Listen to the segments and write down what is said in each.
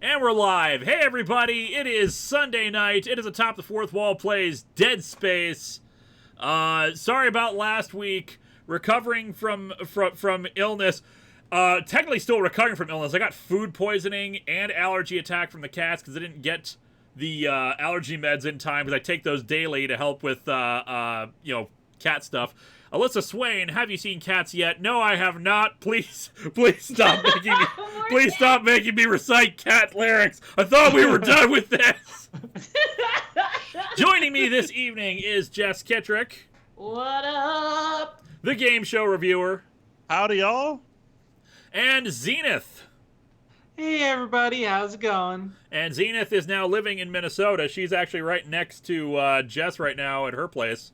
And we're live. Hey everybody, it is Sunday night. It is Atop the Fourth Wall plays Dead Space. Sorry about last week. Recovering from illness. Technically still recovering from illness. I got food poisoning and allergy attack from the cats because I didn't get the allergy meds in time because I take those daily to help with cat stuff. Alyssa Swain, have you seen Cats yet? No, I have not. Please stop making me. Please stop making me recite cat lyrics. I thought we were done with this. Joining me this evening is Jess Kittrick. What up? The game show reviewer. Howdy, y'all. And Zenith. Hey everybody, how's it going? And Zenith is now living in Minnesota. She's actually right next to Jess right now at her place.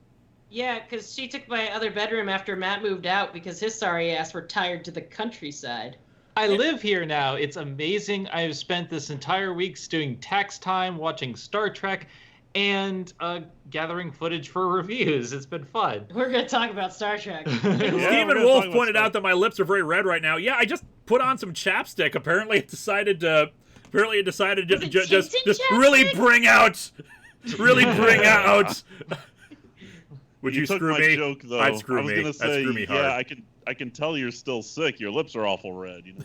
Yeah, because she took my other bedroom after Matt moved out because his sorry ass retired to the countryside. I live here now. It's amazing. I've spent this entire week doing tax time, watching Star Trek, and gathering footage for reviews. It's been fun. We're going to talk about Star Trek. Stephen Wolf pointed out that my lips are very red right now. Yeah, I just put on some chapstick. Apparently it decided to just really bring out. Would you took screw my me? Joke, though. I'd screw I was me. gonna say, screw me hard. yeah, I can tell you're still sick. Your lips are awful red. You know.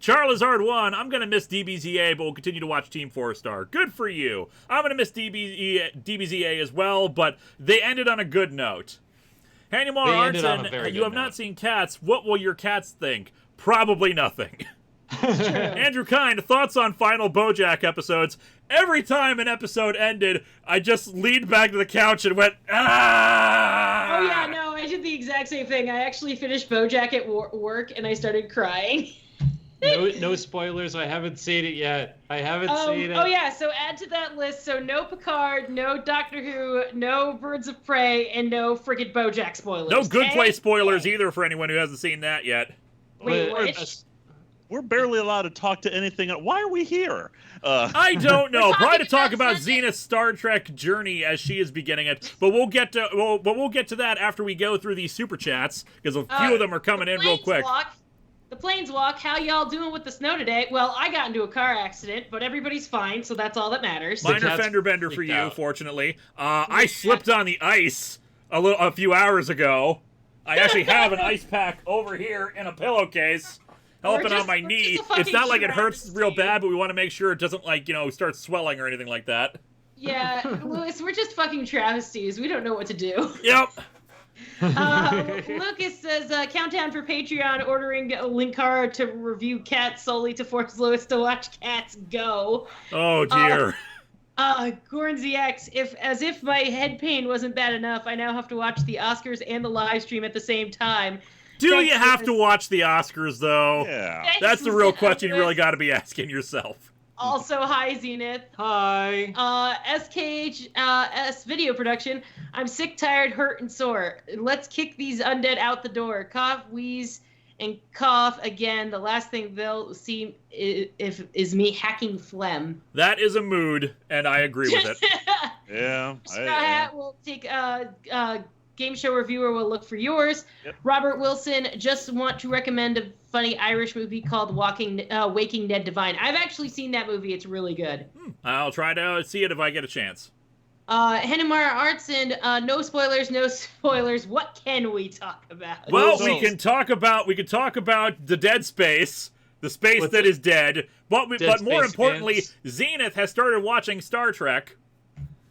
Charlizard 1, I'm going to miss DBZA, but we'll continue to watch Team 4-Star. Good for you. I'm going to miss DBZA as well, but they ended on a good note. Hannibal Arnson, you have not seen Cats. What will your cats think? Probably nothing. Andrew Kind, thoughts on final BoJack episodes? Every time an episode ended, I just leaned back to the couch and went, ah! Oh yeah, no, I did the exact same thing. I actually finished BoJack at work and I started crying. No spoilers. I haven't seen it yet. I haven't seen it. Oh yeah, so add to that list. So no Picard, no Doctor Who, no Birds of Prey, and no friggin' BoJack spoilers. No Good Place spoilers either for anyone who hasn't seen that yet. Wait, which? We're barely allowed to talk to anything. Why are we here? I don't know. Probably to talk about Zenith's Star Trek journey as she is beginning it. But we'll get to that after we go through these super chats because a few of them are coming in real quick. The Planeswalk, how y'all doing with the snow today? Well, I got into a car accident, but everybody's fine, so that's all that matters. Minor fender bender for you, fortunately. I slipped on the ice a few hours ago. I actually have an ice pack over here in a pillowcase. Helping on my knee. It's not like it hurts real bad, but we want to make sure it doesn't, start swelling or anything like that. Yeah, Lewis, we're just fucking travesties. We don't know what to do. Yep. Lucas says, countdown for Patreon, ordering Linkara to review Cats solely to force Lewis to watch Cats go. Oh, dear. Gornsy X, as if my head pain wasn't bad enough, I now have to watch the Oscars and the live stream at the same time. Do you have to watch the Oscars, though? Yeah. That's the real question you really got to be asking yourself. Also, hi, Zenith. Hi. SKH, video production. I'm sick, tired, hurt, and sore. Let's kick these undead out the door. Cough, wheeze, and cough again. The last thing they'll see is me hacking phlegm. That is a mood, and I agree with it. Yeah. Hat will take game show reviewer will look for yours. Yep. Robert Wilson, just want to recommend a funny Irish movie called Waking Ned Divine. I've actually seen that movie. It's really good. I'll try to see it if I get a chance. Hennemar Artson, no spoilers. What can we talk about? Well, we can talk about the dead space, the space that is dead. But more importantly, Zenith has started watching Star Trek.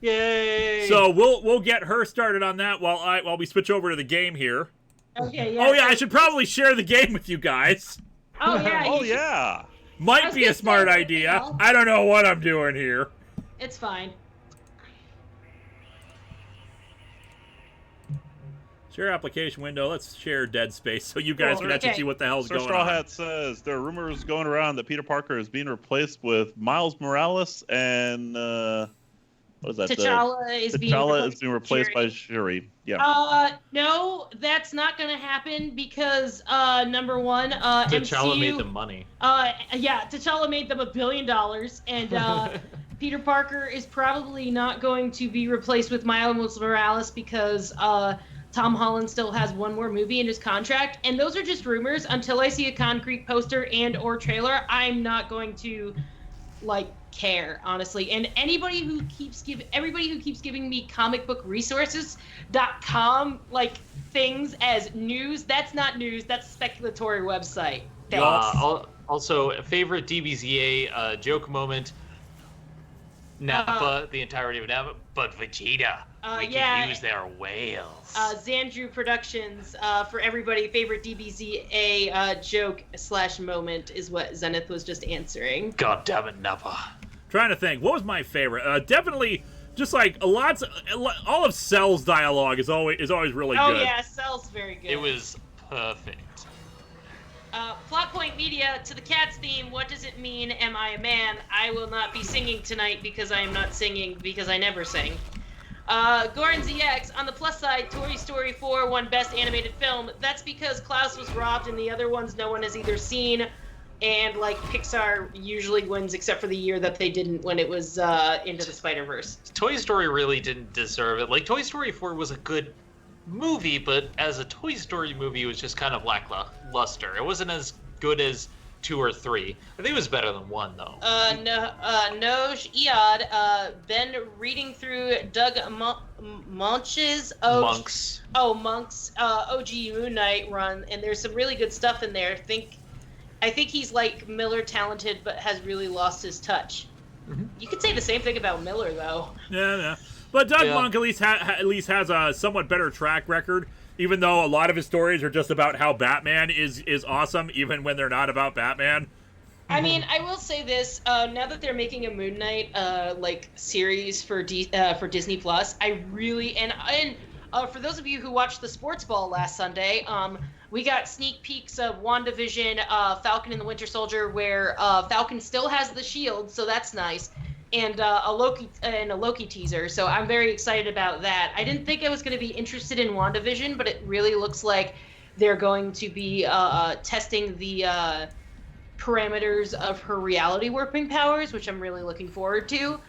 Yay! So we'll get her started on that while we switch over to the game here. Okay, yeah. Oh yeah, I should probably share the game with you guys. Oh yeah. Oh yeah. Might be a smart idea. I don't know what I'm doing here. It's fine. Share application window. Let's share Dead Space so you guys can actually see what the hell's Sir going Straw on. Hat says there are rumors going around that Peter Parker is being replaced with Miles Morales and What is that? T'Challa is being replaced by Shuri. Yeah. No, that's not gonna happen because number one, T'Challa MCU made them money. Yeah, T'Challa made them $1 billion, and Peter Parker is probably not going to be replaced with Miles Morales because Tom Holland still has one more movie in his contract, and those are just rumors. Until I see a concrete poster and or trailer, I'm not going to care, honestly. And everybody who keeps giving me comicbookresources.com things as news, that's not news, that's a speculatory website. Also, favorite DBZA joke moment. Nappa, the entirety of Nappa, but Vegeta. We can use their whales. Xandru Productions, for everybody, favorite DBZA joke / moment is what Zenith was just answering. God damn it, Nappa. Trying to think, what was my favorite? Definitely, just all of Cell's dialogue is always really good. Oh yeah, Cell's very good. It was perfect. Plot Point Media, to the Cats theme, what does it mean, am I a man? I will not be singing tonight because I am not singing because I never sing. Goran ZX, on the plus side, Toy Story 4 won Best Animated Film. That's because Klaus was robbed and the other ones no one has either seen, and Pixar usually wins except for the year that they didn't when it was Into the Spider-Verse. Toy Story really didn't deserve it. Toy Story 4 was a good movie, but as a Toy Story movie, it was just kind of lackluster. It wasn't as good as 2 or 3. I think it was better than 1, though. Noj Iad, been reading through Doug Monk's OG Moon Knight run, and there's some really good stuff in there. I think he's like Miller talented, but has really lost his touch. Mm-hmm. You could say the same thing about Miller, though. Yeah. But Doug Monk at least has a somewhat better track record, even though a lot of his stories are just about how Batman is awesome, even when they're not about Batman. I mean, I will say this: now that they're making a Moon Knight series for Disney Plus, I really and for those of you who watched the Sports Ball last Sunday, we got sneak peeks of WandaVision, Falcon and the Winter Soldier, where Falcon still has the shield, so that's nice. And a Loki teaser, so I'm very excited about that. I didn't think I was going to be interested in WandaVision, but it really looks like they're going to be testing the parameters of her reality warping powers, which I'm really looking forward to.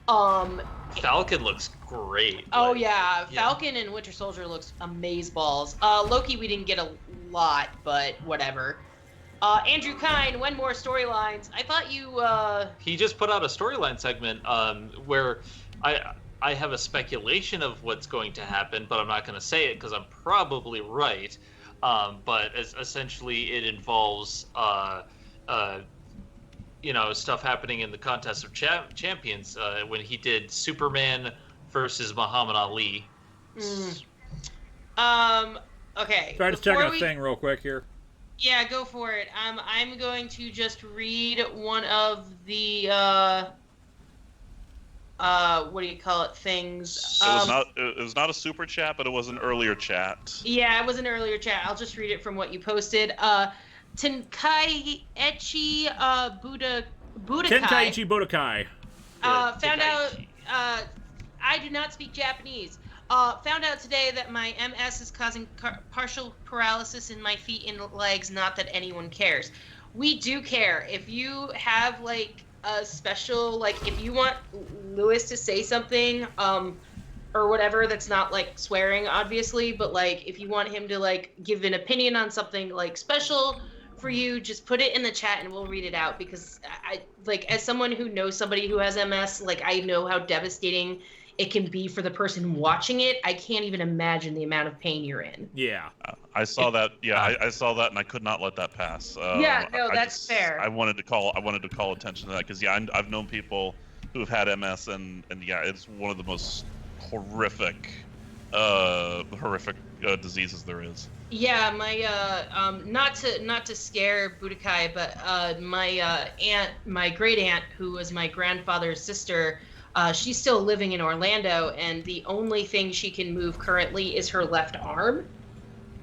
Falcon looks great. Oh yeah, Falcon and Winter Soldier looks amazeballs. Loki we didn't get a lot, but whatever. Andrew Kine, when more storylines? I thought you. He just put out a storyline segment where I have a speculation of what's going to happen, but I'm not going to say it because I'm probably right. But essentially, it involves stuff happening in the Contest of Champions when he did Superman versus Muhammad Ali. Okay. Try to check a thing real quick here. Yeah, go for it. I'm going to just read one of the what do you call it, things. It was not a super chat, but it was an earlier chat. Yeah, it was an earlier chat. I'll just read it from what you posted. Tenkaichi Budokai. Tenkaichi Budokai. Found out I do not speak Japanese. Found out today that my MS is causing partial paralysis in my feet and legs, not that anyone cares. We do care. If you have a special, if you want Lewis to say something, or whatever that's not swearing, obviously, but if you want him to give an opinion on something special for you, just put it in the chat and we'll read it out, because I as someone who knows somebody who has MS, I know how devastating it can be for the person watching it. I can't even imagine the amount of pain you're in. Yeah. I saw that. Yeah, I saw that, and I could not let that pass. That's fair. I wanted to call attention to that because I've known people who've had MS, and it's one of the most horrific diseases there is. Yeah, my not to scare Budokai, but my great aunt, who was my grandfather's sister. She's still living in Orlando, and the only thing she can move currently is her left arm.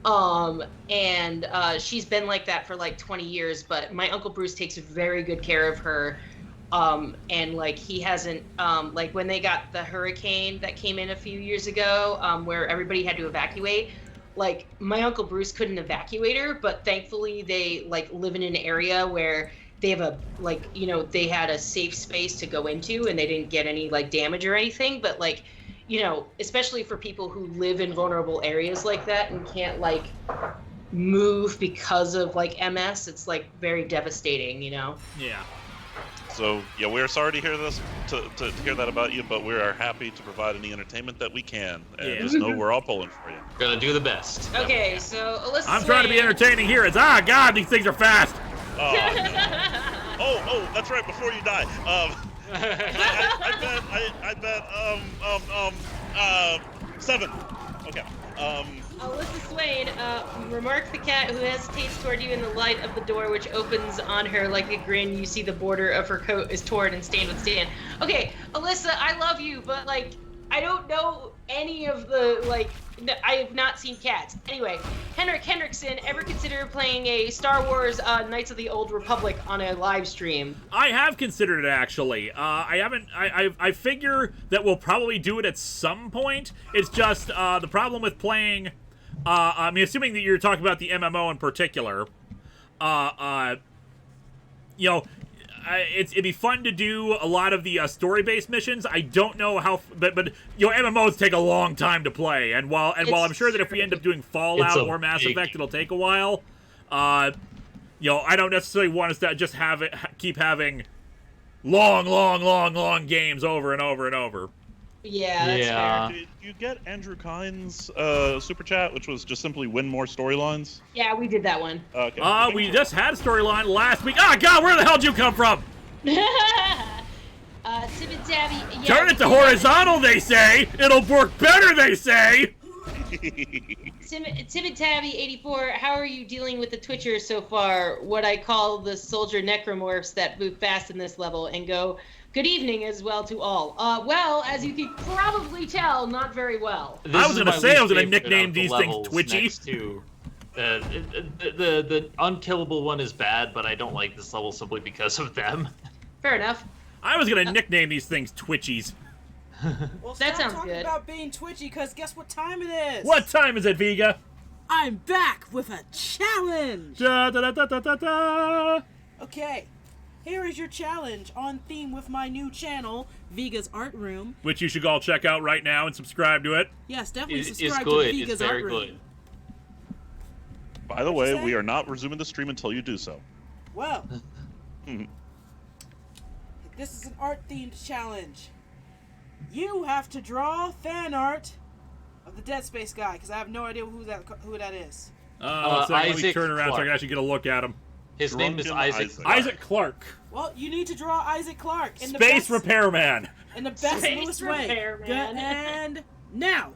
And she's been like that for 20 years, but my Uncle Bruce takes very good care of her. And like he hasn't like when they got the hurricane that came in a few years ago, where everybody had to evacuate. Like my Uncle Bruce couldn't evacuate her, but thankfully they like live in an area where they have they had a safe space to go into and they didn't get any like damage or anything. But like, especially for people who live in vulnerable areas like that and can't like move because of like MS, it's like very devastating, Yeah. So yeah, we're sorry to hear this, to hear that about you, but we are happy to provide any entertainment that we can, and just know we're all pulling for you. Gonna do the best. Okay, so Alyssa. I'm trying to be entertaining here. It's God, these things are fast. Oh, no. oh, that's right. Before you die, I bet 7. Okay. Alyssa Swain, remark the cat who hesitates toward you in the light of the door, which opens on her like a grin. You see the border of her coat is torn and stained with sand. Okay, Alyssa, I love you, but like, I don't know any of the like. I have not seen Cats. Anyway, Henrik Henriksen, ever consider playing a Star Wars Knights of the Old Republic on a live stream? I have considered it actually. I haven't. I figure that we'll probably do it at some point. It's just the problem with playing. I mean, assuming that you're talking about the MMO in particular. It'd be fun to do a lot of the story-based missions. I don't know how, but MMOs take a long time to play, and while I'm sure that if we end up doing Fallout or Mass Effect, it'll take a while. I don't necessarily want us to just keep having long games over and over and over. Yeah, that's fair. Did you get Andrew Kine's super chat, which was just simply win more storylines? Yeah, we did that one. Okay. We just had a storyline last week. Ah, God, where the hell did you come from? Tim and Tabby. Yeah, Turn it to horizontal, they say. It'll work better, they say. Tim and Tabby 84. How are you dealing with the Twitchers so far? What I call the soldier necromorphs that move fast in this level and go. Good evening as well to all. Well, as you can probably tell, not very well. I was going to say I was going to nickname these things Twitchy. The unkillable one is bad, but I don't like this level simply because of them. Fair enough. I was going to nickname these things Twitchies. Well, that sounds talking good. About being twitchy, because guess what time it is? What time is it, Vega? I'm back with a challenge. Da, da, da, da, da, da. Okay. Here is your challenge on theme with my new channel, Vega's Art Room. Which you should all check out right now and subscribe to it. Yes, definitely It's subscribe good. to Vega's It's very Art Room. good. By the way, we are not resuming the stream until you do so. Well, this is an art-themed challenge. You have to draw fan art of the Dead Space guy, because I have no idea who that is. Let me Isaac turn around so I Clarke. can actually get a look at him. His name is Drunken Isaac. Isaac. Clarke. Isaac Clarke. Well, you need to draw Isaac Clarke in the Space best, Repairman. in the best Space newest way. Repairman. Good, and now.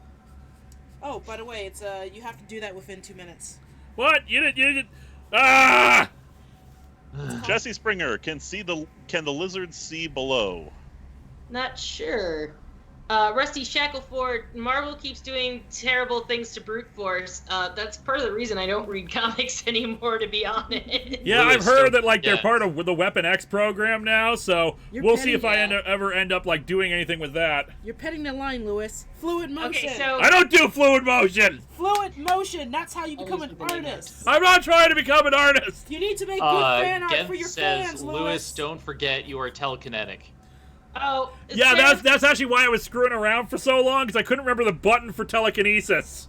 Oh, by the way, it's you have to do that within 2 minutes. What? You did. Ah! Jesse Springer, can the lizard see below? Not sure. Rusty Shackleford, Marvel keeps doing terrible things to brute force. That's part of the reason I don't read comics anymore, to be honest. Yeah, Lewis, I've heard don't- that they're yeah. part of the Weapon X program now, so You're we'll see petty, if I yeah. ever end up doing anything with that. You're petting the line, Lewis. Fluid motion. Okay, so I don't do fluid motion. Fluid motion. That's how you become Always an with the name artist. I'm not trying to become an artist. You need to make good fan art Gent for your says, fans, Lewis, don't forget you are telekinetic. Yeah, Sam- that's actually why I was screwing around for so long, because I couldn't remember the button for telekinesis.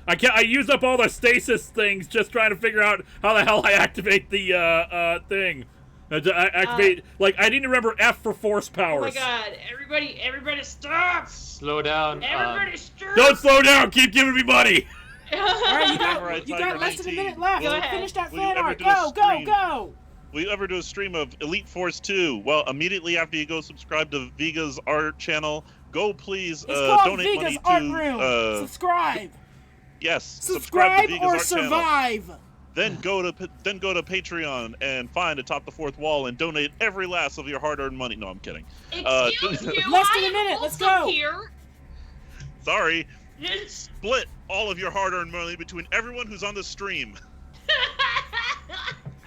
I used up all the stasis things just trying to figure out how the hell I activate the thing. I didn't remember F for force powers. Oh my god, everybody stop! Slow down. Everybody stop! Don't slow down, keep giving me money. Alright, Alright, you Tiger got less than a 19. minute left. Go ahead. Finish that Will you fan ever art. do a Go, go, stream? go! Will you ever do a stream of Elite Force 2? Well, immediately after you go subscribe to Vega's art channel, go please It's called donate Vega's money Art to Room. Subscribe. yes, Subscribe to Vega's or art channel. survive. Then go to Patreon and find Atop the Fourth Wall and donate every last of your hard-earned money. No, I'm kidding. Excuse you, Less than I a am minute, let's also go. Here. Sorry. Split all of your hard-earned money between everyone who's on the stream.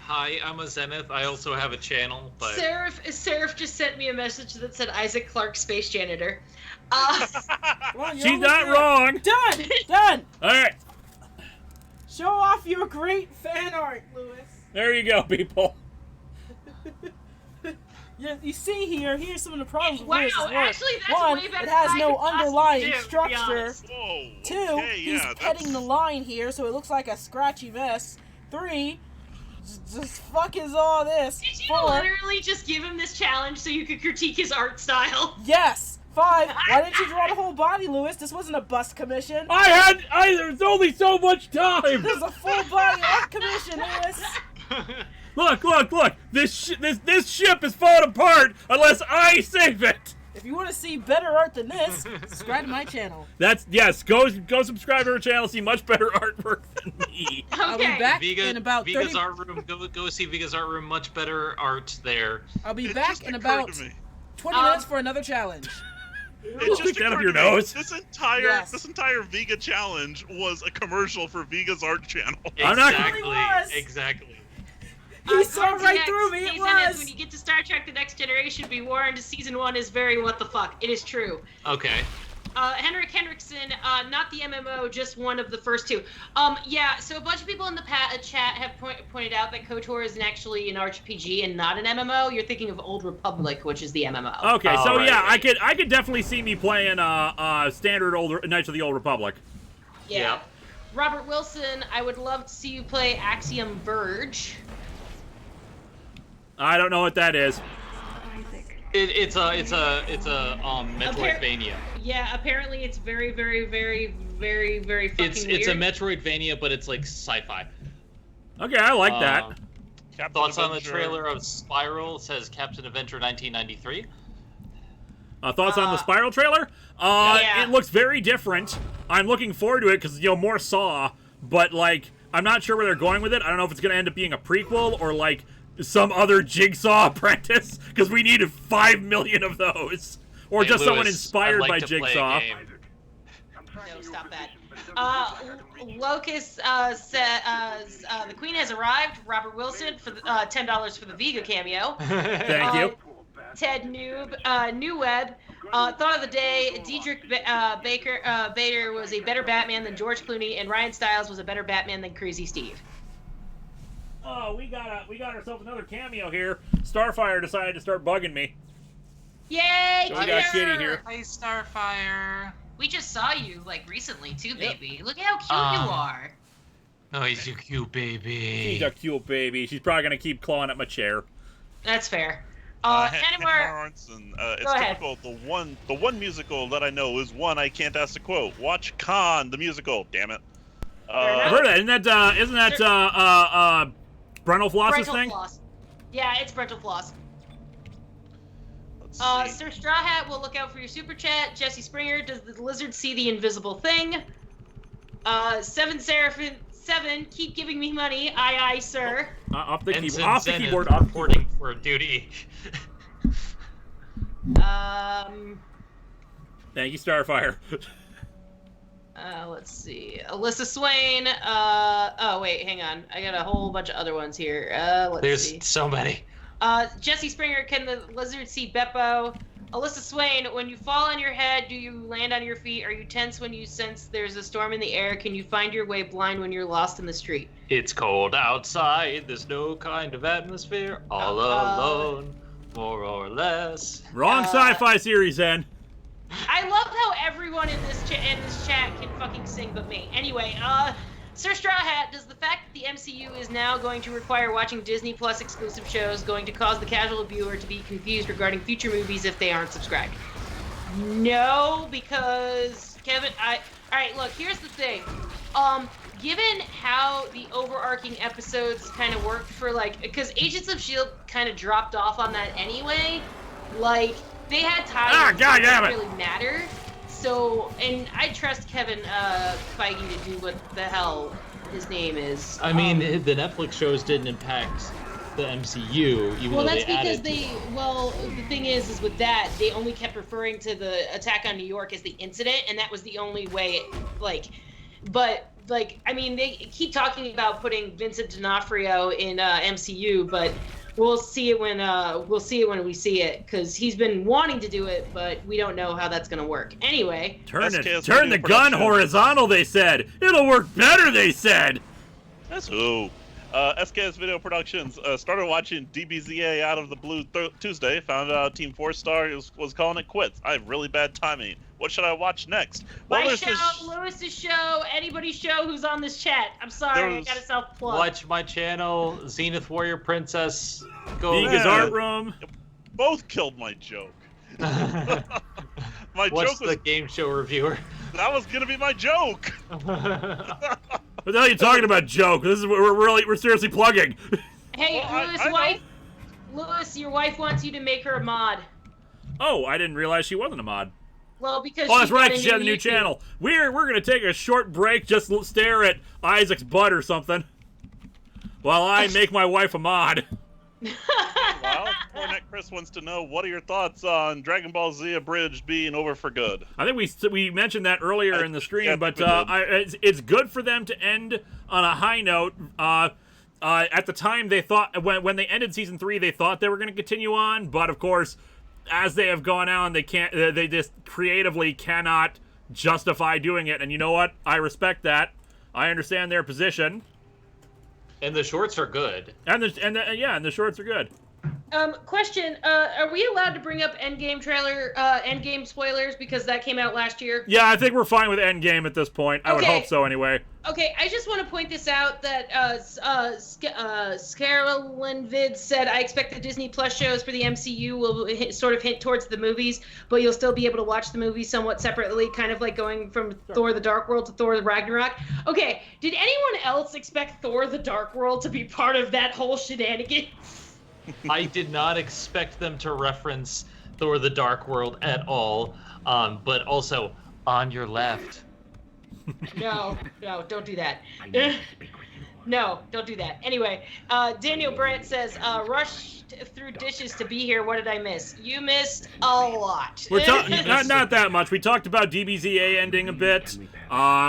Hi, I'm a Zenith. I also have a channel, but Seraph just sent me a message that said Isaac Clarke, space janitor. She's not wrong. Done. All right. Show off your great fan art, Lewis. There you go, people. You see here's some of the problems with Wow, Lewis's work. actually, that's One, way better it has than I no could possibly underlying do, to be structure. honest. Whoa. 2, Okay, he's yeah, petting the line here, so it looks like a scratchy mess. 3, just fuck is all this. Did you 4, literally just give him this challenge so you could critique his art style? yes. 5, why didn't you draw the whole body, Lewis? This wasn't a bust commission. There's only so much time. This is a full body art commission, Lewis. Look. This ship is falling apart unless I save it. If you want to see better art than this, subscribe to my channel. Go subscribe to her channel, see much better artwork than me. I'll be back Vega, in about 30 Vega's art room. Go see Vega's art room. Much better art there. I'll be It back just in occurred about to me. 20 minutes for another challenge. It Stick just that up occurred your to me, nose. This Yes. entire Vega challenge was a commercial for Vega's art channel. I'm not- It was. Exactly. He saw right TX, through me, it hey, Zenith, was. when you get to Star Trek The Next Generation, be warned, Season 1 is very what the fuck. It is true. Okay. Henrik Henriksen, not the MMO, just one of the first 2. Yeah, so a bunch of people in the chat have pointed out that KOTOR isn't actually an RPG and not an MMO. You're thinking of Old Republic, which is the MMO. Okay, Oh, so right, yeah, right. I could definitely see me playing standard Knights of the Old Republic. Yeah. Robert Wilson, I would love to see you play Axiom Verge. I don't know what that is. It's a Metroidvania. Yeah, apparently it's very, very, very, very, very fucking It's weird. a Metroidvania, but it's like sci-fi. Okay, I like that. Captain Thoughts on the Avenger. trailer of Spiral? Says Captain Avenger 1993. Thoughts on the Spiral trailer? Yeah. It looks very different. I'm looking forward to it because, more Saw, but, I'm not sure where they're going with it. I don't know if it's going to end up being a prequel or, some other Jigsaw apprentice, because we needed 5 million of those. Or Hey, just someone Lewis, inspired I'd like by to play a Jigsaw. game. No, stop that. Locust said the Queen has arrived. Robert Wilson for the, $10 for the Vega cameo. Thank you. Ted Noob, New Web. Thought of the day: Diedrich Bader was a better Batman than George Clooney, and Ryan Stiles was a better Batman than Crazy Steve. Oh, we got ourselves another cameo here. Starfire decided to start bugging me. Yay! So we got Kitty! Kitty here. Hi, Starfire. We just saw you recently too, baby. Look at how cute you are. Oh, he's a cute baby. She's a cute baby. She's probably gonna keep clawing at my chair. That's fair. Henry Anywhere. Lawrenson, it's Go ahead. typical. The one musical that I know is one I can't ask to quote. Watch Khan, the musical. Damn it. I've heard that. Isn't that Brental Floss's thing? Floss. Yeah, it's Brental Floss. Let's see. Sir Straw Hat will look out for your super chat. Jesse Springer, does the lizard see the invisible thing? Seven Seraphim, 7, keep giving me money. Aye, aye, sir. Off the Ensign keyboard. Zenith Off the reporting for duty. Thank you, Starfire. Let's see. Alyssa Swain. Oh, wait, hang on. I got a whole bunch of other ones here. Let's There's see. so many. Jesse Springer, can the lizard see Beppo? Alyssa Swain, when you fall on your head, do you land on your feet? Are you tense when you sense there's a storm in the air? Can you find your way blind when you're lost in the street? It's cold outside. There's no kind of atmosphere. All alone, more or less. Wrong sci-fi series, then. I love how everyone in this chat can fucking sing but me. Anyway, Sir Straw Hat, does the fact that the MCU is now going to require watching Disney Plus exclusive shows going to cause the casual viewer to be confused regarding future movies if they aren't subscribed? No, because Kevin, alright, look, here's the thing. Given how the overarching episodes kind of worked for, because Agents of S.H.I.E.L.D. kind of dropped off on that anyway, they had time God damn it. really mattered. So, and I trust Kevin Feige to do what the hell his name is. I mean, the Netflix shows didn't impact the MCU, even Well, though that's they because added. the thing is with that, they only kept referring to the attack on New York as the incident, and that was the only way but like, I mean, they keep talking about putting Vincent D'Onofrio in MCU, but we'll see it when we see it, because he's been wanting to do it, but we don't know how that's gonna work. Anyway, turn the gun horizontal. They said it'll work better. They said. That's who. SKS Video Productions started watching DBZA out of the blue Tuesday. Found out Team 4-Star was calling it quits. I have really bad timing. What should I watch next? My show, Lewis's show, anybody's show who's on this chat. I'm sorry, I gotta self-plug. Watch my channel, Zenith Warrior Princess. Go. Vega's Art Room. Both killed my joke. My joke was the game show reviewer. That was gonna be my joke. What the hell are you talking about, joke? This is we're seriously plugging. Hey, well, Lewis, your wife wants you to make her a mod. Oh, I didn't realize she wasn't a mod. Well, because that's right. She had a new channel. We're gonna take a short break, just stare at Isaac's butt or something, while I make my wife a mod. Well, Cornet Chris wants to know, what are your thoughts on Dragon Ball Z Abridged being over for good? I think we mentioned that earlier in the stream, but it's good for them to end on a high note. At the time, they thought when they ended season 3, they thought they were going to continue on, but of course, as they have gone on, they can't. They just creatively cannot justify doing it. And you know what? I respect that. I understand their position. And the shorts are good. And the shorts are good. Question, are we allowed to bring up Endgame trailer, Endgame spoilers, because that came out last year? Yeah, I think we're fine with Endgame at this point. I would hope so anyway. Okay, I just want to point this out that Scarlin Vid said, I expect the Disney Plus shows for the MCU will sort of hint towards the movies, but you'll still be able to watch the movies somewhat separately, kind of like going from Thor the Dark World to Thor the Ragnarok. Okay, did anyone else expect Thor the Dark World to be part of that whole shenanigan? I did not expect them to reference Thor the Dark World at all, but also on your left. No, don't do that. No, don't do that. Anyway, Daniel Brandt says, rushed through dishes to be here. What did I miss? You missed a lot. We're not that much. We talked about DBZA ending a bit.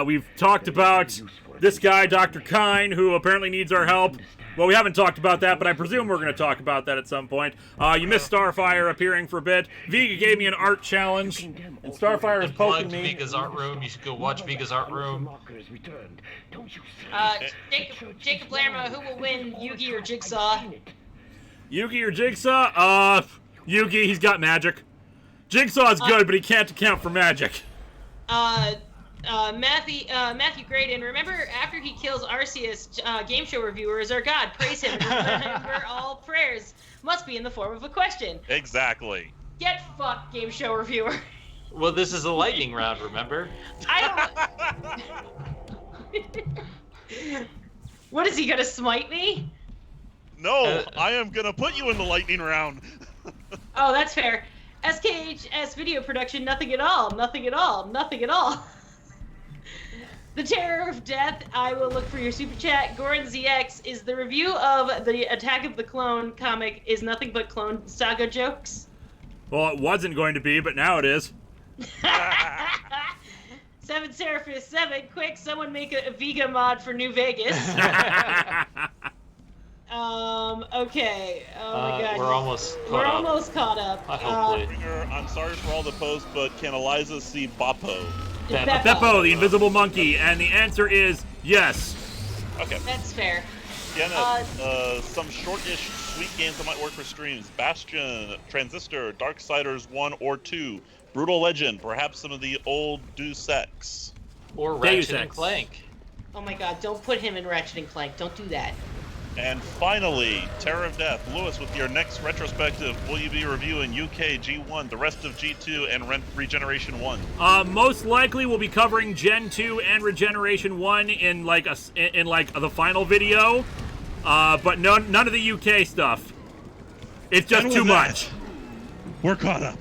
We've talked about this guy, Dr. Kine, who apparently needs our help. Well, we haven't talked about that, but I presume we're going to talk about that at some point. You missed Starfire appearing for a bit. Vega gave me an art challenge, and Starfire is poking me. Vega's Art Room. You should go watch Vega's Art Room. Jacob Lerma, who will win, Yugi or Jigsaw? Yugi or Jigsaw? Yugi, he's got magic. Jigsaw's good, but he can't account for magic. Matthew Graydon, remember after he kills Arceus, game show reviewer is our god. Praise him. Remember, all prayers must be in the form of a question. Exactly. Get fucked, game show reviewer. Well, this is a lightning round, remember? What, is he gonna smite me? No, I am gonna put you in the lightning round. Oh, that's fair. SKHS Video Production, nothing at all, nothing at all, nothing at all. The Terror of Death, I will look for your super chat. Goran ZX, is the review of the Attack of the Clone comic is nothing but Clone Saga jokes? Well, it wasn't going to be, but now it is. 7 Seraphis 7, quick, someone make a Vega mod for New Vegas. Okay. Oh my god. We're almost caught up. Hopefully. I'm sorry for all the posts, but can Eliza see Boppo? Beppo, the invisible monkey, and the answer is yes. Okay. That's fair. Yeah, some short-ish sweet games that might work for streams. Bastion, Transistor, Darksiders 1 or 2, Brutal Legend, perhaps some of the old Deus Ex. Or Ratchet and Clank. Oh my god, don't put him in Ratchet and Clank. Don't do that. And finally, Terror of Death. Lewis, with your next retrospective, will you be reviewing UK G1, the rest of G2, and Regeneration 1? Most likely we'll be covering Gen 2 and Regeneration 1 in like the final video. But none of the UK stuff. It's just too much. We're caught up.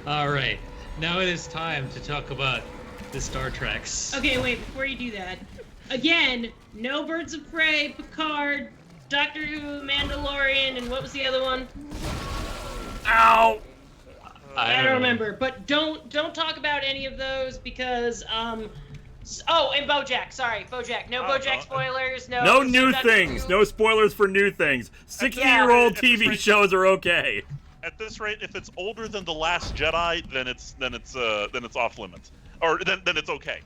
All right. Now it is time to talk about the Star Treks. Okay, wait, before you do that. Again, no Birds of Prey, Picard, Doctor Who, Mandalorian, and what was the other one? Ow! I don't remember. But don't talk about any of those because Oh, and BoJack. Sorry, BoJack. No BoJack spoilers. No new things. No spoilers for new off-limits. 60-year-old TV shows are okay. At this rate, if it's older than The Last Jedi, then it's off limits, or then it's okay.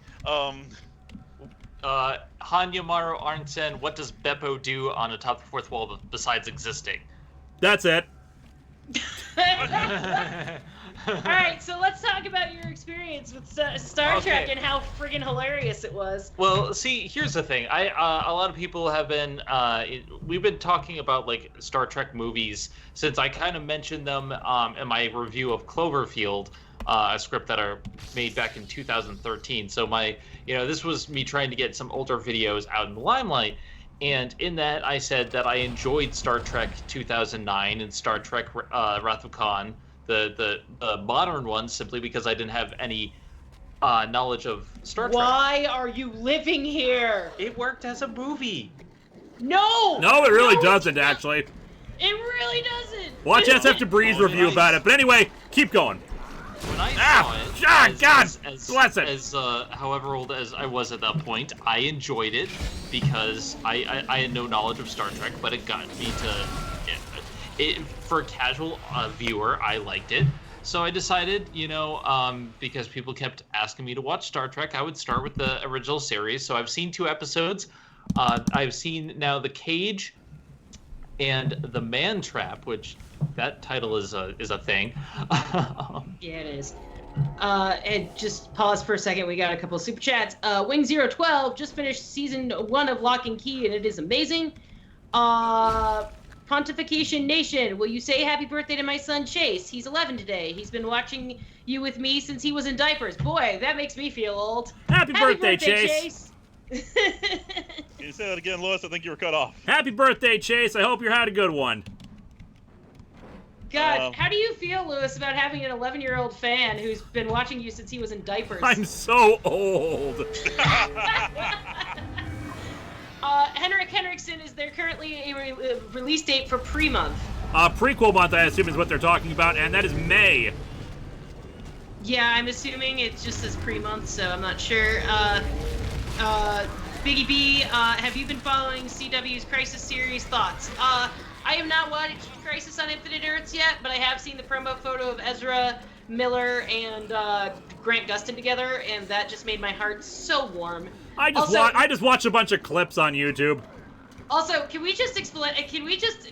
Hanyamaru Arnsen, what does Beppo do on Atop the Fourth Wall besides existing? That's it. All right, so let's talk about your experience with Star Trek and how friggin' hilarious it was. Well, see, here's the thing. A lot of people have been, we've been talking about like Star Trek movies since I kind of mentioned them in my review of Cloverfield, a script that are made back in 2013. So this was me trying to get some older videos out in the limelight. And in that, I said that I enjoyed Star Trek 2009 and Star Trek Wrath of Khan, the modern ones, simply because I didn't have any knowledge of Star Trek. Why are you living here? It worked as a movie. No! No, it really doesn't, actually. It really doesn't. Watch SF to Breeze review about it. But anyway, keep going. When I saw it, as however old as I was at that point, I enjoyed it because I had no knowledge of Star Trek, but it got me to. For a casual viewer, I liked it. So I decided, because people kept asking me to watch Star Trek, I would start with the original series. So I've seen 2 episodes. I've seen now The Cage and The Man Trap, which that title is a thing. Yeah, it is. And just pause for a second. We got a couple of super chats. Wing012 just finished season 1 of Lock and Key, and it is amazing. Pontification Nation, will you say happy birthday to my son Chase? He's 11 today. He's been watching you with me since he was in diapers. Boy, that makes me feel old. Happy birthday, Chase. Can you say that again, Lewis? I think you were cut off. Happy birthday, Chase. I hope you had a good one. God, how do you feel, Lewis, about having an 11-year-old fan who's been watching you since he was in diapers? I'm so old. Henrik Henriksen, is there currently a release date for pre-month? Prequel month, I assume, is what they're talking about, and that is May. Yeah, I'm assuming it just says pre-month, so I'm not sure. Biggie B, have you been following CW's Crisis series? Thoughts? I have not watched Crisis on Infinite Earths yet, but I have seen the promo photo of Ezra Miller and Grant Gustin together, and that just made my heart so warm. I just watched a bunch of clips on YouTube. Also, can we just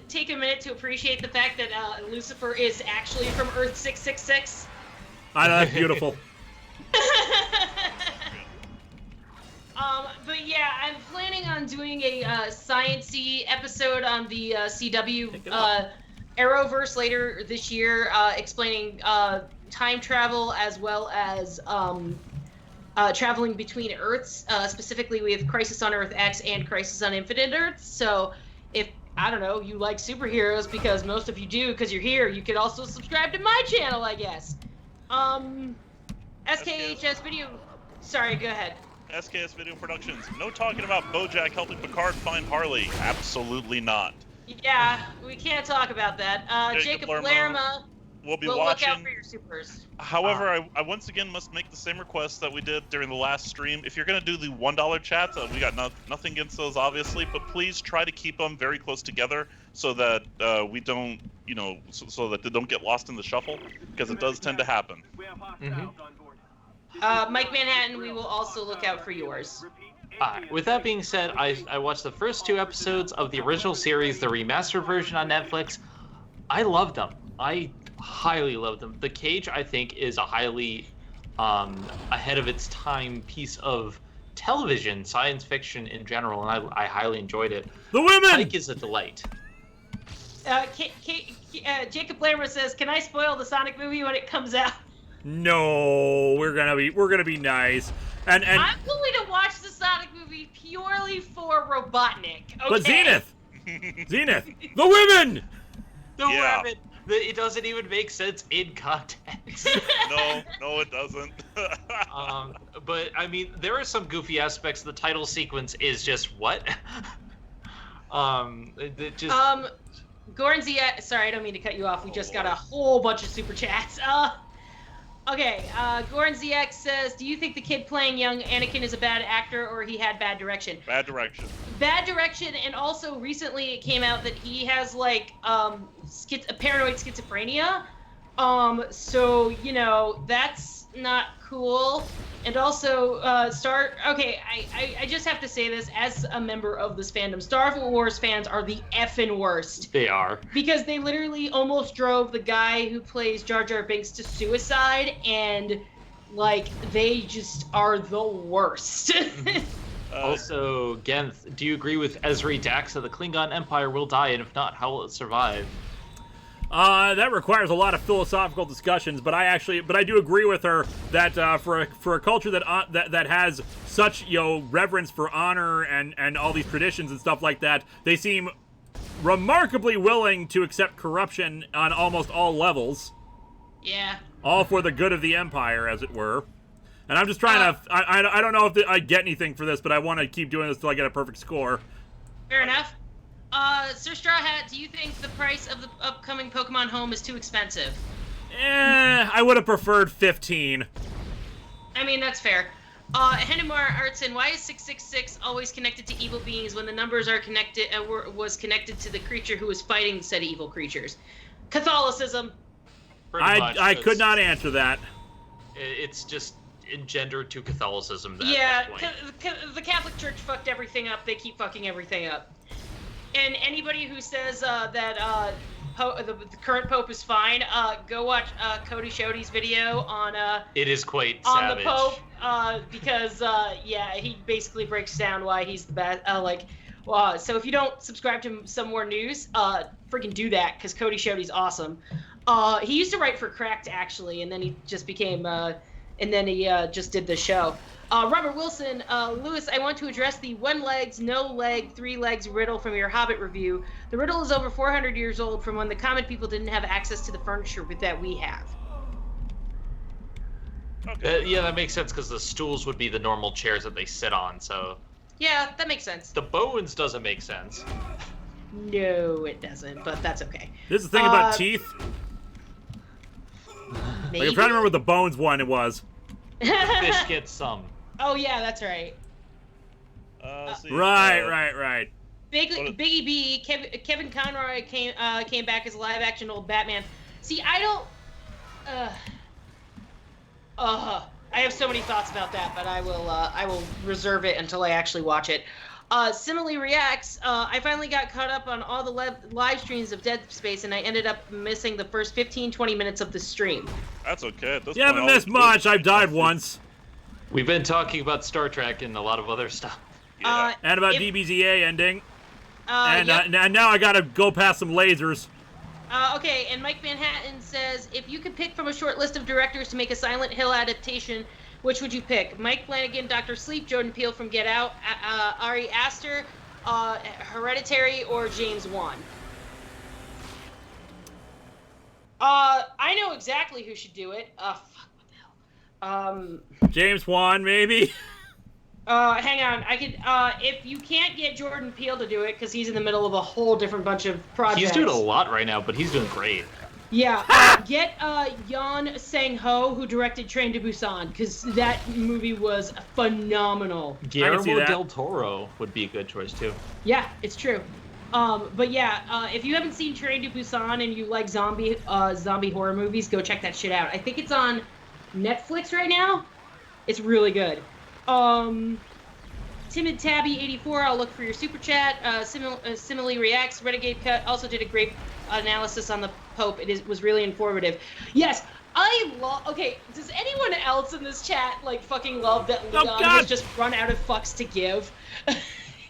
take a minute to appreciate the fact that Lucifer is actually from Earth 666? I know, that's beautiful. But yeah, I'm planning on doing a science-y episode on the CW Arrowverse later this year, explaining time travel as well as traveling between Earths, specifically with Crisis on Earth X and Crisis on Infinite Earths. So if, I don't know, you like superheroes, because most of you do because you're here, you could also subscribe to my channel, I guess. SKHS Video... Sorry, go ahead. SKS Video Productions. No talking about BoJack helping Picard find Harley. Absolutely not. Yeah, we can't talk about that. Jacob Lerma will be watching. Look out for your supers. However, I once again must make the same request that we did during the last stream. If you're going to do the $1 chats, we got nothing against those, obviously, but please try to keep them very close together so that we don't, so that they don't get lost in the shuffle, because it does tend to happen. Mike Manhattan, we will also look out for yours. With that being said, I watched the first 2 episodes of the original series, the remastered version on Netflix. I loved them. I highly loved them. The Cage, I think, is a highly ahead of its time piece of television, science fiction in general, and I highly enjoyed it. The women! Pike is a delight. Jacob Lerma says, "Can I spoil the Sonic movie when it comes out?" No, we're gonna be nice. And I'm willing to watch the Sonic movie purely for Robotnik. Okay? But Zenith, the women. The women. It doesn't even make sense in context. No, it doesn't. But I mean, there are some goofy aspects. The title sequence is just what? Gornzy, sorry, I don't mean to cut you off. We just got a whole bunch of super chats. Okay, Goran ZX says, do you think the kid playing young Anakin is a bad actor or he had bad direction? Bad direction. Bad direction, and also recently it came out that he has, like, paranoid schizophrenia. So, you know, that's not cool. And also, I just have to say this as a member of this fandom. Star Wars fans are the effing worst. They are. Because they literally almost drove the guy who plays Jar Jar Binks to suicide, and, like, they just are the worst. Also, Genth, do you agree with Ezri Dax that the Klingon Empire will die, and if not, how will it survive? That requires a lot of philosophical discussions, but I do agree with her that for a culture that has such, you know, reverence for honor and all these traditions and stuff like that, they seem remarkably willing to accept corruption on almost all levels. Yeah. All for the good of the Empire, as it were. And I'm just trying to. I don't know if I get anything for this, but I want to keep doing this till I get a perfect score. Fair enough. Sir Straw Hat, do you think the price of the upcoming Pokemon Home is too expensive? I would have preferred 15. I mean, that's fair. Hennemar Artson, why is 666 always connected to evil beings when the numbers are connected was connected to the creature who was fighting said evil creatures? Catholicism. I could not answer that. It's just engendered to Catholicism. Yeah, the Catholic Church fucked everything up. They keep fucking everything up. And anybody who says that the current Pope is fine, go watch Cody Shoddy's video on it is quite on savage. the Pope because yeah, he basically breaks down why he's the best. So if you don't subscribe to some more news, freaking do that because Cody Shoddy's awesome. He used to write for Cracked actually, and then he just became and then he just did the show. Robert Wilson, Lewis, I want to address the one legs, no leg, three legs riddle from your Hobbit review. The riddle is over 400 years old from when the common people didn't have access to the furniture that we have. Okay. Yeah, that makes sense because the stools would be the normal chairs that they sit on, so... Yeah, that makes sense. The bones doesn't make sense. No, it doesn't, but that's okay. This is the thing about teeth. Maybe? Like, I'm trying to remember what the bones one it was. Fish gets some. Oh, yeah, that's right. Let's see, Right. Biggie B, Kevin Conroy came back as a live-action old Batman. See, I don't... I have so many thoughts about that, but I will reserve it until I actually watch it. Simile Reacts, I finally got caught up on all the live streams of Dead Space, and I ended up missing the first 15-20 minutes of the stream. That's okay. You haven't missed much. I've died once. We've been talking about Star Trek and a lot of other stuff. Yeah. And about DBZA ending. Yep. And now I gotta go past some lasers. Okay, and Mike Manhattan says, if you could pick from a short list of directors to make a Silent Hill adaptation, which would you pick? Mike Flanagan, Dr. Sleep, Jordan Peele from Get Out, Ari Aster, Hereditary, or James Wan? I know exactly who should do it. Fuck, what the hell? James Wan, maybe? Hang on. I could, if you can't get Jordan Peele to do it, because he's in the middle of a whole different bunch of projects. He's doing a lot right now, but he's doing great. Yeah, get Yon Sang-ho, who directed Train to Busan, because that movie was phenomenal. Guillermo del Toro would be a good choice, too. Yeah, it's true. But yeah, if you haven't seen Train to Busan and you like zombie horror movies, go check that shit out. I think it's on Netflix right now. It's really good. Timid Tabby 84, I'll look for your super chat. Simile Reacts, Renegade Cut also did a great analysis on the Pope. It was really informative. Yes, I love. Okay, does anyone else in this chat like fucking love that Leon has just run out of fucks to give?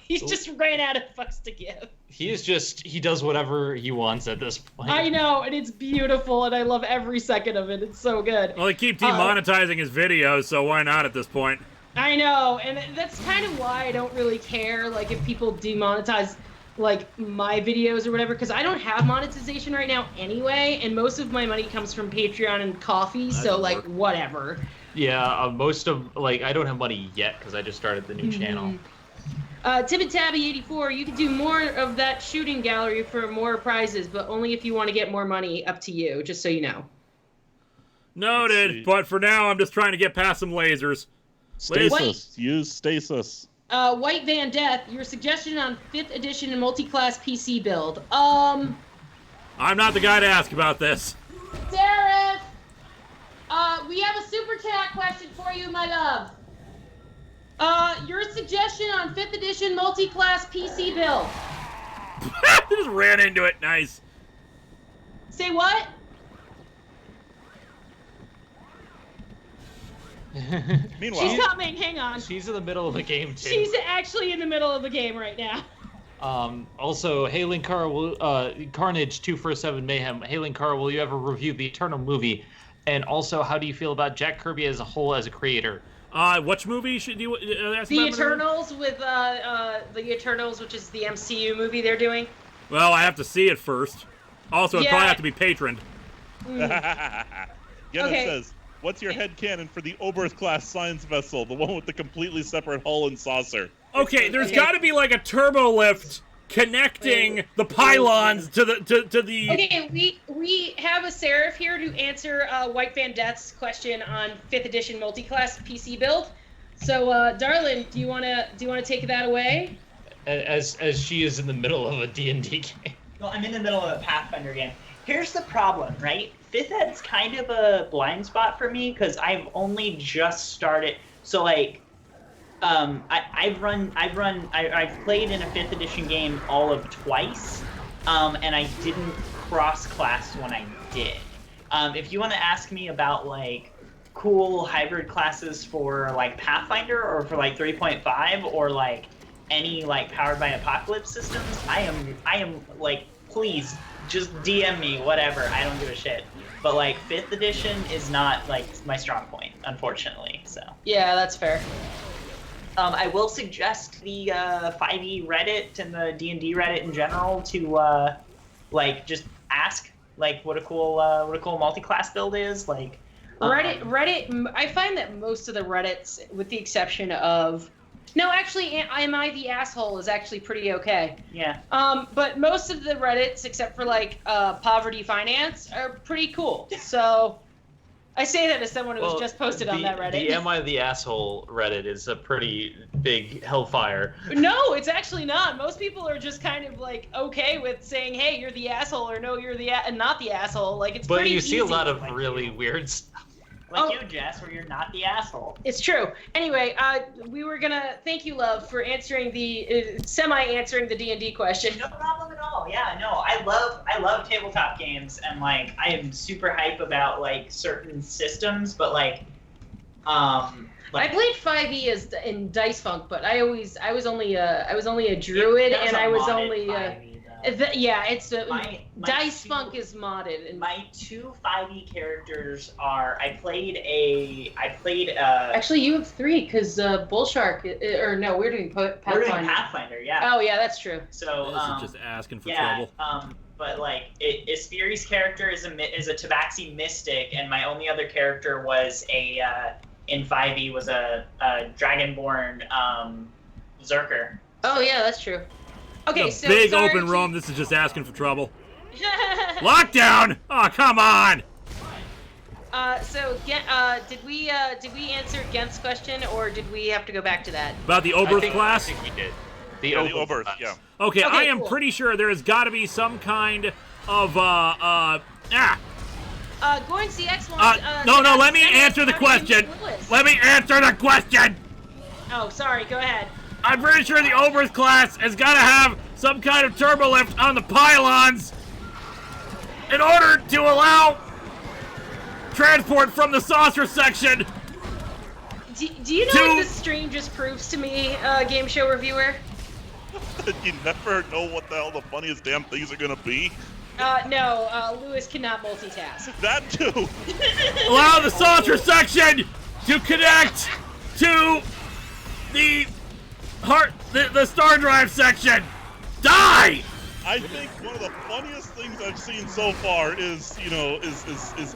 He's just ran out of fucks to give. He does whatever he wants at this point. I know, and it's beautiful, and I love every second of it. It's so good. Well, they keep demonetizing his videos, so why not at this point? I know, and that's kind of why I don't really care, like, if people demonetize, like, my videos or whatever, because I don't have monetization right now anyway, and most of my money comes from Patreon and Coffee, so, like, whatever. Yeah, most of, like, I don't have money yet, because I just started the new channel. Timid Tabby 84, you can do more of that shooting gallery for more prizes, but only if you want to get more money, up to you, just so you know. Noted, but for now, I'm just trying to get past some lasers. Stasis. Use stasis. White Van Death, your suggestion on 5th edition and multi-class PC build. I'm not the guy to ask about this. Seraph! We have a super chat question for you, my love. Your suggestion on 5th edition multi-class PC build. Just ran into it. Nice. Say what? Meanwhile, She's coming. Hang on. She's in the middle of the game too. She's actually in the middle of the game right now. Also, hey Linkara, Carnage 247 Mayhem. Hey Linkara, will you ever review the Eternal movie? And also, how do you feel about Jack Kirby as a whole as a creator? Which movie should you ask The about? Eternals with the Eternals, which is the MCU movie they're doing. Well, I have to see it first. Also, it'd Yeah. probably have to be patroned. Yenna says, what's your headcanon for the Oberth-class science vessel, the one with the completely separate hull and saucer? Okay, there's got to be like a turbo lift connecting the pylons to the Okay, we have a Seraph here to answer White Van Death's question on 5th edition multi-class PC build. So, Darlin, do you wanna take that away? As she is in the middle of a D&D game. Well, I'm in the middle of a Pathfinder game. Here's the problem, right? 5th ed's kind of a blind spot for me because I've only just started. So like, I've played in a 5th edition game all of twice, and I didn't cross class when I did. If you want to ask me about like cool hybrid classes for like Pathfinder or for like 3.5 or like any like powered by apocalypse systems, I am like, please just DM me, whatever. I don't give a shit. But like 5th edition is not like my strong point, unfortunately. So yeah, that's fair. I will suggest the 5e Reddit and the D&D Reddit in general to like just ask like what a cool multi-class build is. Like Reddit. I find that most of the Reddits, with the exception of, no, actually, Am I the Asshole is actually pretty okay. Yeah. But most of the Reddits, except for like Poverty Finance, are pretty cool. So I say that as someone who's just posted on that Reddit. The Am I the Asshole Reddit is a pretty big hellfire. No, it's actually not. Most people are just kind of like okay with saying, "Hey, you're the asshole," or "No, you're the not the asshole." Like it's but pretty you see easy. a lot of really weird stuff. Like you, Jess, where you're not the asshole. It's true. Anyway, we were gonna thank you, Love, for answering the semi-answering the D&D question. No problem at all. Yeah, no, I love tabletop games, and like I am super hype about like certain systems, but like I played 5e as in Dice Funk, but I was only a druid, and I was only it's Dice Funk is modded. And my 2 5e characters are actually you have 3 because Bullshark or no, we're doing Pathfinder. We're doing Pathfinder, yeah. Oh yeah, that's true. So this is just asking for trouble. But like Ispiri's character is a Tabaxi mystic, and my only other character was in 5e was a Dragonborn Zerker. Oh yeah, that's true. Okay, so big open room. This is just asking for trouble. Lockdown! Oh, come on! Did we answer Gent's question, or did we have to go back to that? About the Oberth class? I think we did. The Oberth, yeah. Okay, I am cool. pretty sure there has got to be some kind of Going CX wants. No, let me answer the question. Let me answer the question. Oh, sorry. Go ahead. I'm pretty sure the Oberth class has got to have some kind of turbo lift on the pylons in order to allow transport from the saucer section. Do you know what this stream just proves to me, game show reviewer? You never know what the hell the funniest damn things are gonna be. No, Lewis cannot multitask. That too. Allow the saucer section to connect to the star drive section. Die! I think one of the funniest things I've seen so far is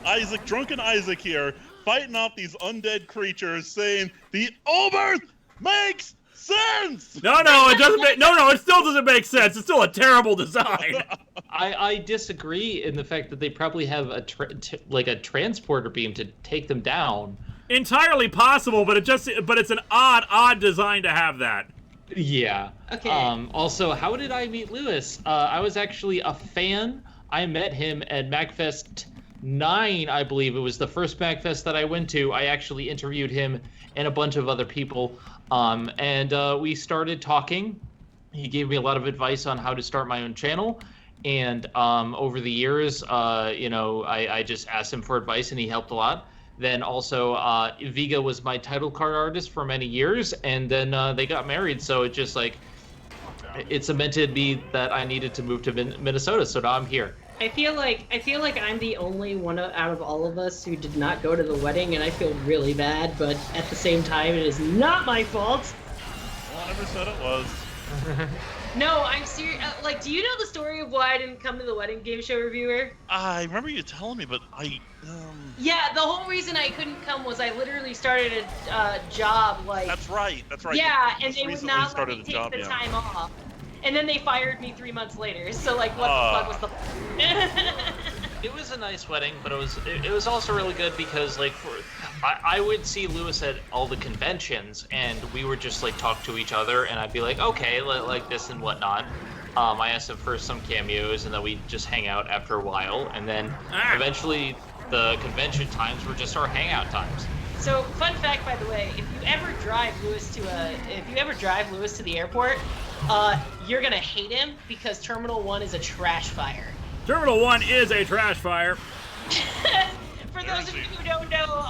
Isaac, drunken Isaac here, fighting off these undead creatures, saying the Oberth makes sense. No, it doesn't make. No, it still doesn't make sense. It's still a terrible design. I disagree in the fact that they probably have a transporter beam to take them down. Entirely possible, but it's an odd design to have that. Yeah. Okay. Also, how did I meet Lewis? I was actually a fan. I met him at MagFest 9, I believe. It was the first MagFest that I went to. I actually interviewed him and a bunch of other people. And we started talking. He gave me a lot of advice on how to start my own channel. And over the years, I just asked him for advice, and he helped a lot. Then also, Viga was my title card artist for many years, and then they got married. So it just it cemented me that I needed to move to Minnesota. So now I'm here. I feel like I'm the only one out of all of us who did not go to the wedding, and I feel really bad. But at the same time, it is not my fault. Well, I never said it was. No, I'm serious. Do you know the story of why I didn't come to the wedding, Game Show Reviewer? I remember you telling me, but Yeah, the whole reason I couldn't come was I literally started a job That's right. Yeah, You and they would recently not let started me a take job, the time off. And then they fired me 3 months later. So what the fuck was the? It was a nice wedding, but it was also really good because I would see Lewis at all the conventions, and we would just talk to each other, and I'd be like, okay, like this and whatnot. I asked him for some cameos, and then we'd just hang out after a while, and then eventually the convention times were just our hangout times. So, fun fact, by the way, if you ever drive Lewis to the airport, you're gonna hate him because Terminal 1 is a trash fire. Terminal 1 is a trash fire. For those of you who don't know,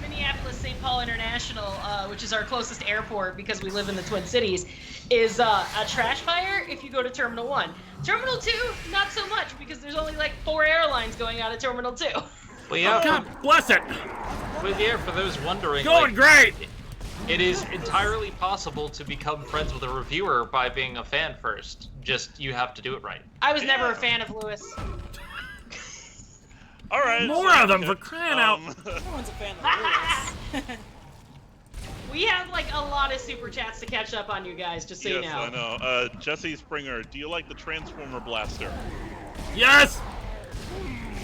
Minneapolis-St. Paul International, which is our closest airport because we live in the Twin Cities, is a trash fire if you go to Terminal 1. Terminal 2, not so much because there's only 4 airlines going out of Terminal 2. Well, yeah. God bless it. But yeah, for those wondering, Going great. it is entirely possible to become friends with a reviewer by being a fan first. Just, you have to do it right. I was never a fan of Lewis. all right. More of them for crying out. No one's a fan of Lewis. We have a lot of super chats to catch up on, you guys, just so you know. Yes, I know. Jesse Springer, do you like the Transformer Blaster? Yes.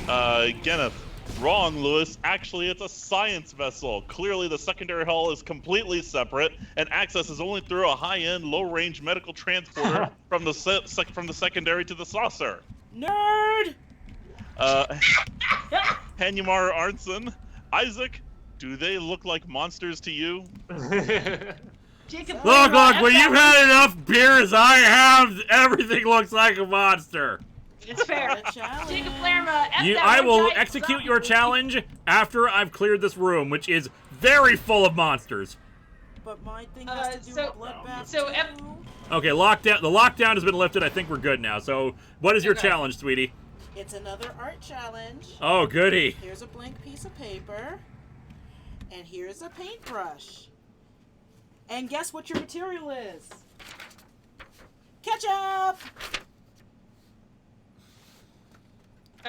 Kenneth, wrong, Lewis. Actually, it's a science vessel. Clearly, the secondary hull is completely separate, and access is only through a high-end, low-range medical transporter from the secondary to the saucer. Nerd! Hanyamar Arnson, Isaac, do they look like monsters to you? Jacob, Look, when you've had enough beer as I have, everything looks like a monster. It's fair. Jacob Lerma, I will execute your challenge after I've cleared this room, which is very full of monsters. But my thing has to do with bloodbath so too. Okay, lockdown. The lockdown has been lifted. I think we're good now. So, what is your challenge, sweetie? It's another art challenge. Oh, goody. Here's a blank piece of paper. And here's a paintbrush. And guess what your material is? Ketchup!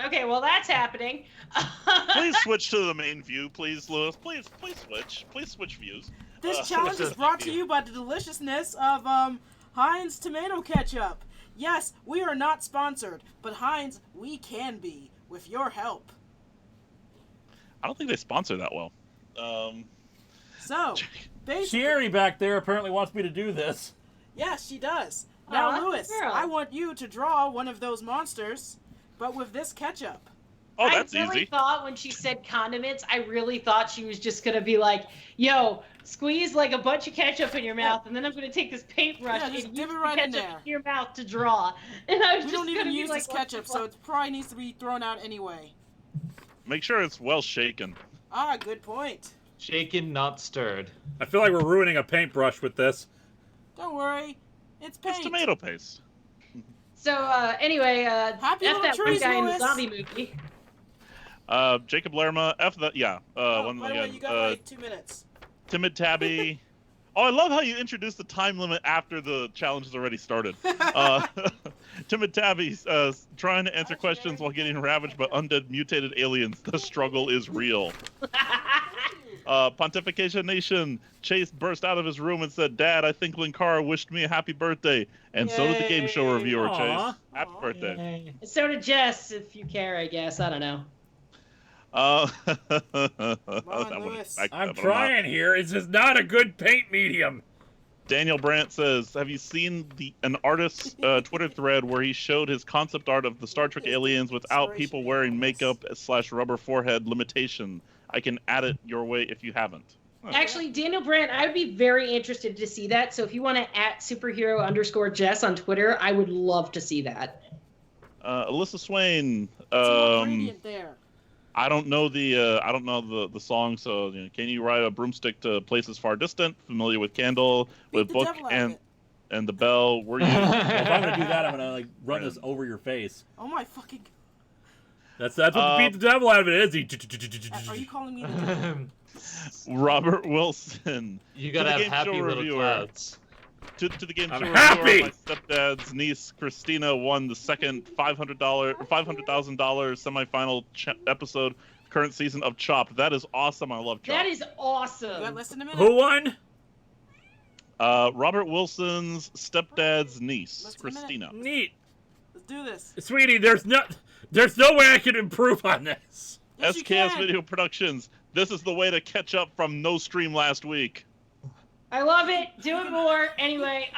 Okay, well that's happening. Please switch to the main view, please, Lewis. Please switch. Please switch views. This challenge is brought to you by the deliciousness of Heinz tomato ketchup. Yes, we are not sponsored, but Heinz, we can be with your help. I don't think they sponsor that well. So, basically, Sherry back there apparently wants me to do this. yes, she does. Now, Aw, Lewis, girl. I want you to draw one of those monsters, but with this ketchup. Oh, that's I really easy. thought when she said condiments, I really thought she was just gonna be like, "Yo, squeeze a bunch of ketchup in your mouth, and then I'm gonna take this paintbrush Yeah, just and dip use it the right in ketchup there." in your mouth to draw." And I was We just don't even gonna be use like, this "What the ketchup, so fuck?" it probably needs to be thrown out anyway. Make sure it's well shaken. Ah, good point. Shaken, not stirred. I feel like we're ruining a paintbrush with this. Don't worry, it's paint. It's tomato paste. So anyway, Happy F little that one trees, guy in the Lewis. zombie movie. Jacob Lerma, F that, yeah. Oh, One by the way, again. you got 2 minutes. Timid Tabby. Oh, I love how you introduced the time limit after the challenge has already started. Timid Tabby, trying to answer questions while getting ravaged by undead mutated aliens. The struggle is real. Pontification Nation, Chase burst out of his room and said, "Dad, I think Linkara wished me a happy birthday." And so did the game show reviewer, Aw. Chase. Happy birthday. So did Jess, if you care, I guess. I don't know. Lewis. I'm trying here. It's just not a good paint medium. Daniel Brandt says, "Have you seen an artist's Twitter thread where he showed his concept art of the Star Trek aliens without people wearing makeup / rubber forehead limitation? I can add it your way if you haven't." Actually, Daniel Brandt, I would be very interested to see that. So if you want to @superhero_Jess on Twitter, I would love to see that. Alyssa Swain, Ingredient there. I don't know the song, so can you ride a broomstick to places far distant? Familiar with Candle, with the Book devil out of and it. and the Bell? Were you? Well, if I'm gonna do that, I'm gonna run this over your face. Oh my fucking. That's what the beat the devil out of it is. Are you calling me the devil? Robert Wilson. You gotta To the have game happy show little reviewer. clouds. To the game I'm show happy! reviewer, my stepdad's niece Christina won the second $500,000 semifinal episode current season of Chopped. That is awesome. I love Chopped. That is You got awesome. less than a minute. Who won? Robert Wilson's stepdad's niece, Let's go a minute. Christina. Neat, Let's do this. sweetie. There's no way I can improve on this. Yes, you SKS can. Video Productions. This is the way to catch up from no stream last week. I love it. Do it more. Anyway,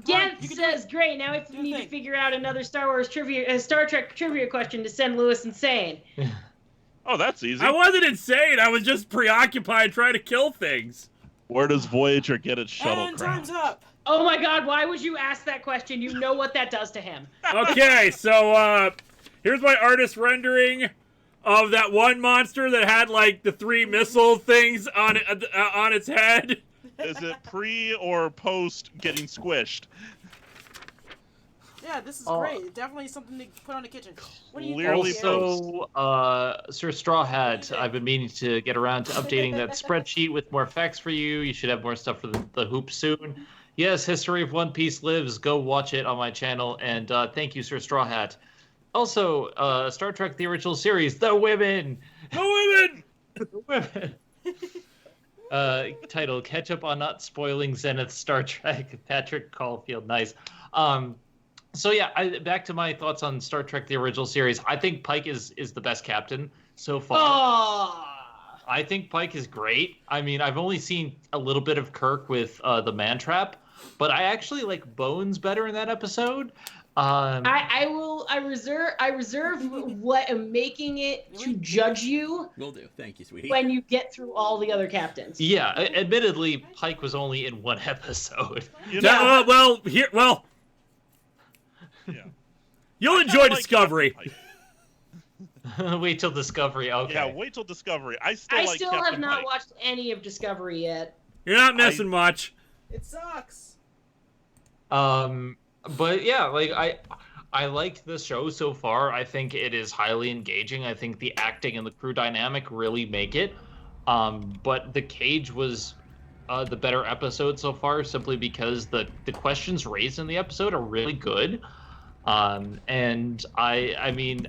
Gent You can do says, "Great. Now if Do we need the to thing. figure out another Star Trek trivia question to send Lewis insane." Oh, that's easy. I wasn't insane. I was just preoccupied trying to kill things. Where does Voyager get its And shuttlecraft? time's up. Oh my God! Why would you ask that question? You know what that does to him. Okay, so here's my artist rendering of that one monster that had like the 3 missile things on its head. Is it pre or post getting squished? Yeah, this is Oh. great. Definitely something to put on the kitchen. What do you Clearly think? Also, Sir Straw Hat, I've been meaning to get around to updating that spreadsheet with more facts for you. You should have more stuff for the hoop soon. Yes, History of One Piece lives. Go watch it on my channel. And thank you, Sir Straw Hat. Also, Star Trek The Original Series, The Women! The women! The Women! Title, Ketchup on Not Spoiling Zenith Star Trek. Patrick Caulfield, nice. So yeah, back to my thoughts on Star Trek The Original Series. I think Pike is the best captain so far. Oh. I think Pike is great. I mean, I've only seen a little bit of Kirk with the man trap, but I actually like Bones better in that episode. I reserve what I'm making it to judge you Will do. Thank you, sweetie. when you get through all the other captains. Yeah, admittedly, Pike was only in one episode. You know, Yeah. yeah. You'll I enjoy like Discovery. Captain Pike. Wait till Discovery. Okay. Yeah, wait till Discovery. I still I like still Captain have not Pike. watched any of Discovery yet. You're not missing much. It sucks. But yeah, like I liked the show so far. I think it is highly engaging. I think the acting and the crew dynamic really make it. But the Cage was the better episode so far, simply because the questions raised in the episode are really good. And I mean,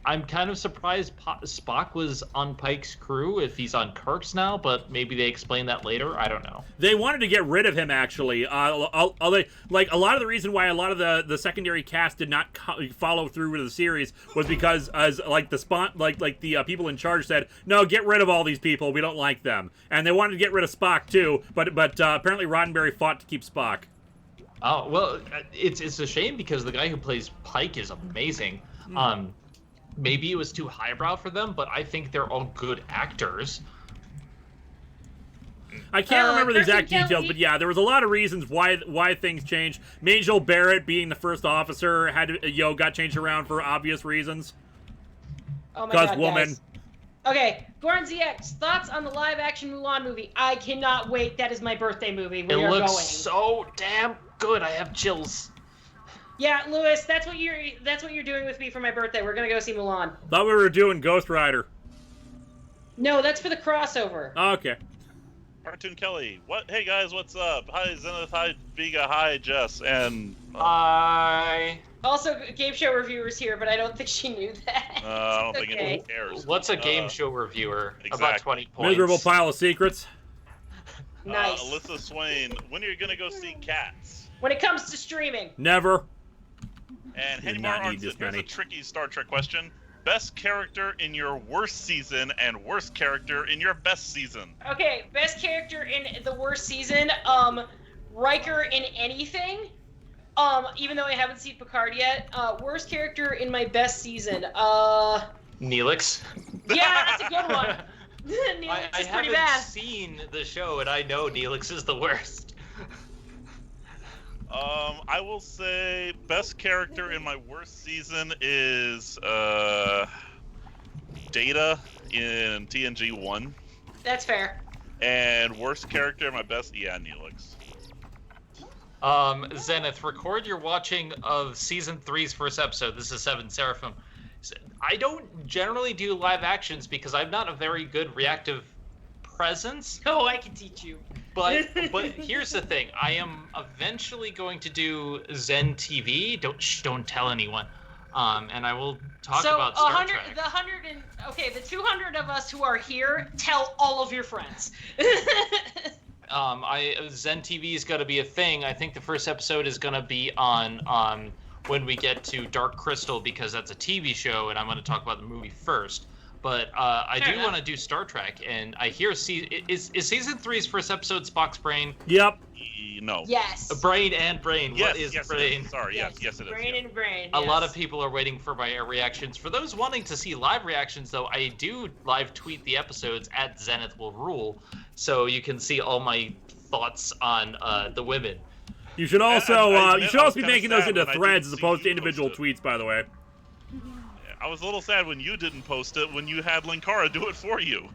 I'm kind of surprised Spock was on Pike's crew if he's on Kirk's now, but maybe they explain that later. I don't know. They wanted to get rid of him, actually. Like, a lot of the reason why a lot of the secondary cast did not follow through with the series was because, as like the people in charge said, no, get rid of all these people. We don't like them, and they wanted to get rid of Spock too. But apparently Roddenberry fought to keep Spock. Oh well, it's a shame because the guy who plays Pike is amazing. Maybe it was too highbrow for them, but I think they're all good actors. I can't remember the Kirsten exact details, Kelly- but yeah, there was a lot of reasons why things changed. Majel Barrett being the first officer got changed around for obvious reasons. Oh my 'Cause God, woman. guys. Okay, Gorn ZX, thoughts on the live-action Mulan movie? I cannot wait. That is my birthday movie. We It are looks going. so damn good. I have chills. Yeah, Lewis, that's what you're doing with me for my birthday. We're gonna go see Mulan. Thought we were doing Ghost Rider. No, that's for the crossover. Okay. Cartoon Kelly. What? Hey guys, what's up? Hi Zenith. Hi Vega. Hi Jess. And Hi. Also, game show reviewers here, but I don't think she knew that. I don't think Okay. anyone cares. What's a game show reviewer? About exactly. 20 points. Miserable pile of secrets. Nice. Alyssa Swain. When are you gonna go see Cats? When it comes to streaming. Never. And Did Henny not Mar need this Arnson. Here's many. a tricky Star Trek question. Best character in your worst season and worst character in your best season. Okay, best character in the worst season, Riker in anything. Even though I haven't seen Picard yet. Worst character in my best season. Neelix. Yeah, that's a good one. Neelix I is pretty haven't bad. seen the show, and I know Neelix is the worst. I will say best character in my worst season is Data in TNG 1. That's fair. And worst character in my best, Neelix. Zenith, record your watching of season 3's first episode. This is 7 Seraphim. I don't generally do live actions because I'm not a very good reactive presence. Oh, I can teach you. But here's the thing: I am eventually going to do Zen TV. Don't tell anyone. And I will talk about Star Trek. The 200 of us who are here, tell all of your friends. Zen TV is going to be a thing. I think the first episode is going to be on when we get to Dark Crystal because that's a TV show, and I'm going to talk about the movie first. But I do want to do Star Trek, and I hear is season 3's first episode Spock's brain? Yep. No. Yes. Brain and brain. Yes, what is yes, brain? it is. Sorry, yes, it is. Brain and brain. A yes. lot of people are waiting for my reactions. For those wanting to see live reactions, though, I do live tweet the episodes at Zenith Will Rule, so you can see all my thoughts on the women. You should also be making those into when I threads as didn't opposed see to you post individual it. tweets, by the way. I was a little sad when you didn't post it, when you had Linkara do it for you.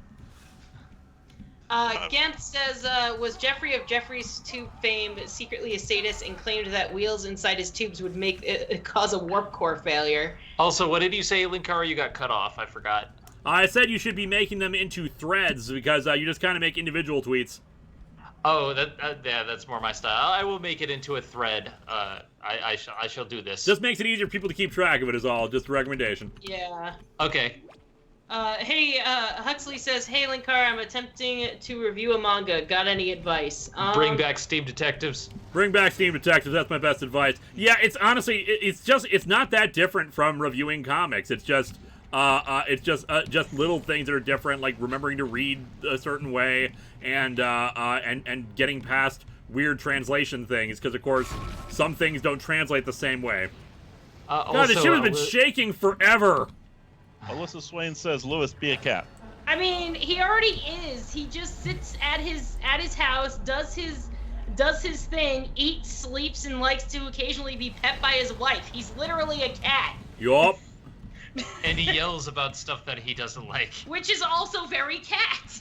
Gant says, was Jeffrey of Jeffrey's tube fame secretly a sadist and claimed that wheels inside his tubes would make it cause a warp core failure? Also, what did you say, Linkara? You got cut off. I forgot. I said you should be making them into threads because you just kind of make individual tweets. Oh, that's more my style. I will make it into a thread. I shall do this. Just makes it easier for people to keep track of it is all. Just a recommendation. Yeah. Okay. Huxley says, hey, Linkara, I'm attempting to review a manga. Got any advice? Bring back Steam Detectives. Bring back Steam Detectives. That's my best advice. Yeah, it's honestly, it's not that different from reviewing comics. It's just little things that are different, like remembering to read a certain way and getting past weird translation things, because of course some things don't translate the same way. God, this shit has been shaking forever. Alyssa Swain says, Lewis, be a cat. I mean, he already is. He just sits at his house, does his thing, eats, sleeps, and likes to occasionally be pet by his wife. He's literally a cat. Yup. And he yells about stuff that he doesn't like. Which is also very cat.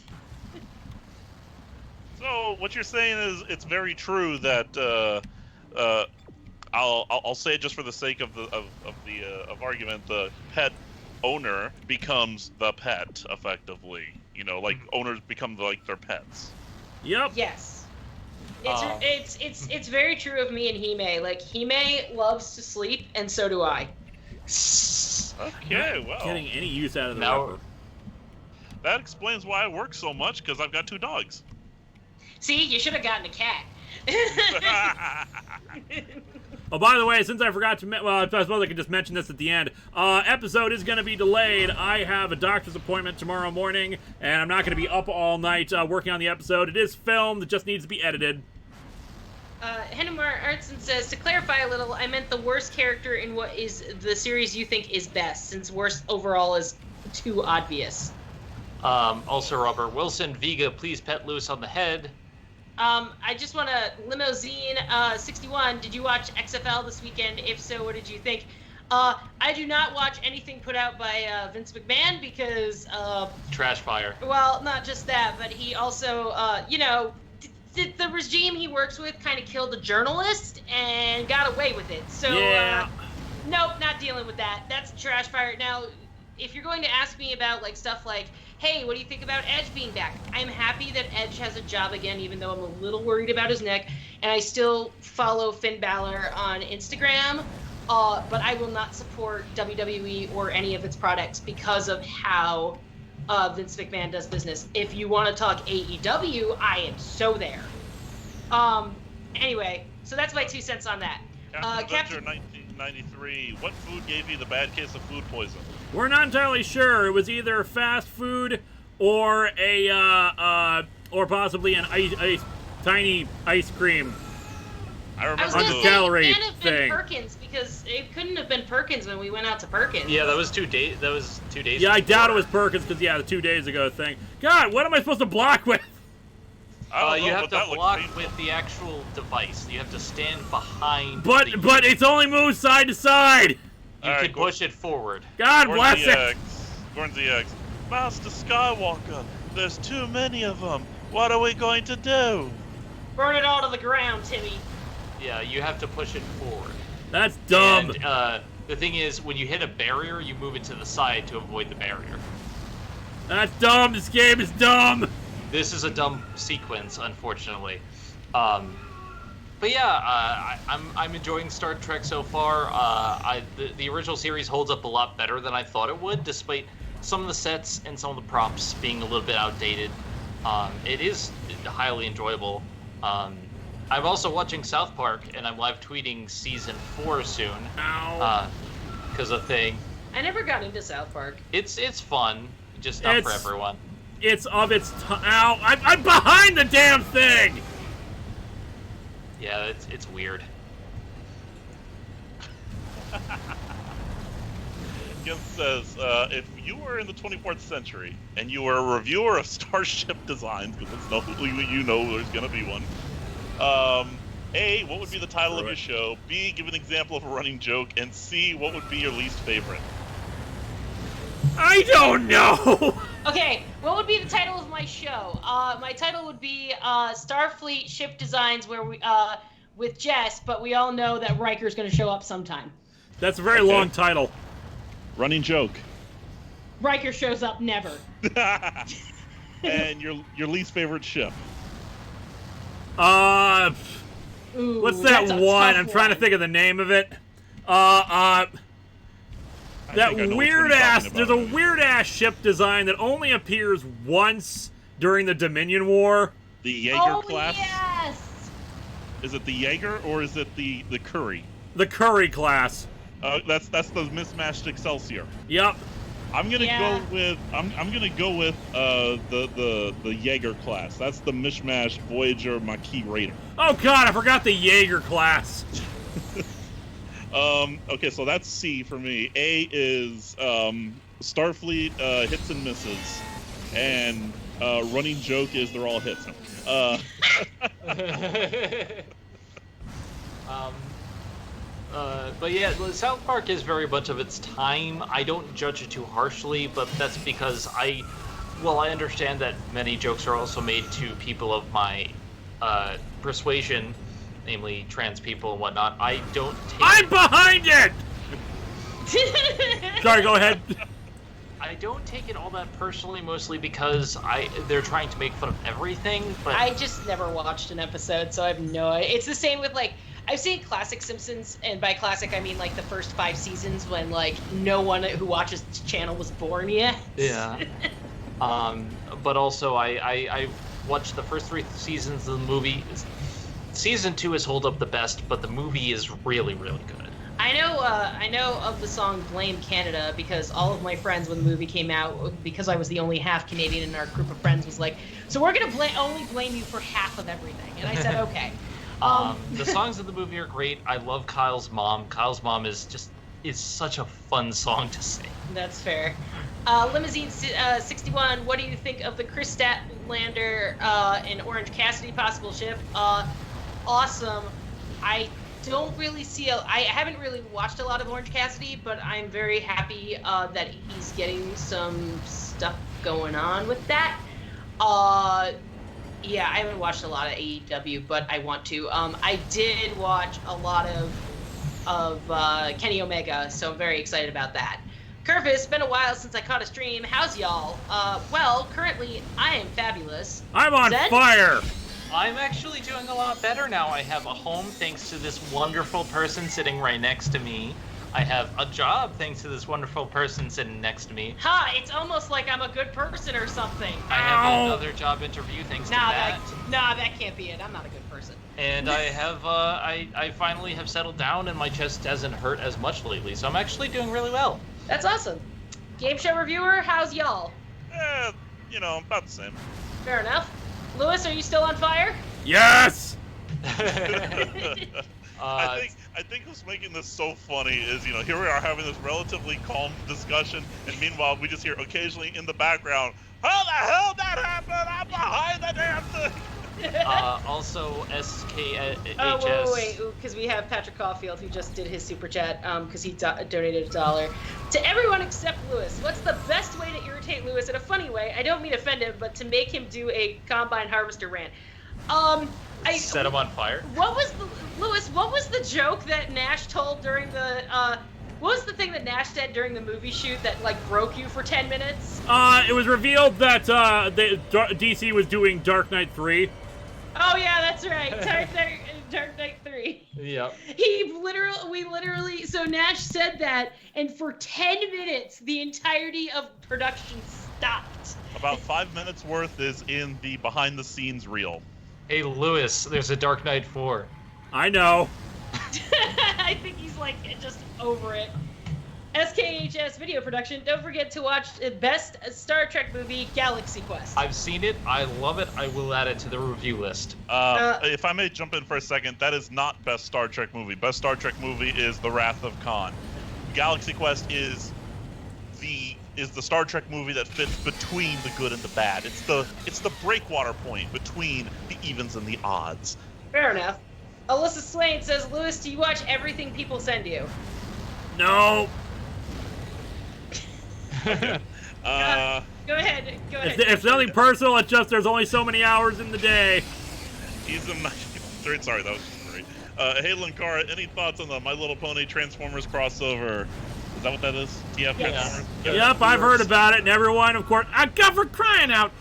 So what you're saying is it's very true that I'll say it just for the sake of argument, the pet owner becomes the pet effectively. You know, like owners become like their pets. Yep. Yes. It's very true of me and Hime. Like, Hime loves to sleep, and so do I. Okay, well. Getting any use out of the Now- rapper. That explains why I work so much, because I've got 2 dogs. See, you should have gotten a cat. Oh, by the way, since I forgot to I suppose I could just mention this at the end. Episode is going to be delayed. I have a doctor's appointment tomorrow morning, and I'm not going to be up all night working on the episode. It is filmed. It just needs to be edited. Hennemar Artson says, to clarify a little, I meant the worst character in what is the series you think is best, since worst overall is too obvious. Also, Robert Wilson, Vega, please pet Lewis on the head. I just want to, Limousine 61, did you watch XFL this weekend? If so, what did you think? I do not watch anything put out by Vince McMahon because... Trash fire. Well, not just that, but he also, the regime he works with kind of killed a journalist and got away with it. So, Yeah. nope, not dealing with that. That's a trash fire. Now, if you're going to ask me about like stuff like, hey, what do you think about Edge being back? I'm happy that Edge has a job again, even though I'm a little worried about his neck, and I still follow Finn Balor on Instagram. But I will not support WWE or any of its products because of how Vince McMahon does business. If you want to talk AEW, I am so there. Anyway, so that's my 2 cents on that. Captain Avenger 1993. What food gave you the bad case of food poison? We're not entirely sure. It was either fast food or or possibly an tiny ice cream. I I remember was going to the say calorie it can't have been thing. Perkins because it couldn't have been Perkins when we went out to Perkins. Yeah, that was 2 days. That was 2 days. Yeah, I doubt it before. was Perkins because the 2 days ago thing. God, what am I supposed to block with? I don't know, You have but to that looked block painful. with the actual device. You have to stand behind. But the, it's only moved side to side. you Alright, can push it forward. God Gordon bless it. Gordon ZX. Master Skywalker, there's too many of them. What are we going to do? Burn it all to the ground, Timmy. Yeah, you have to push it forward. That's dumb. And the thing is, when you hit a barrier, you move it to the side to avoid the barrier. That's dumb. This game is dumb. This is a dumb sequence, unfortunately. But yeah, I'm enjoying Star Trek so far. The original series holds up a lot better than I thought it would, despite some of the sets and some of the props being a little bit outdated. It is highly enjoyable. I'm also watching South Park, and I'm live tweeting season 4 soon. Ow. Because of thing. I never got into South Park. It's fun, just not for It's- everyone. It's of its ow! I'm behind the damn thing. Yeah, it's weird. Gil says, if you were in the 24th century and you were a reviewer of Starship designs, because you know there's going to be one, A, what would be the title of your show? B, give an example of a running joke. And C, what would be your least favorite? I don't know. Okay, what would be the title of my show? My title would be Starfleet Ship Designs, where we with Jess, but we all know that Riker's going to show up sometime. That's a very Okay. long title. Running joke. Riker shows up never. And your least favorite ship? Ooh, What's that's that a one? tough I'm trying to one. think of the name of it. I That think I know which one weird you're ass. talking There's a about. weird ass ship design that only appears once during the Dominion War. The Jaeger Oh, class? yes! Is it the Jaeger or is it the Curry? The Curry class. That's the mismatched Excelsior. Yup. I'm gonna Yeah. go with the Jaeger class. That's the mishmash Voyager Maquis Raider. Oh God, I forgot the Jaeger class. Okay, so that's C for me. A is Starfleet hits and misses, and running joke is they're all hits. But yeah, South Park is very much of its time. I don't judge it too harshly, but that's because I understand that many jokes are also made to people of my persuasion, namely trans people and whatnot. I don't take I'm behind it. Sorry, go ahead. I don't take it all that personally, mostly because they're trying to make fun of everything. But I just never watched an episode, so I have no idea. It's the same with, like, I've seen classic Simpsons, and by classic I mean, like, the first 5 seasons when, like, no one who watches the channel was born yet. yeah. But also I watched the first 3 seasons of the movie. Season 2 has held up the best, but the movie is really, really good. I know of the song Blame Canada because all of my friends when the movie came out, because I was the only half Canadian in our group of friends, was like, so we're going to only blame you for half of everything. And I said, okay. The songs of the movie are great. I love Kyle's Mom. Kyle's Mom is such a fun song to sing. That's fair. Limousine 61, what do you think of the Chris Statlander and Orange Cassidy possible ship? Awesome. I don't really see I haven't really watched a lot of Orange Cassidy, but I'm very happy that he's getting some stuff going on with that. Yeah, I haven't watched a lot of AEW, but I want to. I did watch a lot of Kenny Omega, so I'm very excited about that. Curvis, it's been a while since I caught a stream. How's y'all? Well, currently I am fabulous. I'm on Zen? fire. I'm actually doing a lot better now. I have a home thanks to this wonderful person sitting right next to me. I have a job thanks to this wonderful person sitting next to me. Ha! It's almost like I'm a good person or something. I have another job interview thanks to that. That can't be it. I'm not a good person. And I have, I finally have settled down and my chest doesn't hurt as much lately, so I'm actually doing really well. That's awesome. Game show reviewer, how's y'all? About the same. Fair enough. Lewis, are you still on fire? Yes. I think what's making this so funny is, here we are having this relatively calm discussion, and meanwhile we just hear occasionally in the background, how the hell that happened? I'm behind the damn thing. Also, SKHS. Oh, wait, because we have Patrick Caulfield who just did his super chat because he donated $1. To everyone except Lewis, what's the best way to irritate Lewis in a funny way? I don't mean offend him, but to make him do a combine harvester rant. Set him on fire. Lewis, what was the joke that Nash told during the what was the thing that Nash said during the movie shoot that broke you for 10 minutes? It was revealed that DC was doing Dark Knight 3. Oh yeah, that's right. Dark Knight 3. Yep. So Nash said that, and for 10 minutes the entirety of production stopped. About 5 minutes worth is in the behind the scenes reel. Hey Lewis, there's a Dark Knight 4. I know. I think he's just over it. SKHS video production. Don't forget to watch the best Star Trek movie, Galaxy Quest. I've seen it. I love it. I will add it to the review list. If I may jump in for a second, that is not best Star Trek movie. Best Star Trek movie is The Wrath of Khan. Galaxy Quest is the Star Trek movie that fits between the good and the bad. It's the breakwater point between the evens and the odds. Fair enough. Alyssa Swain says, Lewis, do you watch everything people send you? No. Go ahead. It's nothing personal. It's just there's only so many hours in the day. He's a nice. Sorry, that was just great. Hey, Linkara, any thoughts on the My Little Pony Transformers crossover? Is that what that is? TF Transformers? Yep, I've heard about it, and everyone, of course, I got for crying out.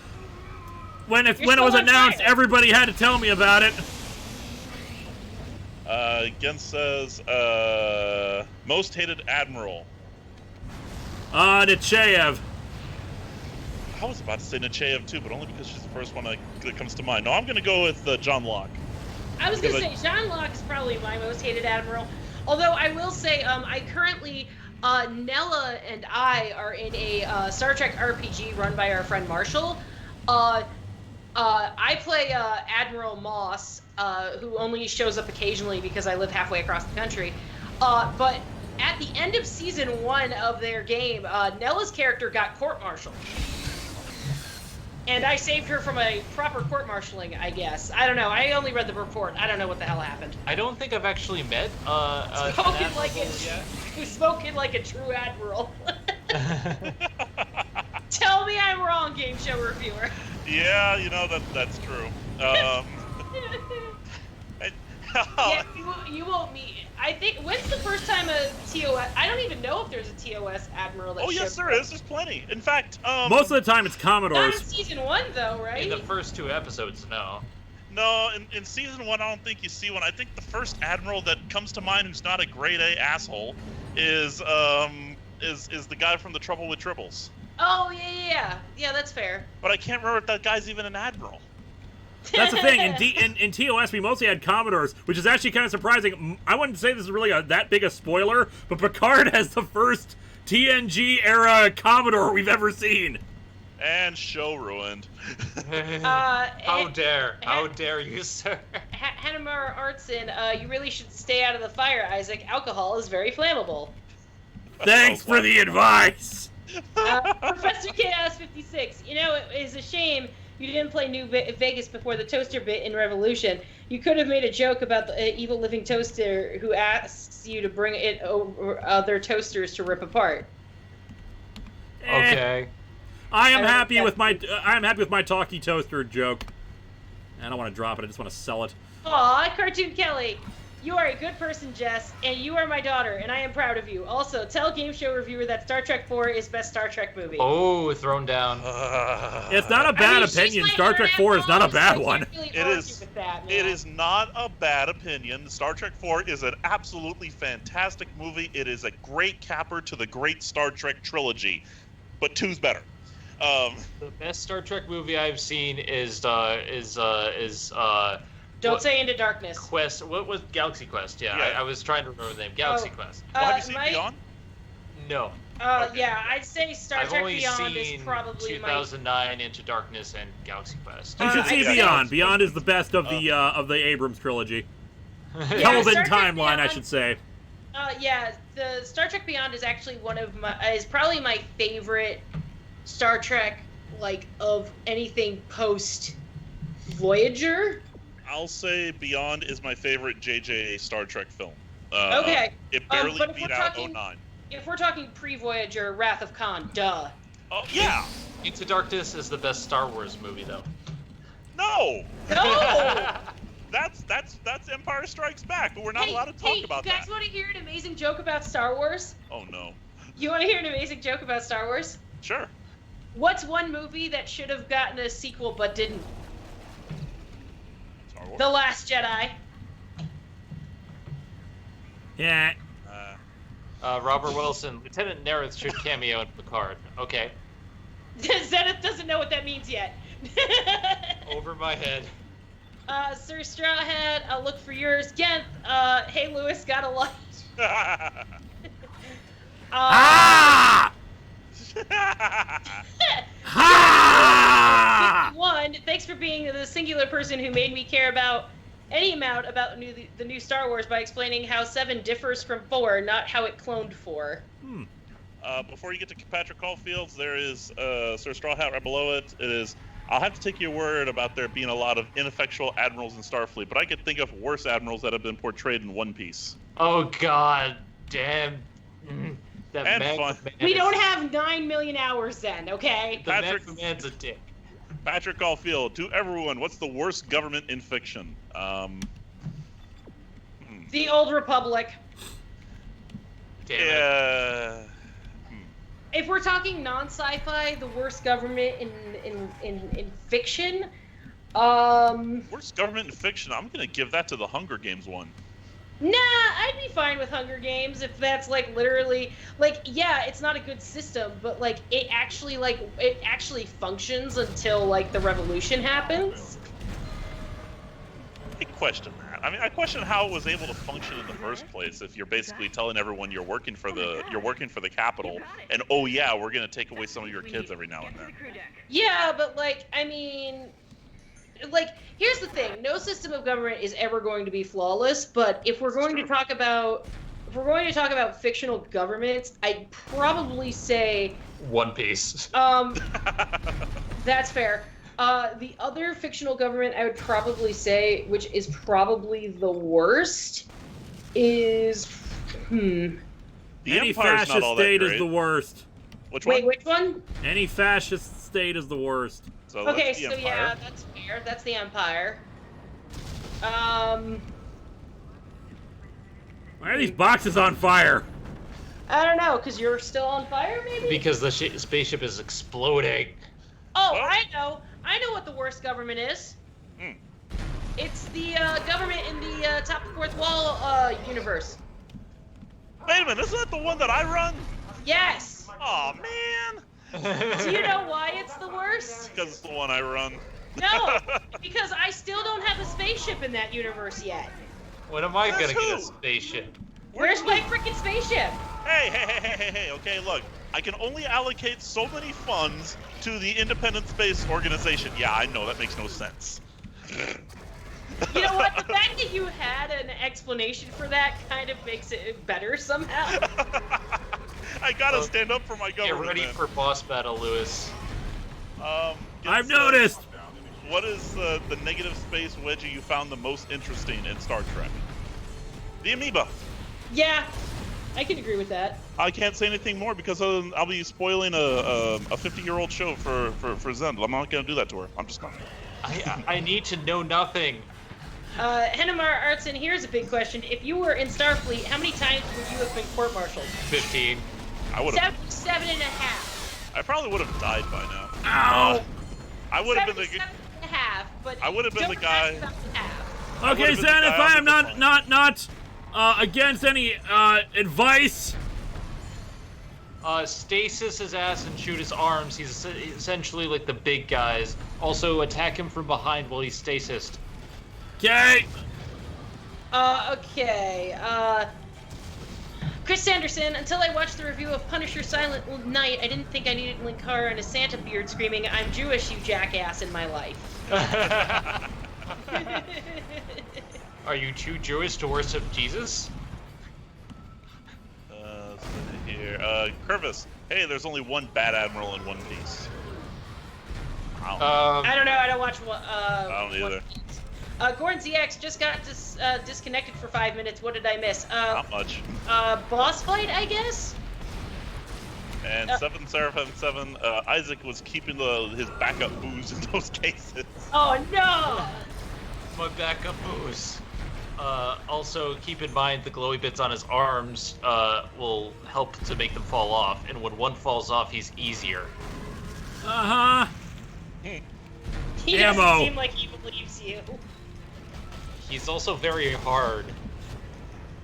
When it was announced, everybody had to tell me about it. Gen says, most hated admiral. Nechayev. I was about to say Nechayev too, but only because she's the first one that comes to mind. No, I'm going to go with John Locke. I was going to say John Locke is probably my most hated admiral. Although I will say, I currently, Nella and I are in a Star Trek RPG run by our friend Marshall. I play Admiral Moss, who only shows up occasionally because I live halfway across the country. But at the end of season 1 of their game, Nella's character got court-martialed. And I saved her from a proper court-martialing, I guess. I don't know. I only read the report. I don't know what the hell happened. I don't think I've actually met who's spoken like a true admiral. Tell me I'm wrong, game show reviewer. Yeah, that's true. Yeah, you won't meet. I think, when's the first time a TOS? I don't even know if there's a TOS admiral that yes, there is. There's plenty. In fact, most of the time it's Commodores. Not in season 1, though, right? In the first 2 episodes, no. No, in season 1, I don't think you see one. I think the first admiral that comes to mind who's not a grade A asshole is the guy from The Trouble with Tribbles. Oh, yeah, that's fair. But I can't remember if that guy's even an admiral. That's the thing. In TOS, we mostly had Commodores, which is actually kind of surprising. I wouldn't say this is really that big a spoiler, but Picard has the first TNG-era Commodore we've ever seen. And show ruined. How dare you, sir? Hanamura Artson, you really should stay out of the fire, Isaac. Alcohol is very flammable. Thanks for the advice. Professor Chaos 56, it is a shame you didn't play New Vegas before the toaster bit in Revolution. You could have made a joke about the evil living toaster who asks you to bring it over other toasters to rip apart. Okay. I am happy with my talkie toaster joke. I don't want to drop it. I just want to sell it. Aw, Cartoon Kelly. You are a good person, Jess, and you are my daughter, and I am proud of you. Also, tell Game Show Reviewer that Star Trek 4 is best Star Trek movie. Oh, thrown down. It's not a bad opinion. Star Trek 4 is not a bad one. It is not a bad opinion. Star Trek 4 is an absolutely fantastic movie. It is a great capper to the great Star Trek trilogy, but 2's better. The best Star Trek movie I've seen is Don't say Into Darkness. Quest. What was Galaxy Quest? Yeah. I was trying to remember the name. Galaxy Quest. Have you seen Beyond? No. Okay. Yeah, I'd say Star Trek only Beyond seen is probably 2009, Into Darkness, and Galaxy Quest. You should see I'd say- Beyond. Beyond is the best of the Abrams trilogy. Yeah, Kelvin Star Trek timeline, I Beyond- should say. Yeah, the Star Trek Beyond is actually is probably my favorite Star Trek, like, of anything post Voyager. I'll say Beyond is my favorite JJ Star Trek film. Okay. It barely but if beat we're out talking- 09. If we're talking pre-Voyager, Wrath of Khan, duh. Oh, yeah. Into Darkness is the best Star Wars movie, though. No. No! That's Empire Strikes Back, but we're not allowed to talk about you guys that. want to hear an amazing joke about Star Wars? Oh, no. You want to hear an amazing joke about Star Wars? Sure. What's one movie that should have gotten a sequel but didn't? Star Wars. The Last Jedi. Yeah. Robert Wilson, Lieutenant Nerith should cameo in Picard. Okay. Zenith doesn't know what that means yet. Over my head. Sir Strawhead, I'll look for yours. Gent, hey Lewis, got a lot. Ah! Ha! 51, thanks for being the singular person who made me care about any amount about the new Star Wars by explaining how 7 differs from 4, not how it cloned 4. Before you get to Patrick Caulfield's, there is Sir Straw Hat right below it. It is, I'll have to take your word about there being a lot of ineffectual admirals in Starfleet, but I could think of worse admirals that have been portrayed in One Piece. Oh, god damn. That And man, fun. We don't have 9 million hours then, okay? The Patrick- man's a dick. Patrick Caulfield, to everyone, what's the worst government in fiction? The Old Republic. Damn it. Yeah. If we're talking non-sci-fi, the worst government in fiction, Worst government in fiction? I'm gonna give that to the Hunger Games one. nah, I'd be fine with Hunger Games if that's like literally like, yeah, it's not a good system, but like it actually functions until like the revolution happens. I question that. I mean, I question how it was able to function in the first place. If you're basically telling everyone you're working for the capital, and oh yeah, we're gonna take away some of your kids every now and then. Yeah, but like, I mean, like, here's the thing: no system of government is ever going to be flawless. But if we're going to talk about fictional governments, I'd probably say One Piece. that's fair. The other fictional government I would probably say, which is probably the worst, is The Any Empire's fascist not all that state great. is the worst. Which one? wait, which one? Any fascist state is the worst. So Okay, that's the so Empire. yeah, that's fair. That's the Empire. Why are these boxes on fire? I don't know, because you're still on fire, maybe? Because the spaceship is exploding. Oh, Well- I know what the worst government is. Hmm. It's the government in the Top of the Fourth Wall universe. Wait a minute, isn't that the one that I run? Yes! Oh man, Do you know why it's the worst? because it's the one I run. No, because I still don't have a spaceship in that universe yet. When am I That's gonna get a who? spaceship? Where's my freaking spaceship? Hey, okay, look. I can only allocate so many funds to the Independent Space Organization. Yeah, I know, that makes no sense. You know what? The fact that you had an explanation for that kind of makes it better somehow. I gotta stand up for my Get government, ready man. for boss battle, Lewis. I've noticed. What is the negative space wedgie you found the most interesting in Star Trek? The amoeba. Yeah, I can agree with that. I can't say anything more because I'll be spoiling a 50-year-old show for Zen. I'm not gonna do that to her. I'm just not. I need to know nothing. Hennemar Artson, here's a big question. If you were in Starfleet, how many times would you have been court-martialed? 15. I would have. 7.5. I probably would have died by now. Ow! I would have been the. 7.5, but I would have been the guy. Okay, Zen, if I am not against any advice. Stasis his ass and shoot his arms. He's essentially like the big guys. Also, attack him from behind while he's stasised. Okay. Okay. Chris Sanderson, until I watched the review of Punisher Silent Night, I didn't think I needed Linkara and a Santa beard screaming, "I'm Jewish, you jackass," in my life. Are you too Jewish to worship Jesus? Let's see here. Curvis. Hey, there's only one bad admiral in One Piece. I don't know. I don't watch. I don't either. Gordon ZX just got disconnected for 5 minutes. What did I miss? Not much. Boss fight, I guess. And 7 Seraphim 7. Isaac was keeping his backup booze in those cases. Oh no! My backup booze. Also, keep in mind the glowy bits on his arms will help to make them fall off, and when one falls off, he's easier. Uh-huh. He Ammo. doesn't seem like he believes you. He's also very hard.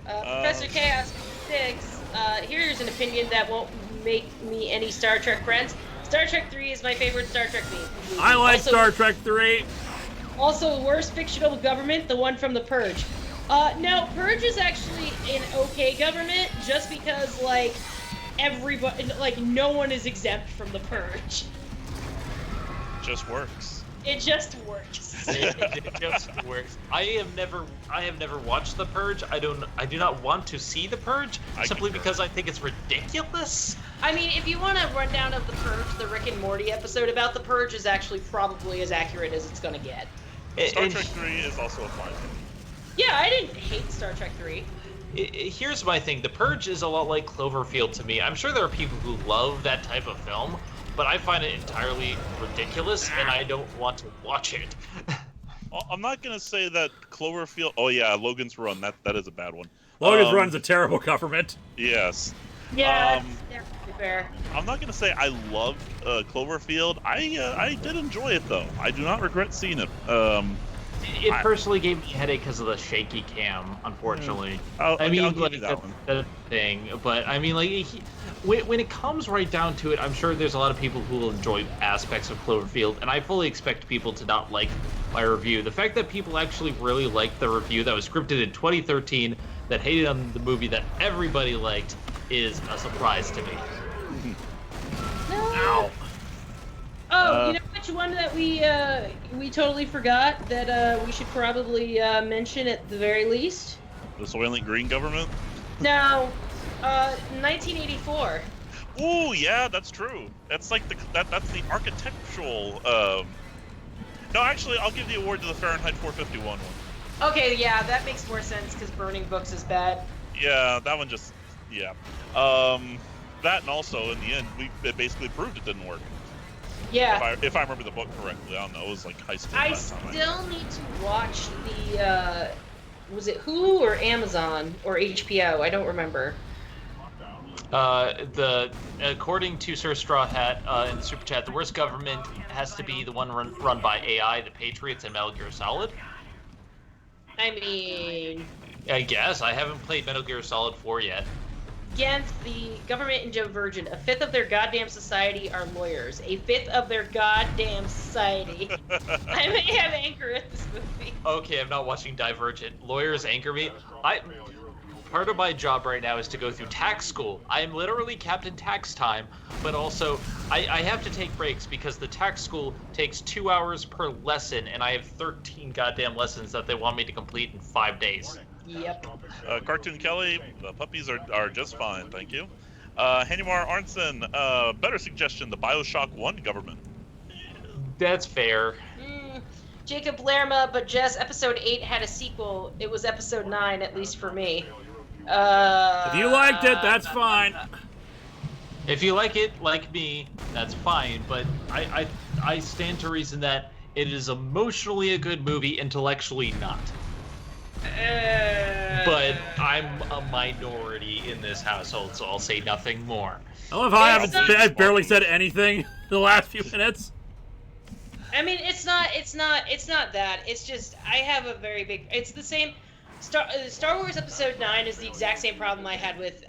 Professor Chaos 6, here's an opinion that won't make me any Star Trek friends. Star Trek 3 is my favorite Star Trek movie. I like Also- Star Trek 3. Also, worst fictional government, the one from The Purge. No, Purge is actually an okay government, just because, like, everybody, like, no one is exempt from The Purge. Just works. It just works. It just works. I have never watched The Purge. I do not want to see The Purge simply because I think it's ridiculous. I mean, if you want a rundown of The Purge, the Rick and Morty episode about The Purge is actually probably as accurate as it's gonna get. Star Trek 3 is also a fine movie. Yeah, I didn't hate Star Trek 3. Here's my thing. The Purge is a lot like Cloverfield to me. I'm sure there are people who love that type of film, but I find it entirely ridiculous, and I don't want to watch it. I'm not gonna say that Cloverfield. Oh yeah, Logan's Run. That is a bad one. Logan's Run's a terrible government. Yes. Yeah, that's fair. I'm not gonna say I loved Cloverfield. I did enjoy it though. I do not regret seeing it. It personally gave me a headache because of the shaky cam, unfortunately. I'll give you like, that one. that's a thing, but I mean, like, when it comes right down to it, I'm sure there's a lot of people who will enjoy aspects of Cloverfield, and I fully expect people to not like my review. The fact that people actually really liked the review that was scripted in 2013, that hated on the movie that everybody liked, is a surprise to me. Ow. Oh, you know which one that we totally forgot that we should probably mention at the very least? The Soylent Green government? No, 1984. Ooh, yeah, that's true. That's like that's the architectural. No, actually, I'll give the award to the Fahrenheit 451 one. Okay, yeah, that makes more sense because Burning Books is bad. Yeah, that one just, yeah. That and also in the end, it basically proved it didn't work. Yeah. If I remember the book correctly, I don't know. It was like high school. I last time still need to watch the, was it Hulu or Amazon or HBO? I don't remember. According to Sir Straw Hat in the Super Chat, the worst government has to be the one run by AI, the Patriots, and Metal Gear Solid. I mean... I guess. I haven't played Metal Gear Solid 4 yet. Against the government in Joe Virgin, a fifth of their goddamn society are lawyers. A fifth of their goddamn society. I may have anger at this movie. Okay, I'm not watching Divergent. Lawyers anger me. Part of my job right now is to go through tax school. I am literally Captain Tax Time, but also I have to take breaks because the tax school takes 2 hours per lesson, and I have 13 goddamn lessons that they want me to complete in 5 days. Yep. Cartoon Kelly, the puppies are just fine, thank you. Hanimar Arnson, better suggestion, the Bioshock 1 government. That's fair. Jacob Lerma, but Jess, episode 8 had a sequel. It was episode 9, at least for me. If you liked it, that's fine. If you like it, like me, that's fine, but I stand to reason that it is emotionally a good movie, intellectually not. But I'm a minority in this household, so I'll say nothing more. I love how I've barely said anything the last few minutes. I mean, it's not that. It's just I have a very big. It's the same. Star Wars Episode 9 is the exact same problem I had with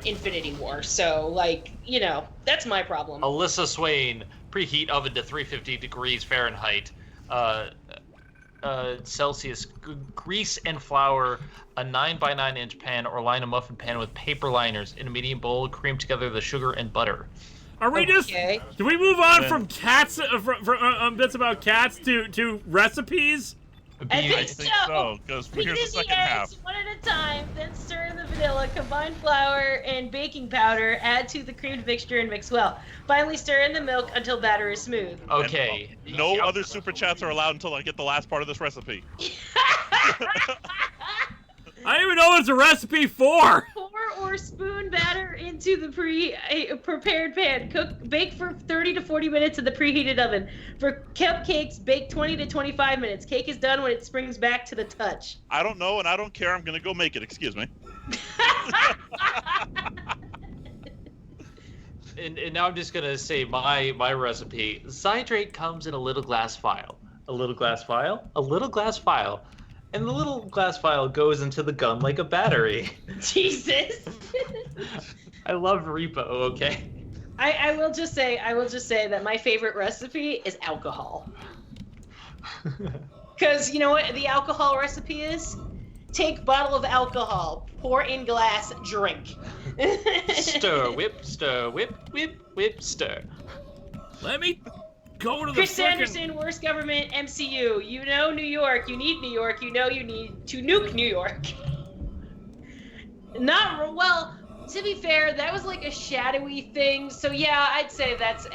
Infinity War. So, like, you know, that's my problem. Alyssa Swain, preheat oven to 350 degrees Fahrenheit. Celsius, grease and flour a 9x9 inch pan or line a muffin pan with paper liners in a medium bowl. Cream together the sugar and butter. Are we do we move on from cats, from bits about cats to recipes? I think so, because here's the second half. One at a time, then stir in the vanilla, combine flour and baking powder, add to the creamed mixture and mix well. Finally, stir in the milk until batter is smooth. Okay. And, no other super chats are allowed until I get the last part of this recipe. I don't even know what it's a recipe for. Pour or spoon batter into the prepared pan. Bake for 30 to 40 minutes in the preheated oven. For cupcakes, bake 20 to 25 minutes. Cake is done when it springs back to the touch. I don't know and I don't care. I'm gonna go make it. Excuse me. And now I'm just gonna say my recipe. Zydrate comes in a little glass vial. A little glass vial. A little glass vial. And the little glass vial goes into the gun like a battery. Jesus. I love repo, okay? I will just say that my favorite recipe is alcohol. Because you know what the alcohol recipe is? Take bottle of alcohol, pour in glass, drink. Stir, whip, whip, stir. Let me go to the Chris Sanderson, worst government, MCU. You know New York. You need New York. You know you need to nuke New York. Well, to be fair, that was like a shadowy thing. So yeah, I'd say that's.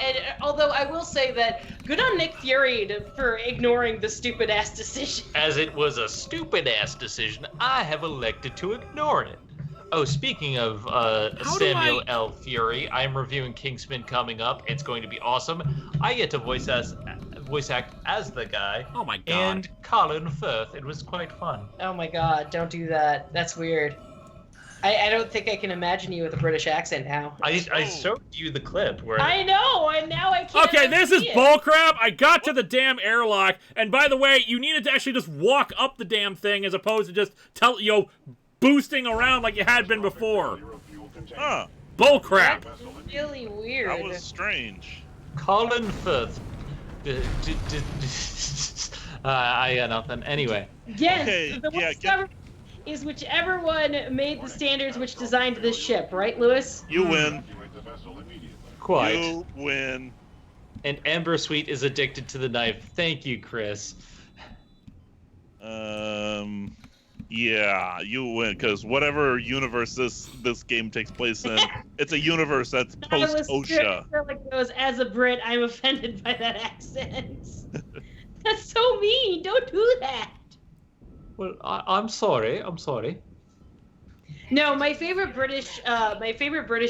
Although I will say that good on Nick Fury for ignoring the stupid ass decision. As it was a stupid ass decision, I have elected to ignore it. Oh, speaking of Samuel L. Fury, I'm reviewing Kingsman coming up. It's going to be awesome. I get to voice act as the guy. Oh my god. And Colin Firth. It was quite fun. Oh my god, don't do that. That's weird. I don't think I can imagine you with a British accent now. I showed you the clip where... I know, and now I can't. Okay, this is bullcrap. I got to the damn airlock, and by the way, you needed to actually just walk up the damn thing as opposed to just boosting around like you had been before. Huh. Bullcrap. That's really weird. That was strange. Colin Firth. I got nothing. Anyway. Yes, Okay, the worst government is whichever one made the standards which designed this ship, right, Lewis? You win. Quite. You win. And Amber Sweet is addicted to the knife. Thank you, Chris. Yeah, you win, because whatever universe this game takes place in, it's a universe that's post-OSHA. As a Brit, I'm offended by that accent. That's so mean. Don't do that. Well, I'm sorry. I'm sorry. No, my favorite British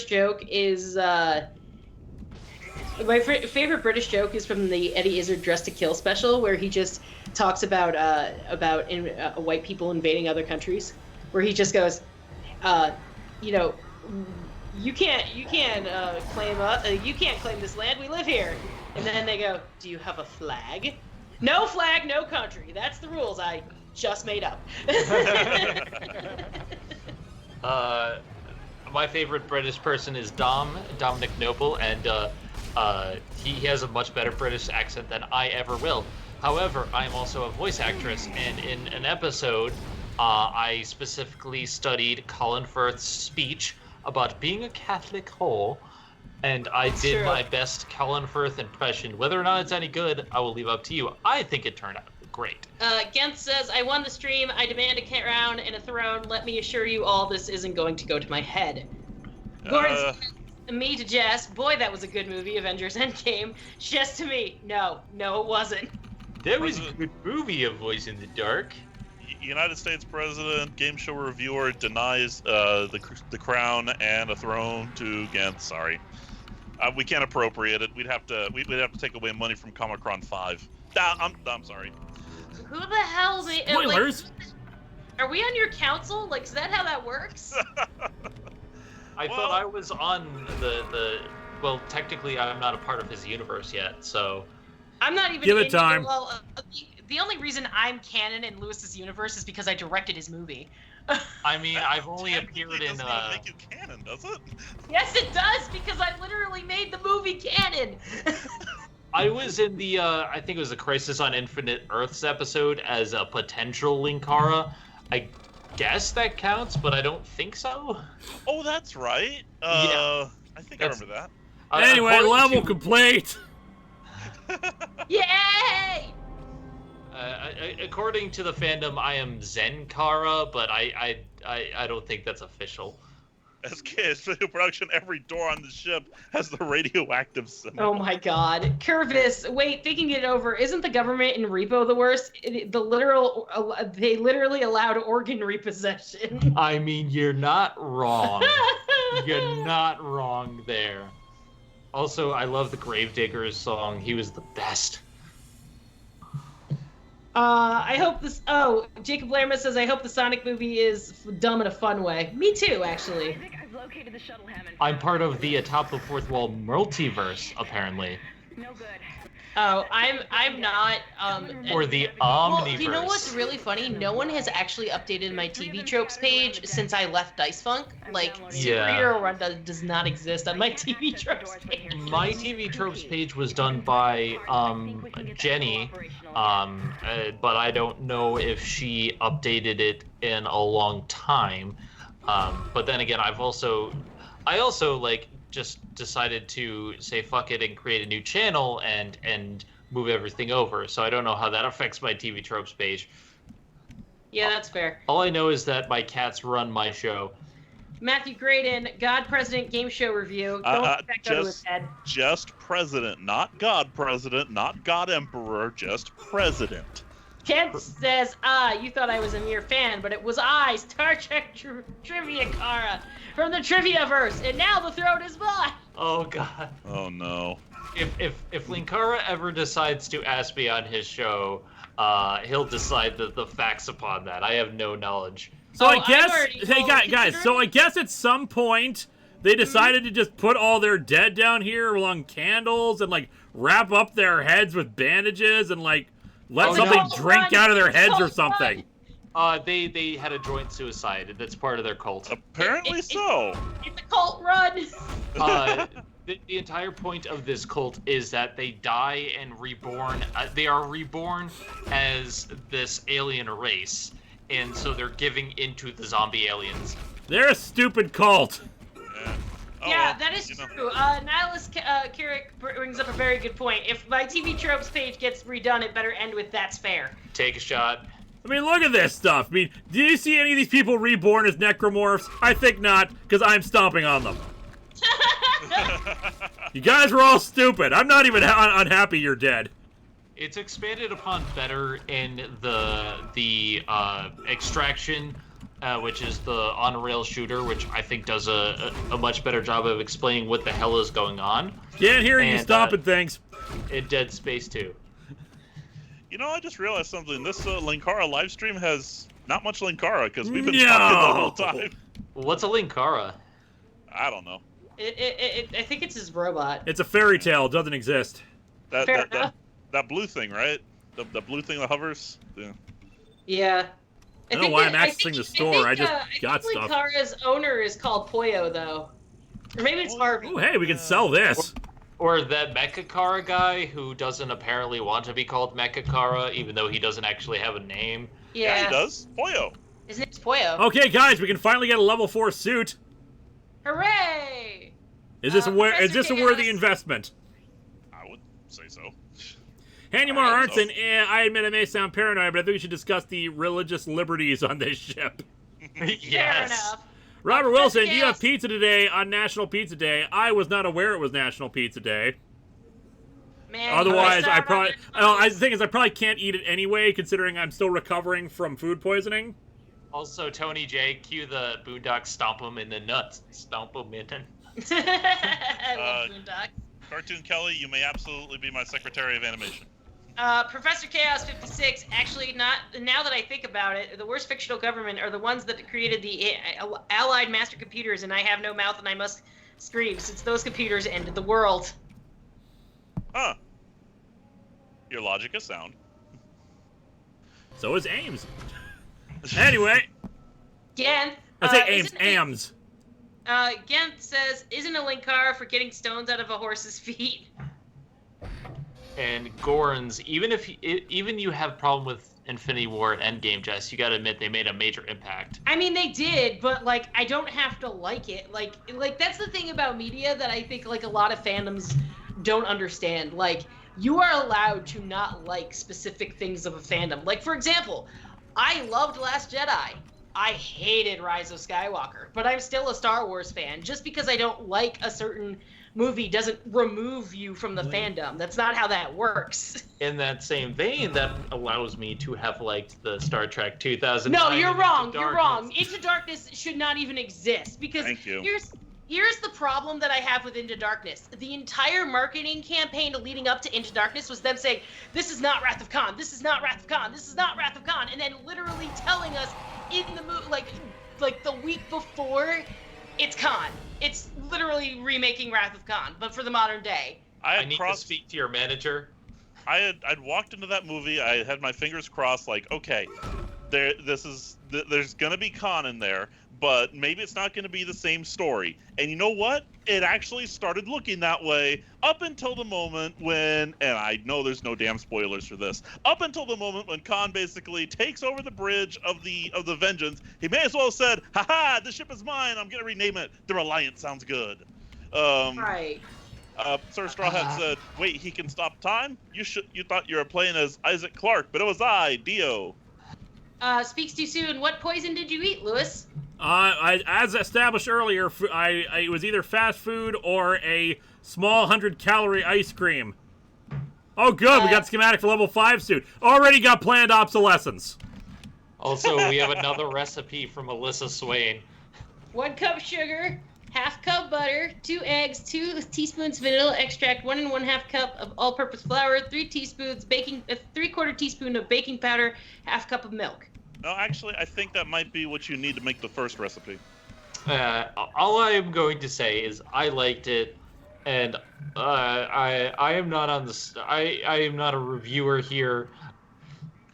joke is favorite British joke is from the Eddie Izzard Dressed to Kill special, where he just talks about white people invading other countries, where he just goes, you can't claim this land. We live here. And then they go, do you have a flag? No flag, no country. That's the rules I just made up. My favorite British person is Dominic Noble, and he has a much better British accent than I ever will. However, I'm also a voice actress, and in an episode, I specifically studied Colin Firth's speech about being a Catholic whore, and I did my best Colin Firth impression. Whether or not it's any good, I will leave up to you. I think it turned out great. Genth says, I won the stream. I demand a crown and a throne. Let me assure you all this isn't going to go to my head. Gordon says, me to Jess. Boy, that was a good movie, Avengers Endgame. Jess to me. No, it wasn't. That was a good movie, A Voice in the Dark. United States President, game show reviewer, denies the crown and a throne to Genth. Sorry. We can't appropriate it. We'd have to take away money from Comic-Con 5. I'm sorry. Who the hell made Spoilers. Are we on your council? Like, is that how that works? I thought I was on the. Well, technically, I'm not a part of his universe yet, so. I'm not even. Give it time. Well, the only reason I'm canon in Lewis's universe is because I directed his movie. I mean, I've only appeared in. Doesn't even make you canon, does it? Yes, it does, because I literally made the movie canon. I was in the, I think it was the Crisis on Infinite Earths episode as a potential Linkara. I guess that counts, but I don't think so. Oh, that's right. Yeah. I think I remember that. Anyway, According level to- complete. Yay! According to the fandom, I am Zenkara, but I don't think that's official. SK's video production, every door on the ship has the radioactive symbol. Oh my god. Curvis, wait, thinking it over, isn't the government in repo the worst? They literally allowed organ repossession. I mean, you're not wrong. You're not wrong there. Also, I love the Gravediggers song. He was the best. I hope this. Oh, Jacob Lerma says, I hope the Sonic movie is dumb in a fun way. Me too, actually. Isaac, I've located the shuttle ham. I'm part of the Atop the Fourth Wall multiverse, apparently. No good. Oh, I'm not. Or the Well, Omniverse. you know what's really funny? No one has actually updated my TV tropes page since I left Dice Funk. Like, Yeah. Superhero Run does not exist on my TV tropes page. My TV tropes page was done by Jenny, but I don't know if she updated it in a long time. But then again, I also like just decided to say fuck it and create a new channel and move everything over. So I don't know how that affects my TV tropes page. Yeah, that's fair. All I know is that my cats run my show. Matthew Graydon, God President Game Show Review. Don't let that go to his head. Just president, not God president, not God emperor, just president. Kent says, you thought I was a mere fan, but it was I, Star Trek Trivia Kara, from the Triviaverse, and now the throne is mine! Oh god. Oh no. If Linkara ever decides to ask me on his show, he'll decide the facts upon that. I have no knowledge. So Oh, I guess, well, guys, so I guess at some point they decided to just put all their dead down here along candles and like wrap up their heads with bandages and like let something drink out of their heads or something. They had a joint suicide. That's part of their cult. Apparently so. It's a cult run! The entire point of this cult is that they die and reborn. They are reborn as this alien race, and so they're giving into the zombie aliens. They're a stupid cult. Yeah, Yeah, that is true. Nihilus Carrick brings up a very good point. If my TV tropes page gets redone, it better end with "That's fair." Take a shot. I mean, look at this stuff. I mean, do you see any of these people reborn as necromorphs? I think not, because I'm stomping on them. You guys were all stupid. I'm not even unhappy you're dead. It's expanded upon better in the Extraction, which is the on-rail shooter, which I think does a much better job of explaining what the hell is going on. Can't hear you And, stomping things. In Dead Space 2. You know, I just realized something. This Linkara live stream has not much Linkara because we've been No. talking the whole time. What's a Linkara? I don't know. I think it's his robot. It's a fairy tale. It doesn't exist. Fair enough. That blue thing, right? The blue thing that hovers. Yeah. Yeah. I don't know why I'm accessing the store. I just got think stuff. Linkara's owner is called Poyo, though. Or maybe it's Harvey. Oh, hey, we can sell this. Or that Mechakara guy who doesn't apparently want to be called Mechakara, even though he doesn't actually have a name. Yeah, he does. Poyo. His name's Poyo. Okay, guys, we can finally get a level 4 suit. Hooray! Is this Professor a worthy Chaos. investment? I would say so. Handymar Alright, Arnson, I admit I may sound paranoid, but I think we should discuss the religious liberties on this ship. Fair Yes. enough. Robert Professor Wilson, do you have Chaos. pizza today on National Pizza Day? I was not aware it was National Pizza Day. Man, Otherwise, you I missed out probably... on Well, it. the thing is, I probably can't eat it anyway, considering I'm still recovering from food poisoning. Also, Tony J, cue the Boondocks stomp him in the nuts. Stomp him in. I love Boondocks. Cartoon Kelly, you may absolutely be my secretary of animation. Professor Chaos 56, actually not, now that I think about it, the worst fictional government are the ones that created the Allied Master Computers, and I have no mouth and I must scream, since those computers ended the world. Huh. Your logic is sound. So is Ames. Anyway. Ganth. I say Ames. Ams. Ganth says, isn't a Linkara for getting stones out of a horse's feet? And Gorns, even you have problem with Infinity War and Endgame, Jess, you gotta admit they made a major impact. I mean, they did, but like, I don't have to like it. Like that's the thing about media that I think like a lot of fandoms don't understand. Like, you are allowed to not like specific things of a fandom. Like, for example, I loved Last Jedi. I hated Rise of Skywalker, but I'm still a Star Wars fan. Just because I don't like a certain movie doesn't remove you from the fandom. That's not how that works. In that same vein, that allows me to have liked the Star Trek 2000. No, you're wrong. You're wrong. Into Darkness should not even exist because Thank you. Here's the problem that I have with Into Darkness. The entire marketing campaign leading up to Into Darkness was them saying, this is not Wrath of Khan, this is not Wrath of Khan, this is not Wrath of Khan, and then literally telling us in the movie, like the week before, it's Khan. It's literally remaking Wrath of Khan, but for the modern day. I need to speak to your manager. I'd walked into that movie. I had my fingers crossed, like, okay, there's gonna be Khan in there, but maybe it's not gonna be the same story. And you know what? It actually started looking that way up until the moment when, and I know there's no damn spoilers for this, up until the moment when Khan basically takes over the bridge of the Vengeance. He may as well have said, "Ha, the ship is mine. I'm gonna rename it the Reliant." Sounds good. Right. Sir Straw Hat said, "Wait, he can stop time? You thought you were playing as Isaac Clarke, but it was I, Dio." Speaks too soon. What poison did you eat, Lewis? As established earlier, it was either fast food or a small 100-calorie ice cream. Oh, good. We got schematic for level 5 suit. Already got planned obsolescence. Also, we have another recipe from Alyssa Swain. 1 cup sugar, 1/2 cup butter, 2 eggs, 2 teaspoons vanilla extract, 1 1/2 cup of all-purpose flour, 3 teaspoons baking, 3/4 teaspoon of baking powder, 1/2 cup of milk. No, actually, I think that might be what you need to make the first recipe. All I am going to say is I liked it, and I am not on the I am not a reviewer here.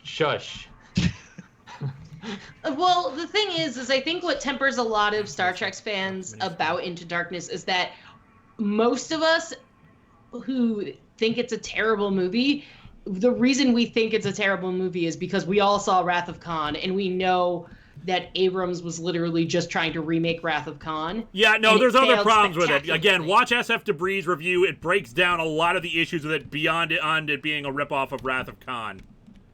Shush. Well, the thing is I think what tempers a lot of Star Trek fans about Into Darkness is that most of us who think it's a terrible movie, the reason we think it's a terrible movie is because we all saw Wrath of Khan, and we know that Abrams was literally just trying to remake Wrath of Khan. Yeah, no, there's other problems with it. Again, watch SF Debris' review. It breaks down a lot of the issues with it beyond it being a ripoff of Wrath of Khan.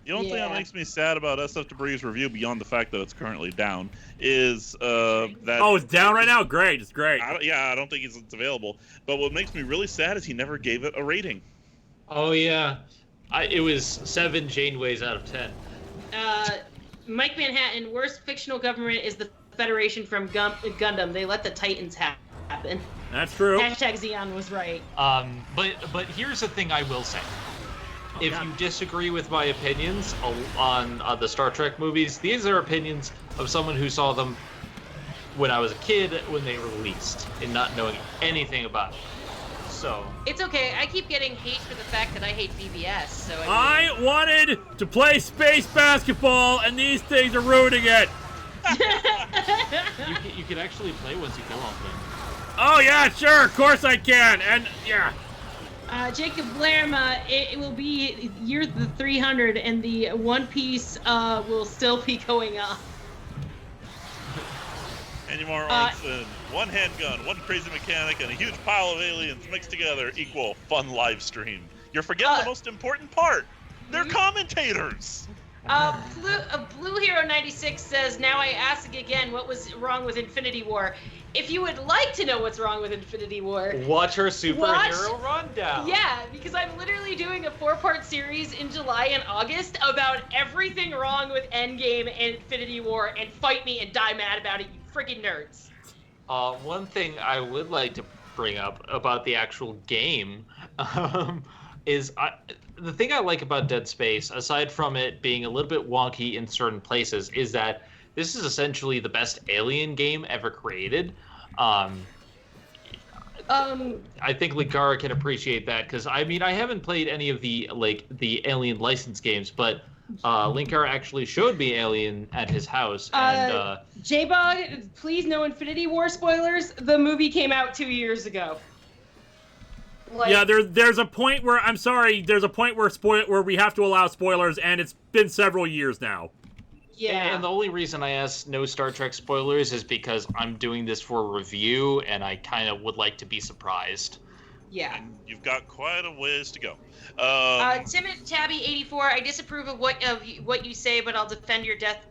The only thing that makes me sad about SF Debris' review, beyond the fact that it's currently down, is that... Oh, it's down right now? Great, it's great. I don't think it's available. But what makes me really sad is he never gave it a rating. Oh, yeah. It was 7 Janeways out of 10. Mike Manhattan, worst fictional government is the Federation from Gundam. They let the Titans happen. That's true. #Xeon was right. But here's the thing I will say. If you disagree with my opinions on the Star Trek movies, these are opinions of someone who saw them when I was a kid when they were released and not knowing anything about it. So it's okay. I keep getting hate for the fact that I hate BBS. So I wanted to play space basketball, and these things are ruining it. You can actually play once you kill all of them. Oh yeah, sure, of course I can, and yeah. Jacob Blerma, it will be year the 300, and the One Piece will still be going on. Any more Ornstein? 1 handgun, 1 crazy mechanic, and a huge pile of aliens mixed together equal fun live stream. You're forgetting the most important part. They're commentators. Blue Hero 96 says, now I ask again, what was wrong with Infinity War? If you would like to know what's wrong with Infinity War, watch our superhero rundown. Yeah, because I'm literally doing a 4-part series in July and August about everything wrong with Endgame and Infinity War, and fight me and die mad about it, you freaking nerds. One thing I would like to bring up about the actual game is the thing I like about Dead Space, aside from it being a little bit wonky in certain places, is that this is essentially the best Alien game ever created. I think Linkara can appreciate that, because I mean, I haven't played any of the Alien licensed games, but Linkara actually showed me Alien at his house. And J-Bog, please no Infinity War spoilers. The movie came out 2 years ago. Like, yeah, there's a point where there's a point where we have to allow spoilers, and it's been several years now. Yeah. And the only reason I asked no Star Trek spoilers is because I'm doing this for a review, and I kind of would like to be surprised. Yeah. And you've got quite a ways to go. Timid Tabby 84. I disapprove of what you say, but I'll defend your death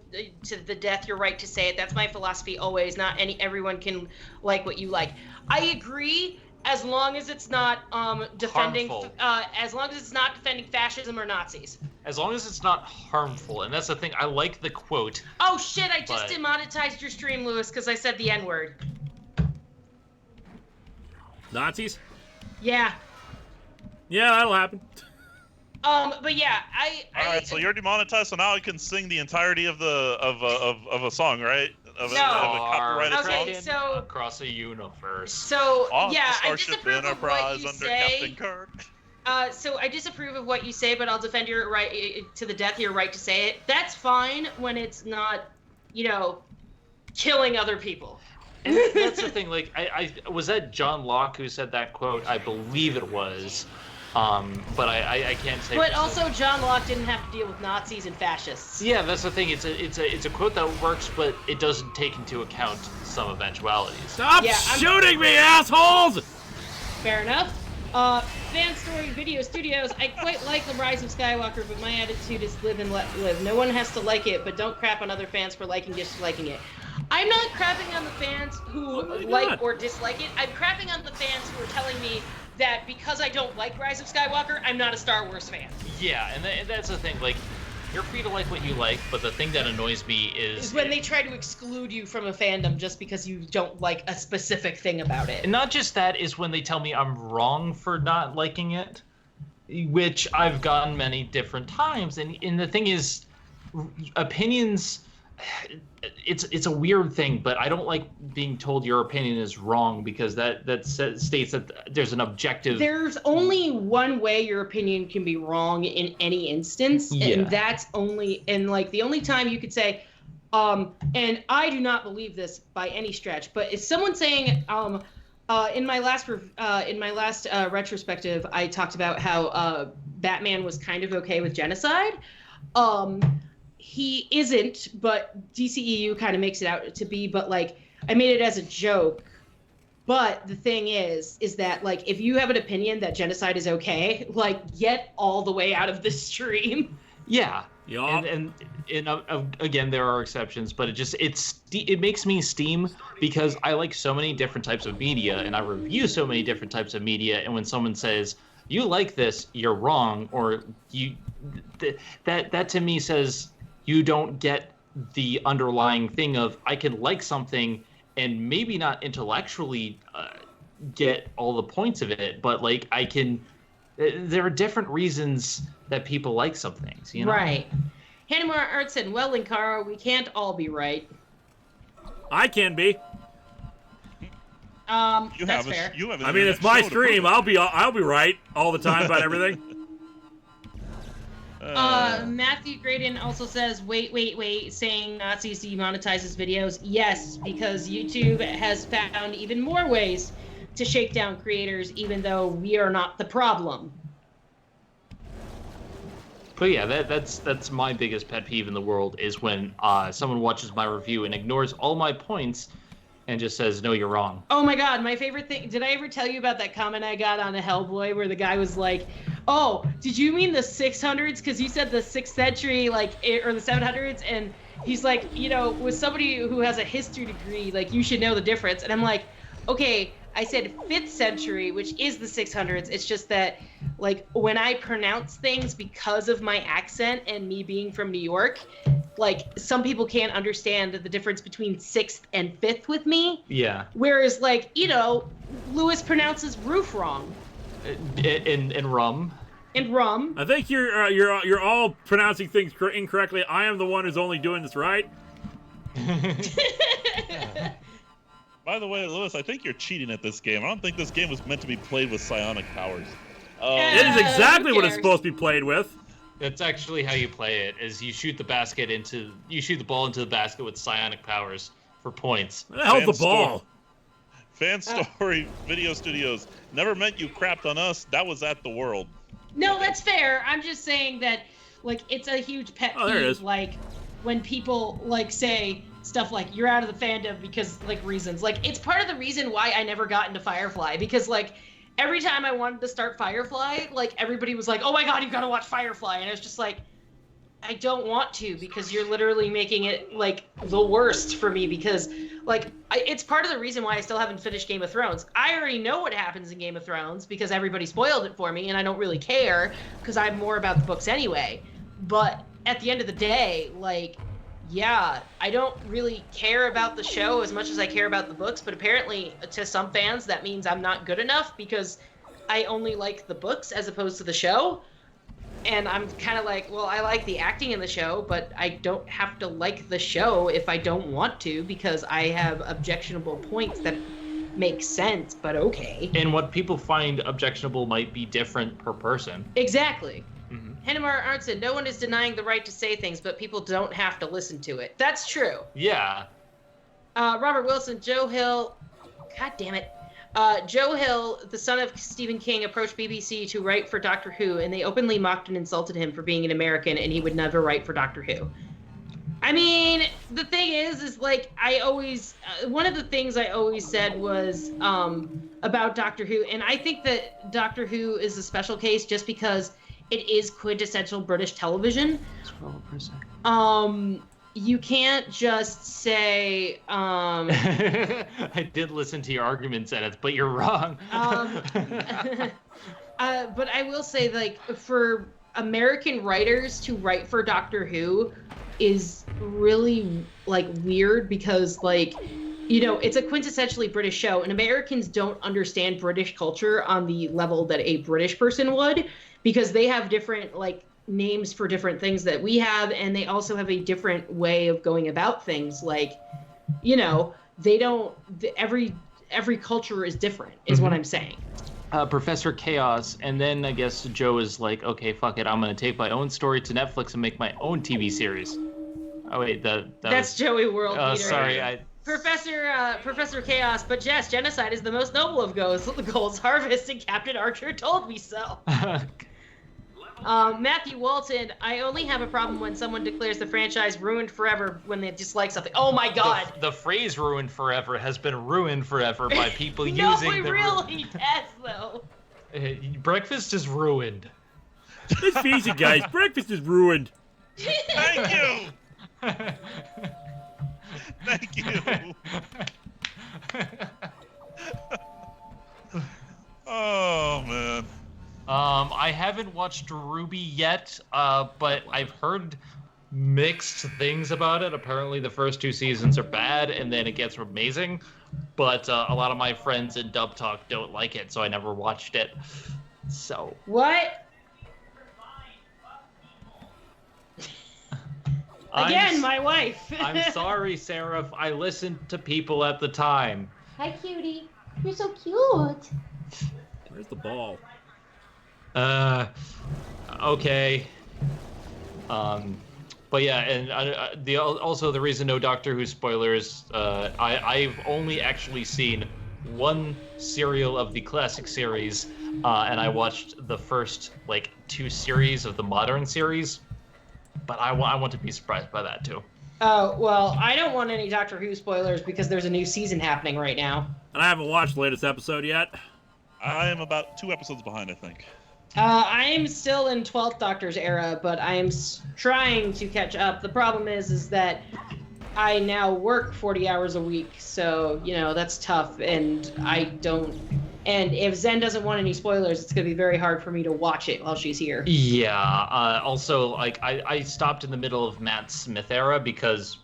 to the death. Your right to say it. That's my philosophy always. Not everyone can like what you like. I agree. As long as it's not defending, as long as it's not defending fascism or Nazis. As long as it's not harmful, and that's the thing. I like the quote. Oh shit! I just demonetized your stream, Lewis, because I said the N-word. Nazis? Yeah. Yeah, that'll happen. But yeah, All right, so you're demonetized, so now I can sing the entirety of a song, right? Of a copyrighted okay, song. so across the universe. So On yeah, the Starship I disapprove of what Enterprise you under say. Captain Kirk. So I disapprove of what you say, but I'll defend your right to the death. Your right to say it. That's fine when it's not, killing other people. And that's the thing. Like, I was that John Locke who said that quote? I believe it was. But I can't say. But also, John Locke didn't have to deal with Nazis and fascists. Yeah, that's the thing. It's a quote that works, but it doesn't take into account some eventualities. Stop shooting me, assholes! Fair enough. Fan Story Video Studios. I quite like The Rise of Skywalker, but my attitude is live and let live. No one has to like it, but don't crap on other fans for liking disliking it. I'm not crapping on the fans who like or dislike it. I'm crapping on the fans who are telling me that because I don't like Rise of Skywalker, I'm not a Star Wars fan. Yeah, and that's the thing. Like, you're free to like what you like, but the thing that annoys me is when they try to exclude you from a fandom just because you don't like a specific thing about it. And not just that, is when they tell me I'm wrong for not liking it, which I've gotten many different times. And the thing is, opinions, it's a weird thing, but I don't like being told your opinion is wrong, because that states that there's an objective. There's only one way your opinion can be wrong in any instance, and that's only the only time you could say, and I do not believe this by any stretch, but is someone saying, in my last retrospective, I talked about how Batman was kind of okay with genocide. He isn't, but DCEU kind of makes it out to be, but I made it as a joke. But the thing is that if you have an opinion that genocide is okay, get all the way out of the stream. Yeah. Yeah. And again, there are exceptions, but it makes me steam, because I like so many different types of media, and I review so many different types of media. And when someone says, you like this, you're wrong, or that to me says, you don't get the underlying thing of, I can like something and maybe not intellectually get all the points of it, but I can. There are different reasons that people like some things, Right. Hanamura Artson, well, Linkara, we can't all be right. I can be. That's fair. I mean, it's my stream. I'll be right all the time about everything. Matthew Graydon also says, wait, saying Nazis demonetizes videos. Yes, because YouTube has found even more ways to shake down creators, even though we are not the problem. But yeah, that's my biggest pet peeve in the world, is when someone watches my review and ignores all my points and just says, no, you're wrong. Oh my god, my favorite thing, did I ever tell you about that comment I got on a Hellboy where the guy was like, oh, did you mean the 600s? Because you said the 6th century, or the 700s, and he's like, with somebody who has a history degree, you should know the difference. And I'm like, okay, I said 5th century, which is the 600s. It's just that, when I pronounce things because of my accent and me being from New York, some people can't understand the difference between 6th and 5th with me. Yeah. Whereas, Lewis pronounces roof wrong. In rum. And rum. I think you're all pronouncing things incorrectly. I am the one who's only doing this right. By the way, Lewis, I think you're cheating at this game. I don't think this game was meant to be played with psionic powers. It is exactly what it's supposed to be played with. That's actually how you play it. Is you shoot the ball into the basket with psionic powers for points. What the hell's the ball? Fan Story Video Studios never meant you crapped on us. That was at the World. No, that's fair. I'm just saying that, like, it's a huge pet peeve. There it is. Like, when people, like, say stuff like, you're out of the fandom because, like, reasons. Like, it's part of the reason why I never got into Firefly. Because, like, every time I wanted to start Firefly, like, everybody was like, oh my god, you've got to watch Firefly. And I was just like, I don't want to, because you're literally making it, like, the worst for me, because, like, it's part of the reason why I still haven't finished Game of Thrones. I already know what happens in Game of Thrones, because everybody spoiled it for me, and I don't really care, because I'm more about the books anyway. But at the end of the day, like, yeah, I don't really care about the show as much as I care about the books, but apparently to some fans that means I'm not good enough, because I only like the books as opposed to the show. And I'm kind of like, well, I like the acting in the show, but I don't have to like the show if I don't want to, because I have objectionable points that make sense, but okay. And what people find objectionable might be different per person. Exactly. Mm-hmm. Hennemar Arnson, no one is denying the right to say things, but people don't have to listen to it. That's true. Yeah. Robert Wilson, Joe Hill, god damn it. Joe Hill, the son of Stephen King, approached BBC to write for Doctor Who, and they openly mocked and insulted him for being an American, and he would never write for Doctor Who. I mean, the thing is like, I always, one of the things I always said was about Doctor Who, and I think that Doctor Who is a special case just because it is quintessential British television. 12%. You can't just say, I did listen to your arguments in it, but you're wrong. But I will say, like, for American writers to write for Doctor Who is really, like, weird, because, like, you know, it's a quintessentially British show, and Americans don't understand British culture on the level that a British person would, because they have different, like, names for different things that we have, and they also have a different way of going about things. Like, you know, they don't, every culture is different, is what I'm saying. Professor Chaos, and then I guess Joe is like, okay, fuck it, I'm gonna take my own story to Netflix and make my own TV series. Oh wait, that's was... Joey Worldbeater. Sorry, Professor Chaos, but Jess, genocide is the most noble of goals. The goals harvest, and Captain Archer told me so. Matthew Walton, I only have a problem when someone declares the franchise ruined forever when they dislike something. Oh my god! The phrase ruined forever has been ruined forever by people no, using it really has, though. Breakfast is ruined. It's easy, guys. Breakfast is ruined. Thank you! Thank you! Oh, man. I haven't watched Ruby yet, but I've heard mixed things about it. Apparently the first 2 seasons are bad, and then it gets amazing. But a lot of my friends in Dub Talk don't like it, so I never watched it. So. What? Again, my wife. I'm sorry, Sarah. I listened to people at the time. Hi, cutie. You're so cute. Where's the ball? Okay. But yeah, and also the reason no Doctor Who spoilers, I've only actually seen one serial of the classic series, and I watched the first, like, 2 series of the modern series, but I want to be surprised by that too. Oh, well, I don't want any Doctor Who spoilers because there's a new season happening right now. And I haven't watched the latest episode yet. I am about 2 episodes behind, I think. I am still in 12th Doctor's era, but I am trying to catch up. The problem is that I now work 40 hours a week, so, you know, that's tough, and I don't... And if Zen doesn't want any spoilers, it's going to be very hard for me to watch it while she's here. Yeah, also, like, I stopped in the middle of Matt Smith era because...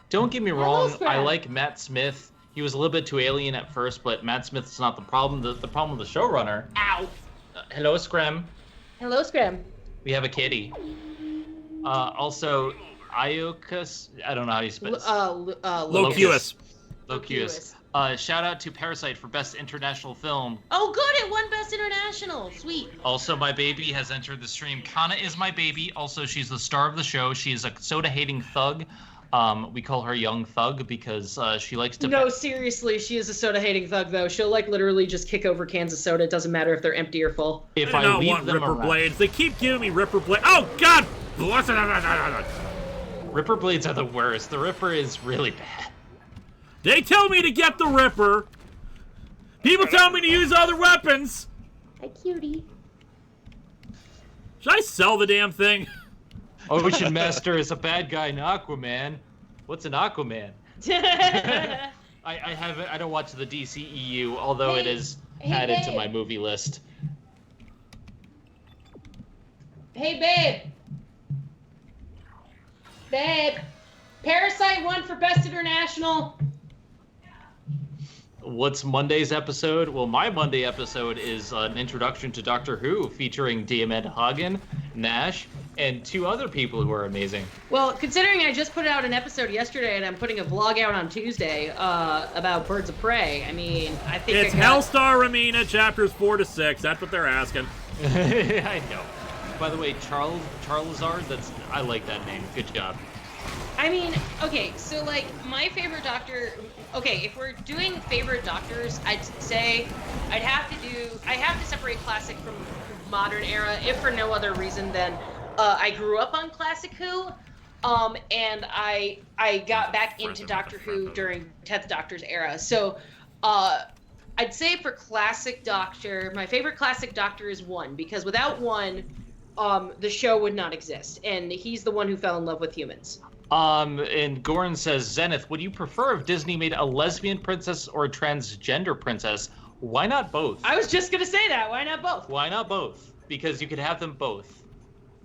Don't get me wrong, I like Matt Smith. He was a little bit too alien at first, but Matt Smith's not the problem. The problem with the showrunner... Ow! Hello, Scram. Hello, Scram. We have a kitty. Also, Iokas. I don't know how you spell it. Locuus. Locuus. Shout out to Parasite for Best International Film. Oh, good! It won Best International. Sweet. Also, my baby has entered the stream. Kana is my baby. Also, she's the star of the show. She is a soda-hating thug. We call her Young Thug because she likes to... No, seriously, she is a soda-hating thug, though. She'll, like, literally just kick over cans of soda. It doesn't matter if they're empty or full. If I do not leave want them Ripper around. Blades. They keep giving me Ripper Blades. Oh, God! Ripper Blades are the worst. The Ripper is really bad. They tell me to get the Ripper. People tell me to use other weapons. Hi, cutie. Should I sell the damn thing? Ocean Master is a bad guy in Aquaman. What's an Aquaman? I don't watch the DCEU, although it is added to my movie list. Hey, babe. Babe. Parasite won for Best International. What's Monday's episode? Well, my Monday episode is an introduction to Doctor Who, featuring Diamanda Hagen, Nash, and 2 other people who are amazing. Well, considering I just put out an episode yesterday and I'm putting a vlog out on Tuesday about Birds of Prey, I mean, I think It's Hellstar Ramina, chapters 4 to 6. That's what they're asking. I know. By the way, Charlesard, I like that name. Good job. I mean, okay, so, like, my favorite Doctor... Okay, if we're doing favorite Doctors, I'd say I have to separate classic from modern era, if for no other reason than I grew up on classic Who, and I got back into Doctor Who during 10th Doctor's era. So, I'd say for classic Doctor, my favorite classic Doctor is 1, because without 1, the show would not exist, and he's the one who fell in love with humans. And Goran says, Zenith, would you prefer if Disney made a lesbian princess or a transgender princess? Why not both? I was just gonna say that. Why not both? Why not both? Because you could have them both.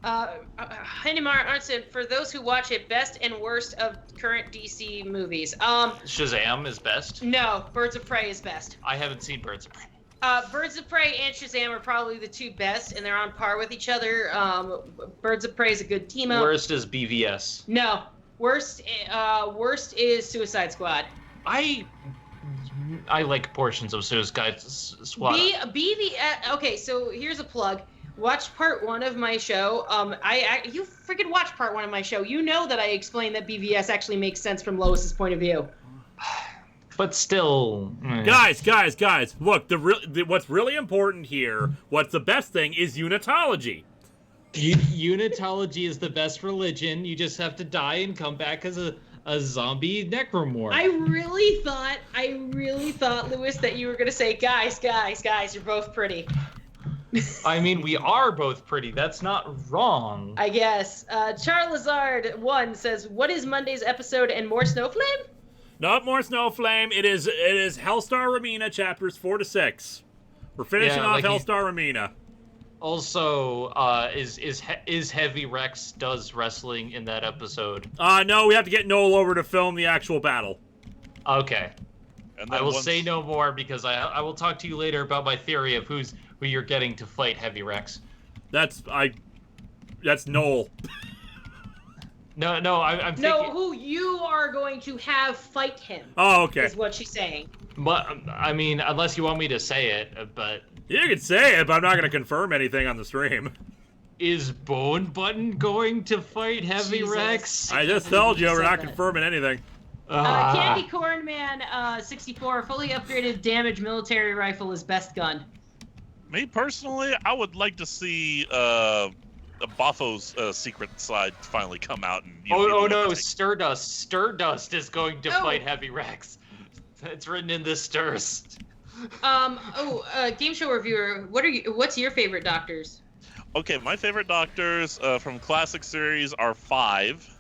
Hindemar Arnson, for those who watch it, best and worst of current DC movies. Shazam is best. No, Birds of Prey is best. I haven't seen Birds of Prey. Birds of Prey and Shazam are probably the 2 best, and they're on par with each other. Birds of Prey is a good team up. Worst is BVS. No, worst is Suicide Squad. I like portions of Suicide Squad. Okay, so here's a plug. Watch part 1 of my show. You freaking watch part 1 of my show. You know that I explained that BVS actually makes sense from Lois's point of view. But still, Guys, look, what's really important here, what's the best thing is unitology. Unitology is the best religion. You just have to die and come back as a zombie necromorph. I really thought, Lewis, that you were gonna say, guys, you're both pretty. I mean, we are both pretty. That's not wrong. I guess. Charlesard 1 says, what is Monday's episode and more Snowflame? Not more Snowflame. It is Hellstar Ramina, chapters 4 to 6. We're finishing off Hellstar Ramina. Also, is Heavy Rex does wrestling in that episode? No, we have to get Noel over to film the actual battle. Okay. And I will say no more because I will talk to you later about my theory of who you're getting to fight Heavy Rex. That's Noel. No, I'm thinking... No, who you are going to have fight him. Oh, okay. Is what she's saying. But, I mean, unless you want me to say it, but... You can say it, but I'm not going to confirm anything on the stream. Is Bone Button going to fight Heavy Jesus. Rex? I just told you we're not confirming anything. Candy Corn Man 64, fully upgraded damage military rifle is best gun. Me personally, I would like to see Botho's secret side finally come out. And Oh no, Stardust. Stardust is going to fight Heavy Rex. It's written in the stirs. Game show reviewer, what's your favorite Doctors? Okay, my favorite Doctors from classic series are 5.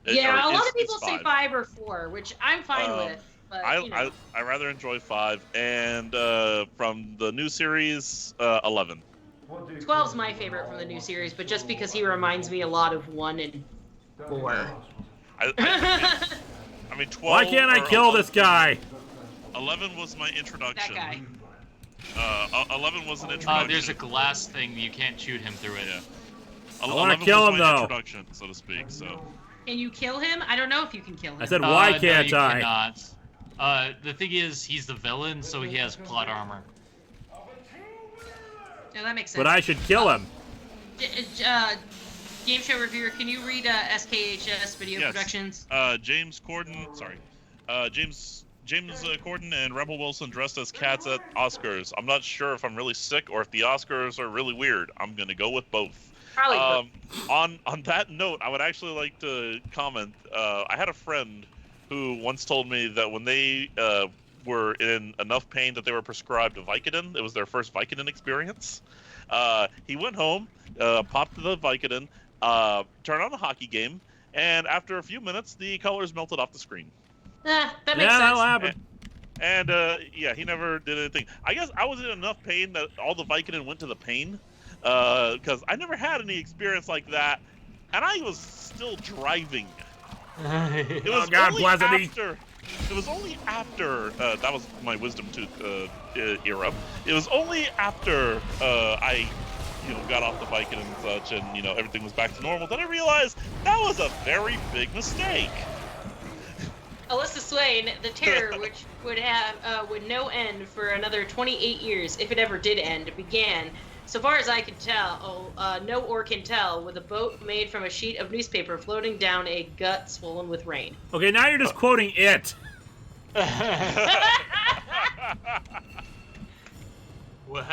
Yeah, a lot of people say 5 or 4, which I'm fine with. But, I rather enjoy 5, and from the new series, 11. 12's my favorite from the new series, but just because he reminds me a lot of 1 and 4. I mean, 12. Why can't I kill 11, this guy? 11 was my introduction. That guy. 11 was an introduction. There's a glass thing. You can't shoot him through it. Yeah. I want to kill him, though. Introduction, so to speak. So. Can you kill him? I don't know if you can kill him. I said, why can't no, you I? Cannot. The thing is, he's the villain, so he has plot armor. No, that makes sense. But I should kill him. Game show reviewer, can you read SKHS Video Yes. Productions? James Corden and Rebel Wilson dressed as cats at Oscars. I'm not sure if I'm really sick or if the Oscars are really weird. I'm gonna go with both. Probably On that note, I would actually like to comment. I had a friend who once told me that when they were in enough pain that they were prescribed Vicodin, it was their first Vicodin experience. He went home, popped the Vicodin, turned on the hockey game, and after a few minutes, the colors melted off the screen. that makes Yeah, sense. that'll happen. And yeah, he never did anything. I guess I was in enough pain that all the Vicodin went to the pain, because I never had any experience like that, and I was still driving. It was God only bless him. after. It was only after that was my wisdom tooth era. It was only after I, got off the Vicodin and such, and everything was back to normal that I realized that was a very big mistake. Alyssa Swain, the terror, which would have would no end for another 28 years, if it ever did end, began, so far as I can tell, know or can tell, with a boat made from a sheet of newspaper floating down a gut swollen with rain. Okay, now you're just quoting it. What?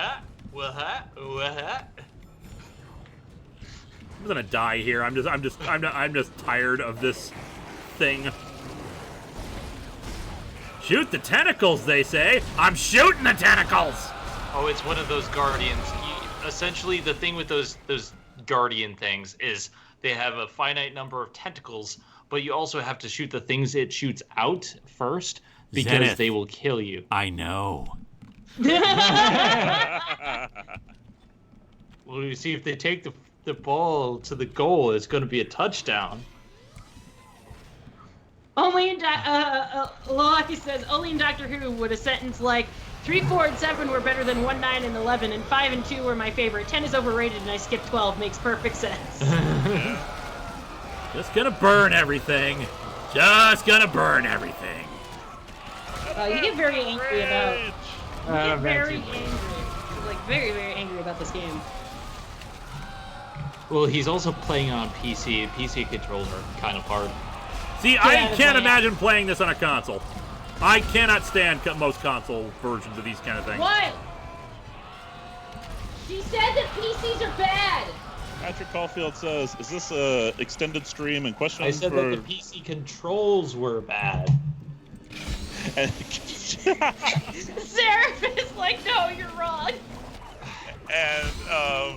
I'm gonna die here. I'm just tired of this thing. Shoot the tentacles, they say. I'm shooting the tentacles. Oh, it's one of those guardians. Essentially, the thing with those guardian things is they have a finite number of tentacles, but you also have to shoot the things it shoots out first because Zenith. they will kill you. I know. Well, you see, if they take the ball to the goal, it's going to be a touchdown. Only in Loaki says only in Doctor Who would a sentence like 3, 4, and 7 were better than 1, 9, and 11, and 5 and 2 were my favorite. 10 is overrated, and I skipped 12 makes perfect sense. Just gonna burn everything. Just gonna burn everything. You get very angry about. You get very Rage. angry, like very, very angry about this game. Well, he's also playing on PC. PC controls are kind of hard. See, I Yeah, can't yeah. imagine playing this on a console. I cannot stand most console versions of these kind of things. What? She said that PCs are bad. Patrick Caulfield says, "Is this a extended stream?" And question I said for that the PC controls were bad. and, Seraph is like, no, you're wrong.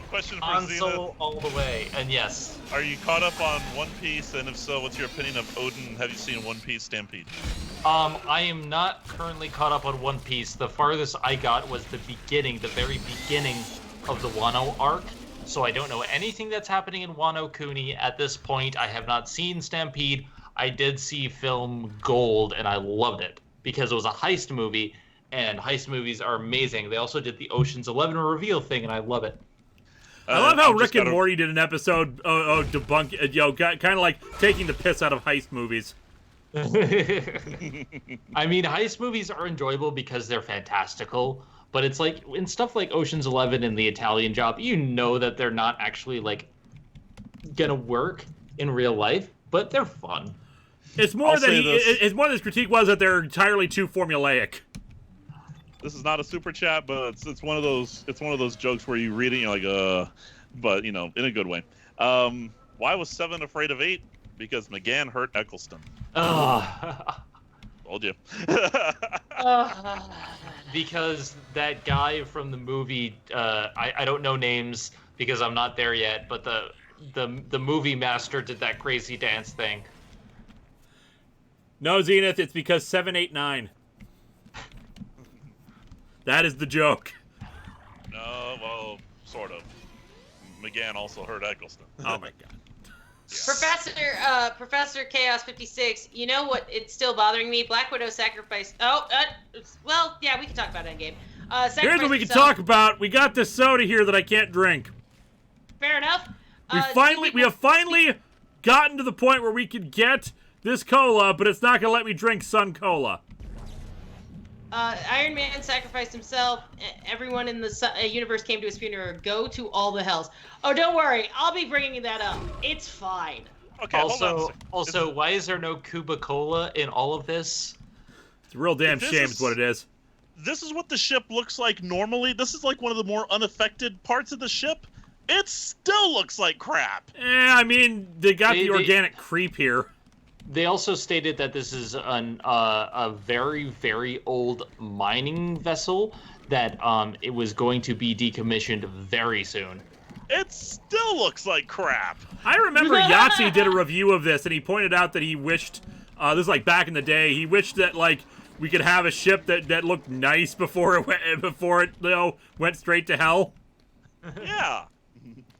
question for Console Zenith: all the way, and yes. are you caught up on One Piece? And if so, what's your opinion of Odin? Have you seen One Piece Stampede? I am not currently caught up on One Piece. The farthest I got was the very beginning of the Wano arc. So I don't know anything that's happening in Wano Kuni at this point. I have not seen Stampede. I did see film Gold, and I loved it because it was a heist movie, and heist movies are amazing. They also did the Ocean's 11 reveal thing, and I love it. I love how I've just Rick and gotta- Morty did an episode, debunk, kind of like taking the piss out of heist movies. I mean, heist movies are enjoyable because they're fantastical, but it's like in stuff like Ocean's 11 and The Italian Job, you know that they're not actually like gonna work in real life, but they're fun. It's more I'll that say this. it's more that his critique was that they're entirely too formulaic. This is not a super chat, but it's one of those jokes where you read it and you're like, but in a good way. Why was 7 afraid of 8? Because McGann hurt Eccleston. Told you. Because that guy from the movie, I don't know names because I'm not there yet, but the movie master did that crazy dance thing. No, Zenith, it's because 7, 8, 9. That is the joke. No, well, sort of. McGann also hurt Eccleston. Oh my god. Professor Chaos 56. You know what? It's still bothering me. Black Widow sacrificed. Well, yeah, we can talk about it in game. Here's what we can talk about. We got this soda here that I can't drink. Fair enough. We have finally gotten to the point where we can get this cola, but it's not gonna let me drink Sun Cola. Iron Man sacrificed himself. Everyone in the universe came to his funeral. Go to all the hells. Oh, don't worry. I'll be bringing that up. It's fine. Okay, hold on. Also, why is there no Cuba Cola in all of this? It's a real damn shame is what it is. This is what the ship looks like normally. This is like one of the more unaffected parts of the ship. It still looks like crap. I mean, they got the organic creep here. They also stated that this is a very, very old mining vessel that it was going to be decommissioned very soon. It still looks like crap. I remember Yahtzee did a review of this, and he pointed out that he wished, this is like back in the day, he wished that like we could have a ship that looked nice before it went straight to hell. Yeah.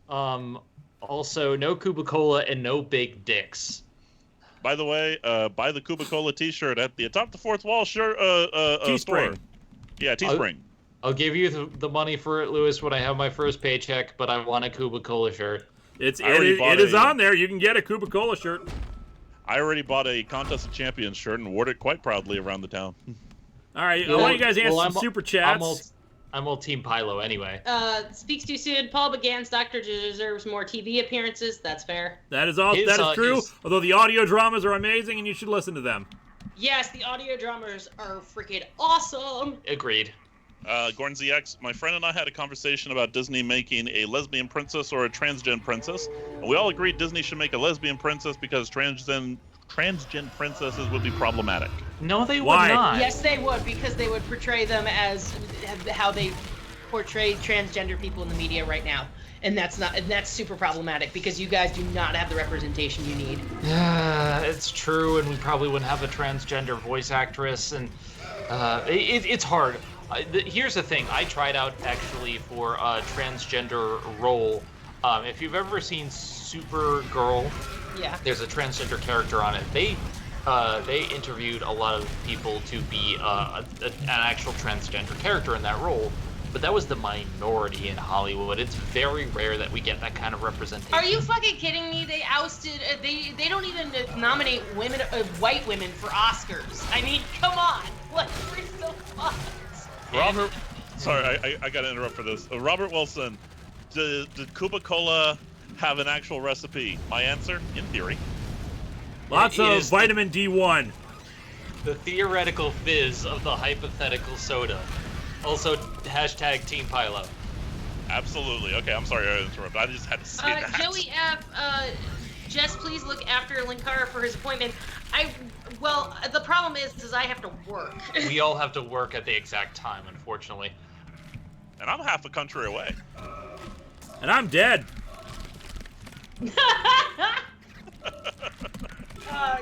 Also, no Cuba Cola and no big dicks. By the way, buy the Cuba Cola t-shirt at the Atop the Fourth Wall store. Teespring. Yeah, Teespring. I'll give you the money for it, Lewis, when I have my first paycheck, but I want a Cuba Cola shirt. It is on there. You can get a Cuba Cola shirt. I already bought a Contest of Champions shirt and wore it quite proudly around the town. All right, why don't you guys answer some super chats? I'm all Team Pylo anyway. Speaks too soon. Paul McGann's Doctor deserves more TV appearances. That's fair. That is true. Although the audio dramas are amazing and you should listen to them. Yes, the audio dramas are freaking awesome. Agreed. Gordon ZX, my friend and I had a conversation about Disney making a lesbian princess or a transgen princess, and we all agreed Disney should make a lesbian princess because transgen princesses would be problematic. No, they would Why? not. Yes, they would, because they would portray them as how they portray transgender people in the media right now, and that's super problematic because you guys do not have the representation you need. It's true, and we probably wouldn't have a transgender voice actress, and it's hard. Here's the thing. I tried out actually for a transgender role. If you've ever seen Supergirl, yeah, there's a transgender character on it. They interviewed a lot of people to be an actual transgender character in that role, but that was the minority in Hollywood. It's very rare that we get that kind of representation. Are you fucking kidding me? They ousted. They don't even nominate women, white women, for Oscars. I mean, come on. Like, we're so fucked. Robert, sorry, I gotta interrupt for this. Robert Wilson, did Cuba Cola have an actual recipe? My answer, in theory. Lots of vitamin D1. The theoretical fizz of the hypothetical soda. Also, hashtag Team Pylo. Absolutely. Okay, I'm sorry I interrupted. I just had to say that. Joey F. Jess, please look after Linkara for his appointment. Well, the problem is I have to work. We all have to work at the exact time, unfortunately. And I'm half a country away. And I'm dead.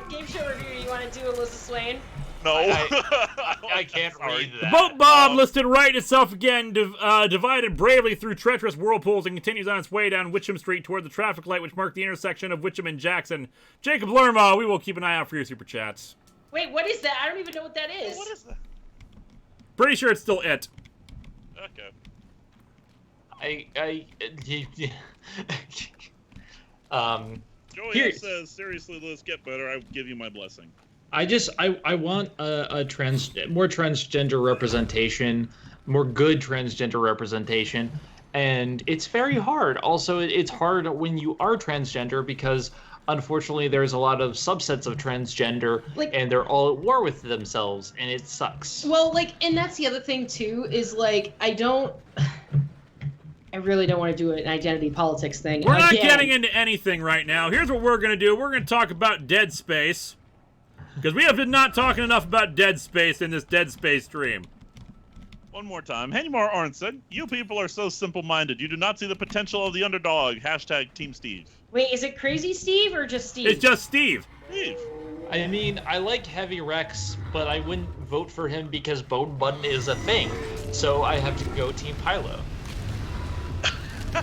Game show review, you want to do Alyssa Swain? No. I can't read that. The boat Bob listed right itself again, divided bravely through treacherous whirlpools and continues on its way down Witcham Street toward the traffic light which marked the intersection of Witcham and Jackson. Jacob Lerma, we will keep an eye out for your super chats. Wait, what is that? I don't even know what that is. What is that? Pretty sure it's still it. Okay. Joey says, seriously, let's get better. I give you my blessing. I want more transgender representation, more good transgender representation, and it's very hard. Also, it's hard when you are transgender because unfortunately there's a lot of subsets of transgender, and they're all at war with themselves, and it sucks. Well, and that's the other thing too is I really don't want to do an identity politics thing. We're not getting into anything right now. Here's what we're going to do. We're going to talk about Dead Space. Because we have been not talking enough about Dead Space in this Dead Space stream. One more time. Henymar Arnson, you people are so simple-minded. You do not see the potential of the underdog. Hashtag Team Steve. Wait, is it Crazy Steve or just Steve? It's just Steve. Steve. I mean, I like Heavy Rex, but I wouldn't vote for him because Bone Button is a thing. So I have to go Team Pylo.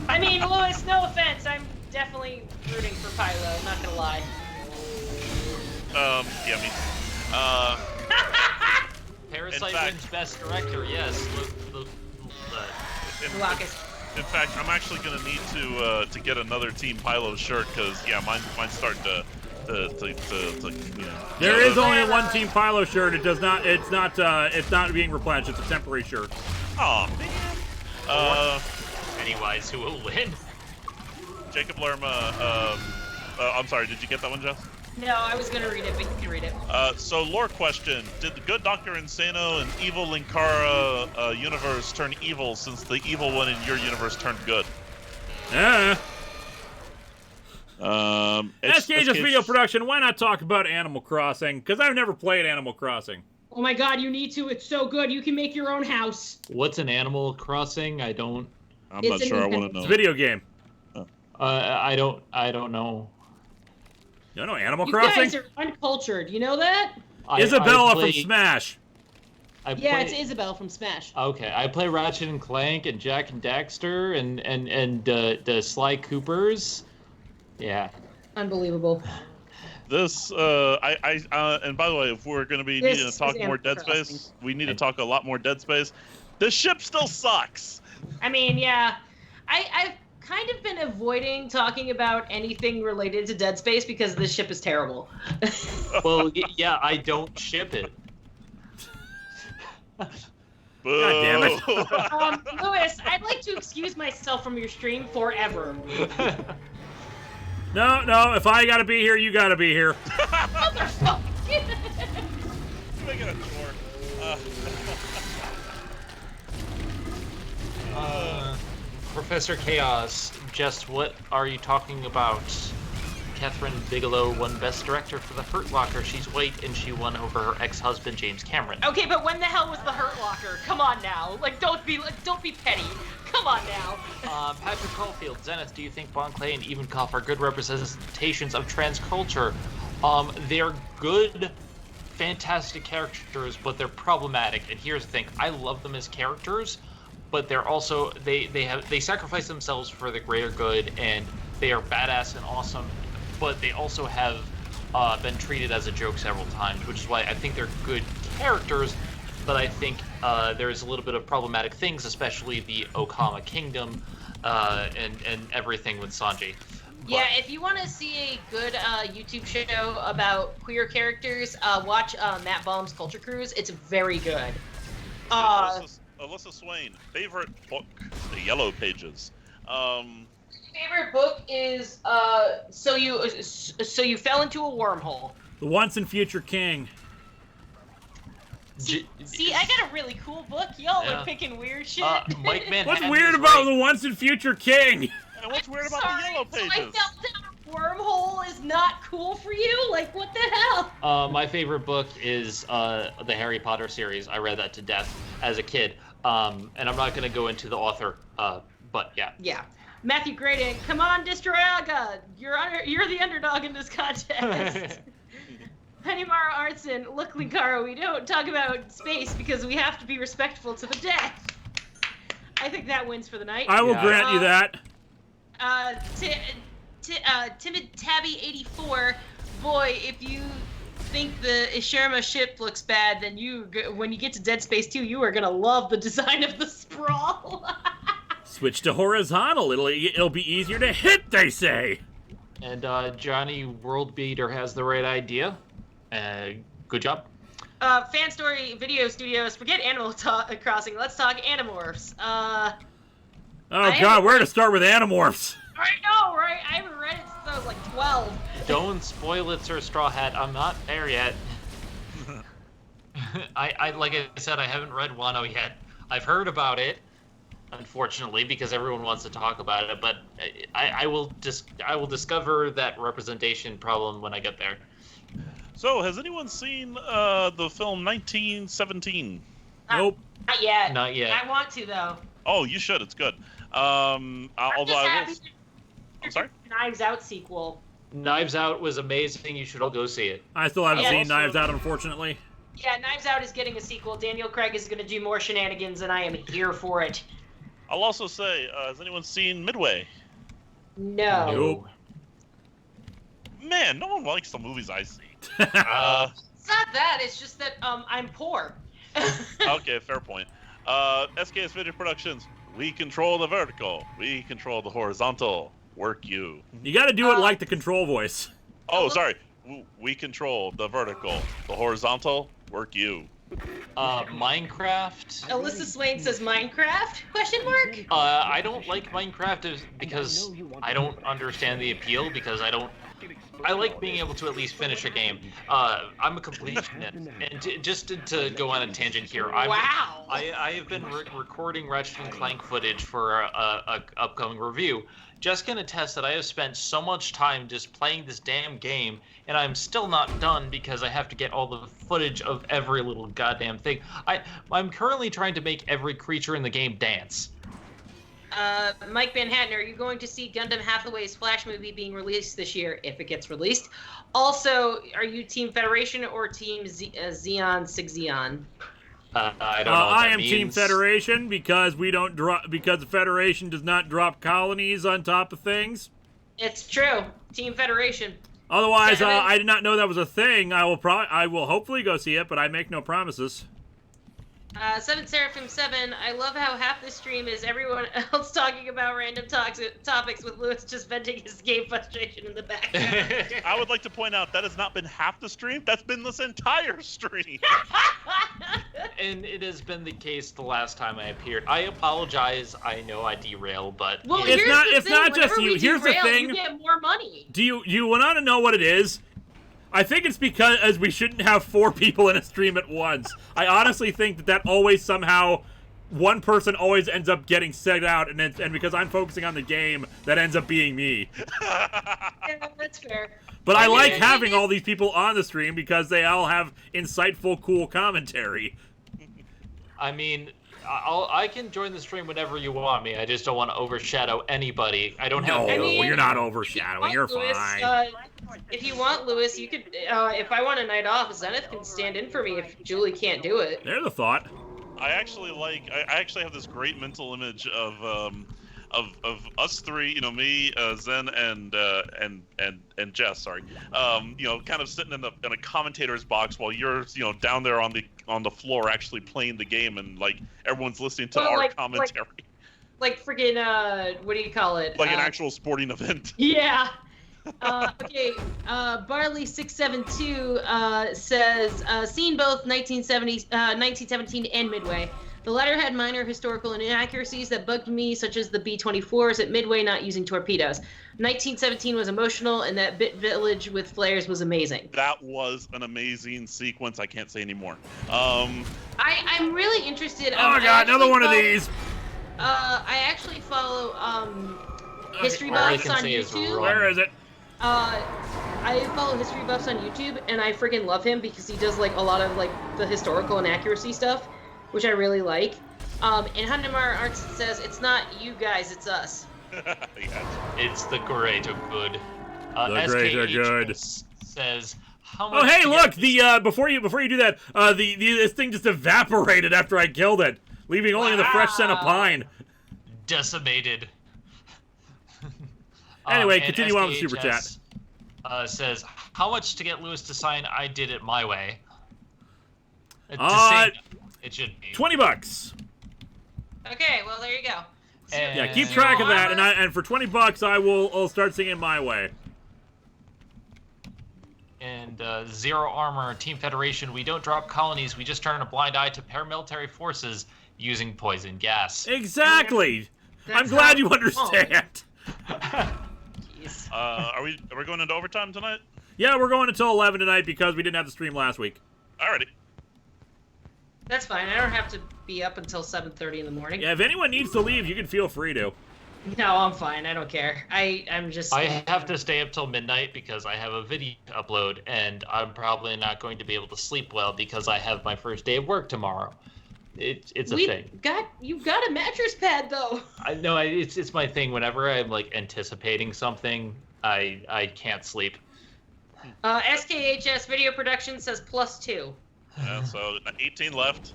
I mean, Lewis, no offense. I'm definitely rooting for Pylo, I'm not gonna lie. Yeah, me. Parasite Parasite fact- wins Best Director. Yes. Lucas. In fact, I'm actually gonna need to get another Team Pylo shirt because mine's starting to you know. There is only one Team Pylo shirt. It does not. It's not being replenished. It's a temporary shirt. Oh man. Anyways, who will win? Jacob Lerma. I'm sorry. Did you get that one, Jess? No, I was gonna read it, but you can read it. So lore question: did the good Dr. Insano and evil Linkara universe turn evil since the evil one in your universe turned good? Yeah. SK's video production. Why not talk about Animal Crossing? Because I've never played Animal Crossing. Oh my God, you need to. It's so good. You can make your own house. What's an Animal Crossing? I don't. I'm It's not a sure I Nintendo. want to It's a know. video game. I don't know. You know Animal You Crossing? guys are uncultured. You know that? Isabella play, from Smash. I Yeah, play, it's Isabel from Smash. Okay, I play Ratchet and Clank and Jack and Daxter and the Sly Coopers. Yeah. Unbelievable. This, and by the way, if we're going to be This needing to talk is more Animal Dead Crossing. Space, we need to talk a lot more Dead Space. This ship still sucks. I mean, yeah, I've kind of been avoiding talking about anything related to Dead Space because this ship is terrible. Well, yeah, I don't ship it. Boo. damn it. Lewis, I'd like to excuse myself from your stream forever. No. If I gotta be here, you gotta be here. Motherfucker! Make it a chore. Professor Chaos, just what are you talking about? Catherine Bigelow won Best Director for The Hurt Locker. She's white and she won over her ex-husband James Cameron. Okay, but when the hell was the Hurt Locker? Come on now. Don't be petty. Come on now. Patrick Caulfield, Zenith, do you think Bon Clay and Evenkopf are good representations of trans culture? They're good, fantastic characters, but they're problematic. And here's the thing: I love them as characters, but they're also they sacrifice themselves for the greater good, and they are badass and awesome. But they also have been treated as a joke several times, which is why I think they're good characters. But I think there's a little bit of problematic things, especially the Okama Kingdom and everything with Sanji. Yeah, if you want to see a good YouTube show about queer characters, watch Matt Baum's Culture Cruise. It's very good. Alyssa Swain, favorite book, The Yellow Pages. Favorite book is so you fell into a wormhole. The Once and Future King. See, I got a really cool book. Y'all Yeah. are picking weird shit. Mike Manhattan What's is weird about right. the Once and Future King? And what's weird about Sorry, The Yellow so I Pages? fell down a wormhole is not cool for you? Like, what the hell? My favorite book is the Harry Potter series. I read that to death as a kid. And I'm not going to go into the author, but yeah. Yeah. Matthew Graydon, come on, Destroyaga! You're the underdog in this contest. Pennymaru Artson, look, Linkara, we don't talk about space because we have to be respectful to the dead. I think that wins for the night. I will Yeah. grant you that. Timid Tabby 84, boy, if you think the Ishirama ship looks bad, then when you get to Dead Space 2, you are gonna love the design of the sprawl. Switch to horizontal. It'll be easier to hit, they say. And Johnny Worldbeater has the right idea. Good job. Fan Story Video Studios, forget Animal Crossing, let's talk Animorphs. Oh God, where to start with Animorphs? I know, right? I haven't read it since I was like 12. Don't spoil it, Sir Straw Hat. I'm not there yet. I like I said, I haven't read Wano yet. I've heard about it, unfortunately, because everyone wants to talk about it. But I will discover that representation problem when I get there. So, has anyone seen the film 1917? Nope. Not yet. Not yet. I want to, though. Oh, you should. It's good. Although I will. I'm sorry? Knives Out sequel. Knives Out was amazing. You should all go see it. I still haven't Yeah, seen also- Knives Out, unfortunately. Yeah, Knives Out is getting a sequel. Daniel Craig is going to do more shenanigans, and I am here for it. I'll also say, has anyone seen Midway? No. Nope. Man, no one likes the movies I see. It's not that. It's just that I'm poor. Okay, fair point. SKS Video Productions. We control the vertical. We control the horizontal. Work you. You got to do it like the control voice. Oh, sorry. We control the vertical. The horizontal. Work you. Minecraft. Alyssa Swain says Minecraft? Question mark? I don't like Minecraft because I don't understand the appeal because I like being able to at least finish a game. I'm a completionist, and just to go on a tangent here, Wow. I have been recording Ratchet and Clank footage for a upcoming review. Just can attest that I have spent so much time just playing this damn game, and I'm still not done because I have to get all the footage of every little goddamn thing. I'm currently trying to make every creature in the game dance. Mike Manhattan, are you going to see Gundam Hathaway's Flash movie being released this year, if it gets released? Also, are you Team Federation or Team Xeon Sig Xeon? I don't know what I that am Team means. Federation because we don't drop because the Federation does not drop colonies on top of things. It's true. Team Federation. Otherwise, Seven. I did not know that was a thing. I will hopefully go see it, but I make no promises. Seven Seraphim 7, I love how half the stream is everyone else talking about random topics with Lewis just venting his game frustration in the background. I would like to point out that has not been half the stream. That's been this entire stream. And it has been the case the last time I appeared. I apologize. I know I derail, but Well, It's here's not- the it's thing, not just whenever you. we Here's the derail, thing. You get more money. Do you want to know what it is? I think it's because we shouldn't have 4 people in a stream at once. I honestly think that always somehow one person always ends up getting set out, and because I'm focusing on the game, that ends up being me. Yeah, that's fair. But I like Yeah. having all these people on the stream because they all have insightful, cool commentary. I mean, I can join the stream whenever you want me. I just don't want to overshadow anybody. I don't have. No, I mean, you're not overshadowing. You're Lewis, fine. If you want, Lewis, you could. If I want a night off, Zenith can stand in for me if Julie can't do it. There's a thought. I actually have this great mental image of us three, me, Zen, and Jess. Sorry, kind of sitting in a commentator's box while you're, down there on the floor actually playing the game, and like everyone's listening to our commentary, Like friggin' what do you call it? like an actual sporting event. Yeah. Okay. Barley672 says seen both 1917 and Midway. The latter had minor historical inaccuracies that bugged me, such as the B-24s at Midway not using torpedoes. 1917 was emotional, and that bit village with flares was amazing. That was an amazing sequence. I can't say anymore. I'm really interested. Oh my god, another one of these. I actually follow history All I buffs can on say is YouTube. run. Where is it? I follow history buffs on YouTube, and I freaking love him because he does like a lot of like the historical inaccuracy stuff, which I really like. And Hundemar Arts says it's not you guys, it's us. Yes. It's the greater good. The greater SKH good. says how much. Oh hey, to look! get- Before you do that, this thing just evaporated after I killed it, leaving only the fresh scent of pine. decimated. Anyway, And continue on with the super chat. Says how much to get Lewis to sign I Did It My Way. To Uh, say it should be $20. Okay, well there you go. And- Yeah, keep track of that, and for $20, I'll start singing my way. And Zero Armor, Team Federation, we don't drop colonies, we just turn a blind eye to paramilitary forces using poison gas. Exactly. I'm That's glad how- you understand. Jeez. Are we going into overtime tonight? Yeah, we're going until 11 tonight because we didn't have the stream last week. Alrighty. That's fine. I don't have to be up until 7:30 in the morning. Yeah, if anyone needs to leave, you can feel free to. No, I'm fine. I don't care. I'm just. I have to stay up till midnight because I have a video to upload, and I'm probably not going to be able to sleep well because I have my first day of work tomorrow. It's a thing. You've got a mattress pad though. I know it's my thing. Whenever I'm like anticipating something, I can't sleep. SKHS Video Production says +2. So 18 left.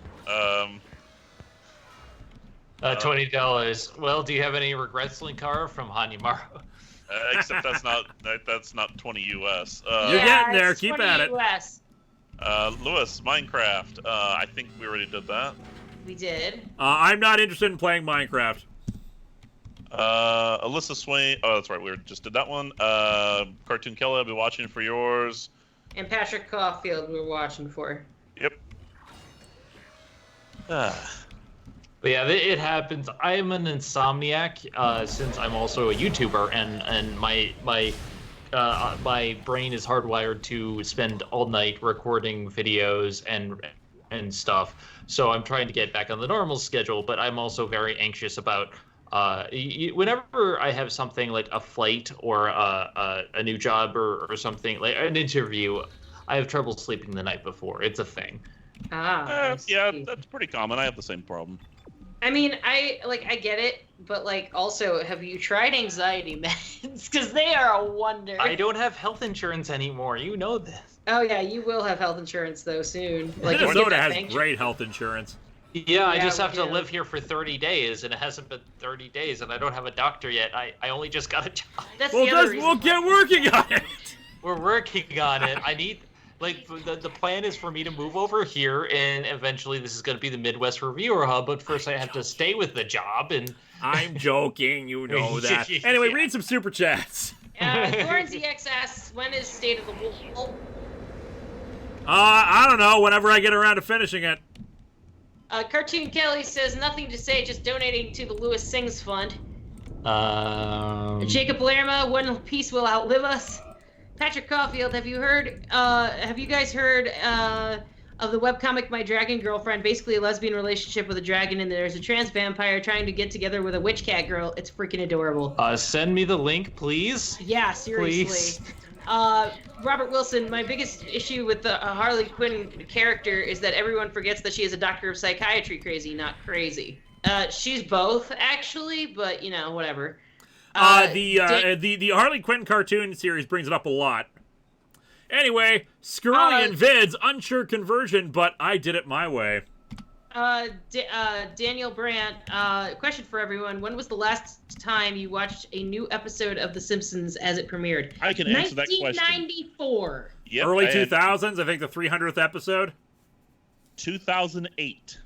$20. Well, do you have any regrets, Linkara, from Hanyamaru? Except that's not 20 US. You're getting there. It's Keep 20 at it. US. Lewis, Minecraft. I think we already did that. We did. I'm not interested in playing Minecraft. Alyssa Swain. Oh, that's right. We just did that one. Cartoon Kelly, I'll be watching for yours. And Patrick Caulfield, we were watching for. Yep. But yeah, it happens. I am an insomniac since I'm also a YouTuber, and my brain is hardwired to spend all night recording videos and stuff. So I'm trying to get back on the normal schedule, but I'm also very anxious about whenever I have something like a flight or a new job or something like an interview, I have trouble sleeping the night before. It's a thing. Ah. Yeah, that's pretty common. I have the same problem. I mean, I get it, but like, also, have you tried anxiety meds? Because they are a wonder. I don't have health insurance anymore. You know this. Oh yeah, you will have health insurance though soon. Like, Minnesota has great health insurance. Yeah, I just have to do. live here for 30 days, and it hasn't been 30 days, and I don't have a doctor yet. I only just got a job. That's the other reason. We'll get working on it. We're working on it. I need, like, the plan is for me to move over here, and eventually this is going to be the Midwest Reviewer Hub, but first I have to stay with the job, and... I'm joking, you know that. Anyway, read some super chats. Thorns EX asks, when is State of the Wolf? I don't know, whenever I get around to finishing it. Cartoon Kelly says, nothing to say, just donating to the Lewis Sings Fund. Jacob Lerma, One Piece will outlive us. Patrick Caulfield, have you guys heard of the webcomic My Dragon Girlfriend? Basically a lesbian relationship with a dragon, and there's a trans vampire trying to get together with a witch cat girl. It's freaking adorable. Send me the link, please. Yeah, seriously. Please. Robert Wilson, my biggest issue with the Harley Quinn character is that everyone forgets that she is a doctor of psychiatry crazy, not crazy. She's both, actually, but, you know, whatever. The Harley Quinn cartoon series brings it up a lot. Anyway, Scarillion Vids, unsure conversion, but I did it my way. Daniel Brandt, question for everyone. When was the last time you watched a new episode of The Simpsons as it premiered? I can answer that question. 1994. Yep, Early 2000s, I think the 300th episode. 2008.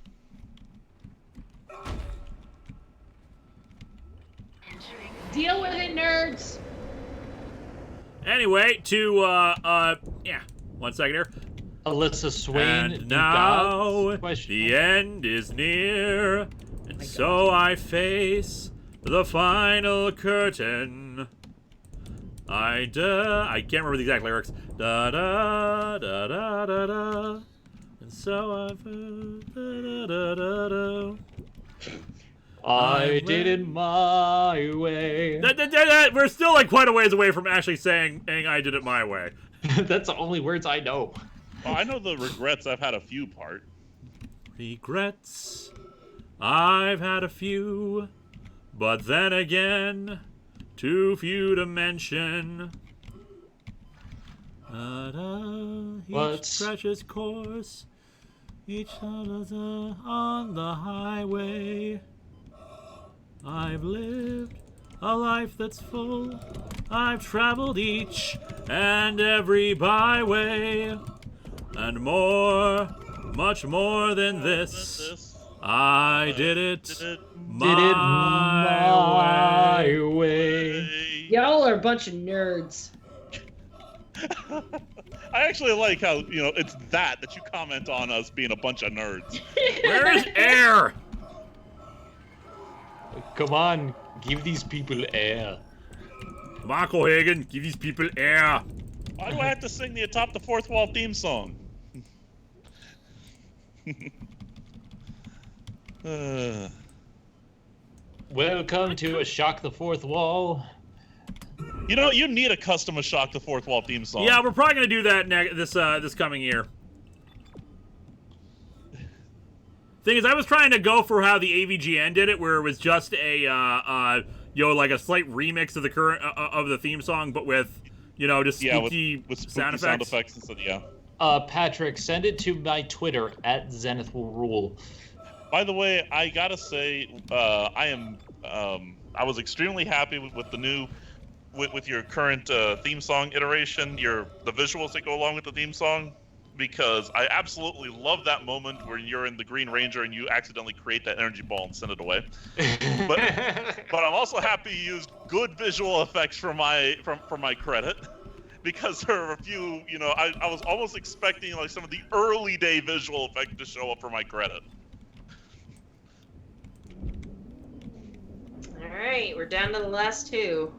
Deal with it, nerds. Anyway, yeah, 1 second here. Alyssa Swain. And now the end is near, and so I face the final curtain. I can't remember the exact lyrics. Da da da da da da. And so I did it my way. We're still like quite a ways away from actually saying I did it my way. That's the only words I know. Oh, I know the regrets. I've had a few part. Regrets, I've had a few, but then again, too few to mention. Each stretches course, each on the highway. I've lived a life that's full. I've traveled each and every byway. And more, much more than this, I did it my way. Y'all are a bunch of nerds. I actually like how, you know, it's that you comment on us being a bunch of nerds. Where's air? Come on, give these people air. Marco Hagen, give these people air. Why do I have to sing the Atop the Fourth Wall theme song? Welcome to a Shock the Fourth Wall. You know, you need a custom Shock the Fourth Wall theme song. Yeah, we're probably gonna do that this coming year. Thing is, I was trying to go for how the AVGN did it, where it was just a like a slight remix of the current of the theme song, but with just spooky, with spooky sound effects and stuff. Yeah. Patrick, send it to my Twitter at Zenith will rule. By the way, I gotta say, I was extremely happy with the new, with your current theme song iteration. The visuals that go along with the theme song. because I absolutely love that moment where you're in the Green Ranger and you accidentally create that energy ball and send it away. But I'm also happy you used good visual effects for my credit, because there are a few, I was almost expecting like some of the early day visual effects to show up for my credit. All right, we're down to the last two.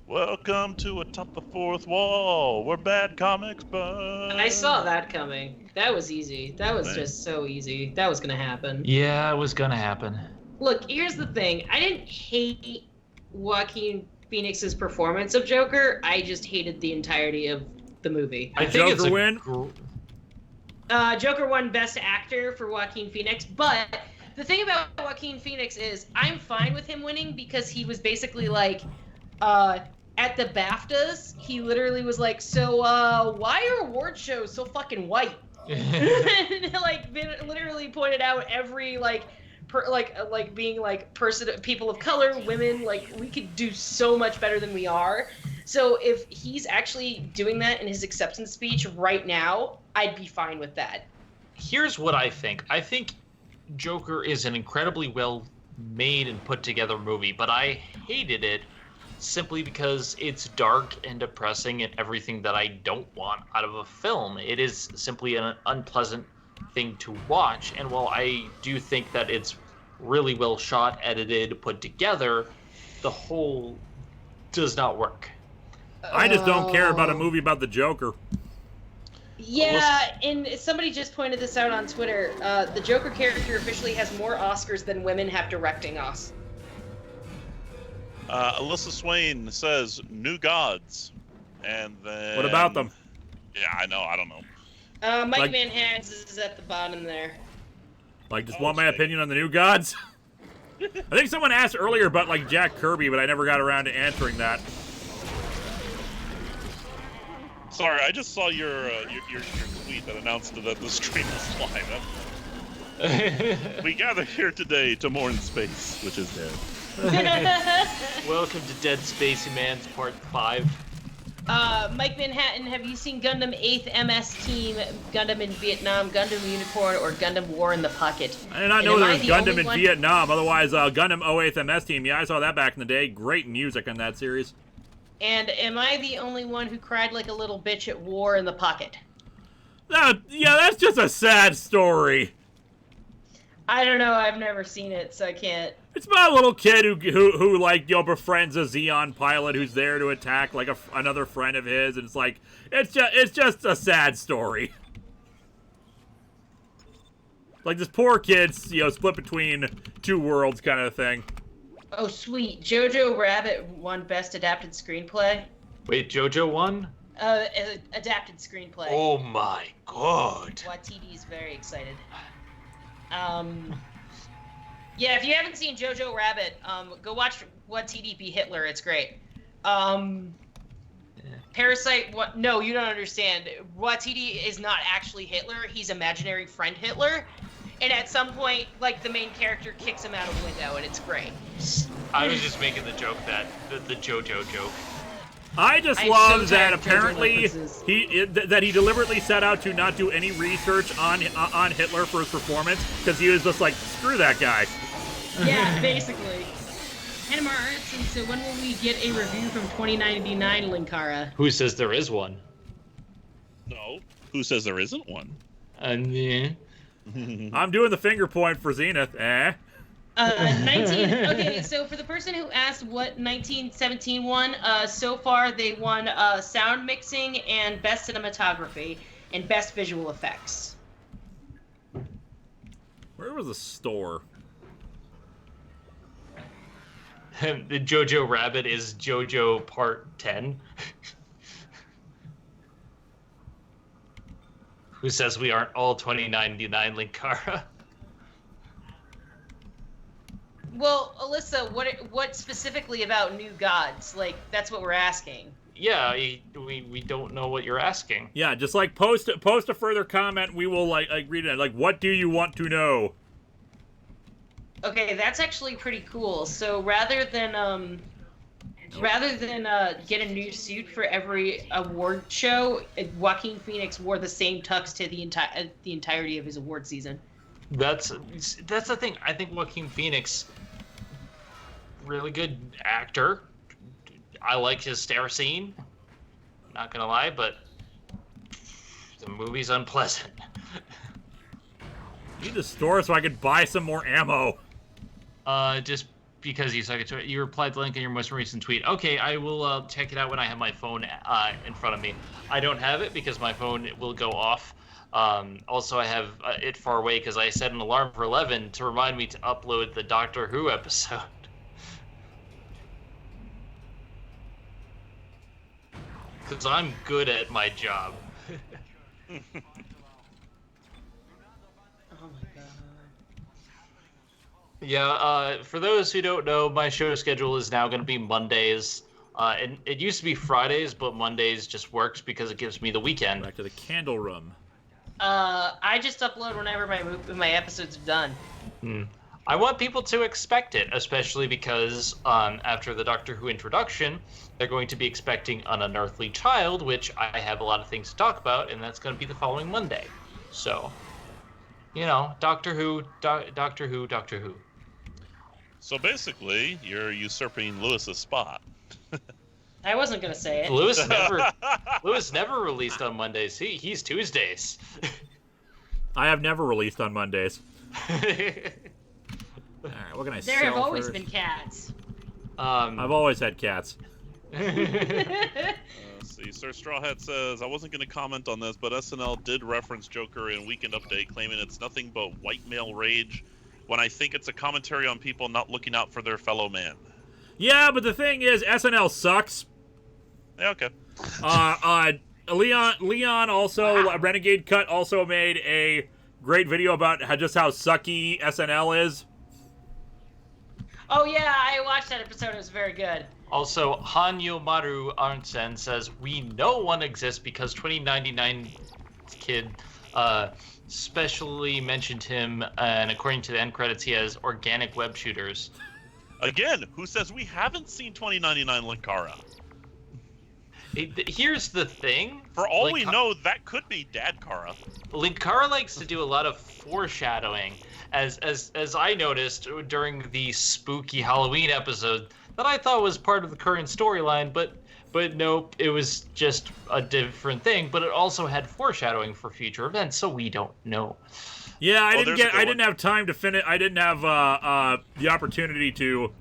Welcome to Atop the Fourth Wall, where bad comics burn. I saw that coming. That was easy. That was just so easy. That was gonna happen. Yeah, it was gonna happen. Look, here's the thing. I didn't hate Joaquin Phoenix's performance of Joker. I just hated the entirety of the movie. I think Joker win? Joker won Best Actor for Joaquin Phoenix, but the thing about Joaquin Phoenix is I'm fine with him winning because he was basically like, at the BAFTAs, he literally was like, so, why are award shows so fucking white? And, like, literally pointed out every, people of color, women, like, we could do so much better than we are. So if he's actually doing that in his acceptance speech right now, I'd be fine with that. Here's what I think. I think Joker is an incredibly well made and put together movie, but I hated it simply because it's dark and depressing and everything that I don't want out of a film. It is simply an unpleasant thing to watch, and while I do think that it's really well shot, edited, put together, the whole does not work. I just don't care about a movie about the Joker. Yeah, and somebody just pointed this out on Twitter. The Joker character officially has more Oscars than women have directing Oscars. Alyssa Swain says New Gods, and then What about them? Yeah, I know. I don't know. Mike Manhattan is at the bottom there. Like, just want my opinion on the New Gods? I think someone asked earlier about like Jack Kirby, but I never got around to answering that. Sorry, I just saw your tweet that announced that the stream was live. We gather here today to mourn space, which is dead. Welcome to Dead Space Humans Part 5. Mike Manhattan, have you seen Gundam 8th MS Team, Gundam in Vietnam, Gundam Unicorn, or Gundam War in the Pocket? I did not know there was Gundam in Vietnam. Otherwise, Gundam 08th MS Team. Yeah, I saw that back in the day. Great music on that series. And am I the only one who cried like a little bitch at War in the Pocket? Yeah, that's just a sad story. I don't know. I've never seen it, so I can't. It's about a little kid who like, befriends a Xeon pilot who's there to attack like another friend of his, and it's like it's just a sad story. Like this poor kid's split between two worlds kind of thing. Oh sweet, Jojo Rabbit won Best Adapted Screenplay. Wait, JoJo won? Adapted Screenplay. Oh my god. Watiti is very excited. Yeah, if you haven't seen Jojo Rabbit, go watch Watiti be Hitler. It's great. Parasite. No, you don't understand. Watiti is not actually Hitler. He's imaginary friend Hitler. And at some point, like, the main character kicks him out a window, and it's great. I was just making the joke the JoJo joke. I just love that apparently he deliberately set out to not do any research on Hitler for his performance because he was just like, screw that guy. Yeah, basically. Animar Arts, so when will we get a review from 2099, Linkara? Who says there is one? No. Who says there isn't one? Yeah. I'm doing the finger point for Zenith. 19. Okay, so for the person who asked what 1917 won, so far they won sound mixing and best cinematography and best visual effects. Where was the store? The Jojo Rabbit is JoJo Part 10. Who says we aren't all 2099 Linkara? Well, Alyssa, what specifically about New Gods? Like, that's what we're asking. Yeah, we don't know what you're asking. Yeah, just like post a further comment. We will like read it. Like, what do you want to know? Okay, that's actually pretty cool. So rather than rather than get a new suit for every award show, Joaquin Phoenix wore the same tux to the entirety of his award season. That's the thing. I think Joaquin Phoenix, really good actor. I like his stare scene. Not gonna lie, but the movie's unpleasant. Need the store so I could buy some more ammo. Just because you suck it. You replied the link in your most recent tweet. Okay, I will check it out when I have my phone in front of me. I don't have it because my phone will go off. Also, I have it far away because I set an alarm for 11 to remind me to upload the Doctor Who episode. Because I'm good at my job. Oh my god. Yeah, for those who don't know, my show schedule is now going to be Mondays. And it used to be Fridays, but Mondays just works because it gives me the weekend. Back to the candle room. I just upload whenever my episodes are done. I want people to expect it, especially because after the Doctor Who introduction, they're going to be expecting an unearthly child, which I have a lot of things to talk about, and that's going to be the following Monday. So, you know, Doctor Who, Doctor Who, Doctor Who. So basically, you're usurping Lewis's spot. I wasn't gonna say it. Lewis never released on Mondays. He's Tuesdays. I have never released on Mondays. Alright, what can I There sell have always first? been cats. I've always had cats. See, Sir Strawhead says, I wasn't going to comment on this, but SNL did reference Joker in Weekend Update, claiming it's nothing but white male rage, when I think it's a commentary on people not looking out for their fellow man. Yeah, but the thing is, SNL sucks. Yeah, okay. Leon also, Renegade Cut also made a great video about just how sucky SNL is. Oh yeah, I watched that episode. It was very good. Also, Hanyomaru Arnsen says, we know one exists because 2099 kid specially mentioned him, and according to the end credits, he has organic web shooters. Again, who says we haven't seen 2099 Linkara? Here's the thing. For all we know, that could be Dad Kara. Linkara likes to do a lot of foreshadowing, as I noticed during the spooky Halloween episode that I thought was part of the current storyline, but nope, it was just a different thing. But it also had foreshadowing for future events, so we don't know. Yeah, I didn't have time to finish. I didn't have the opportunity to.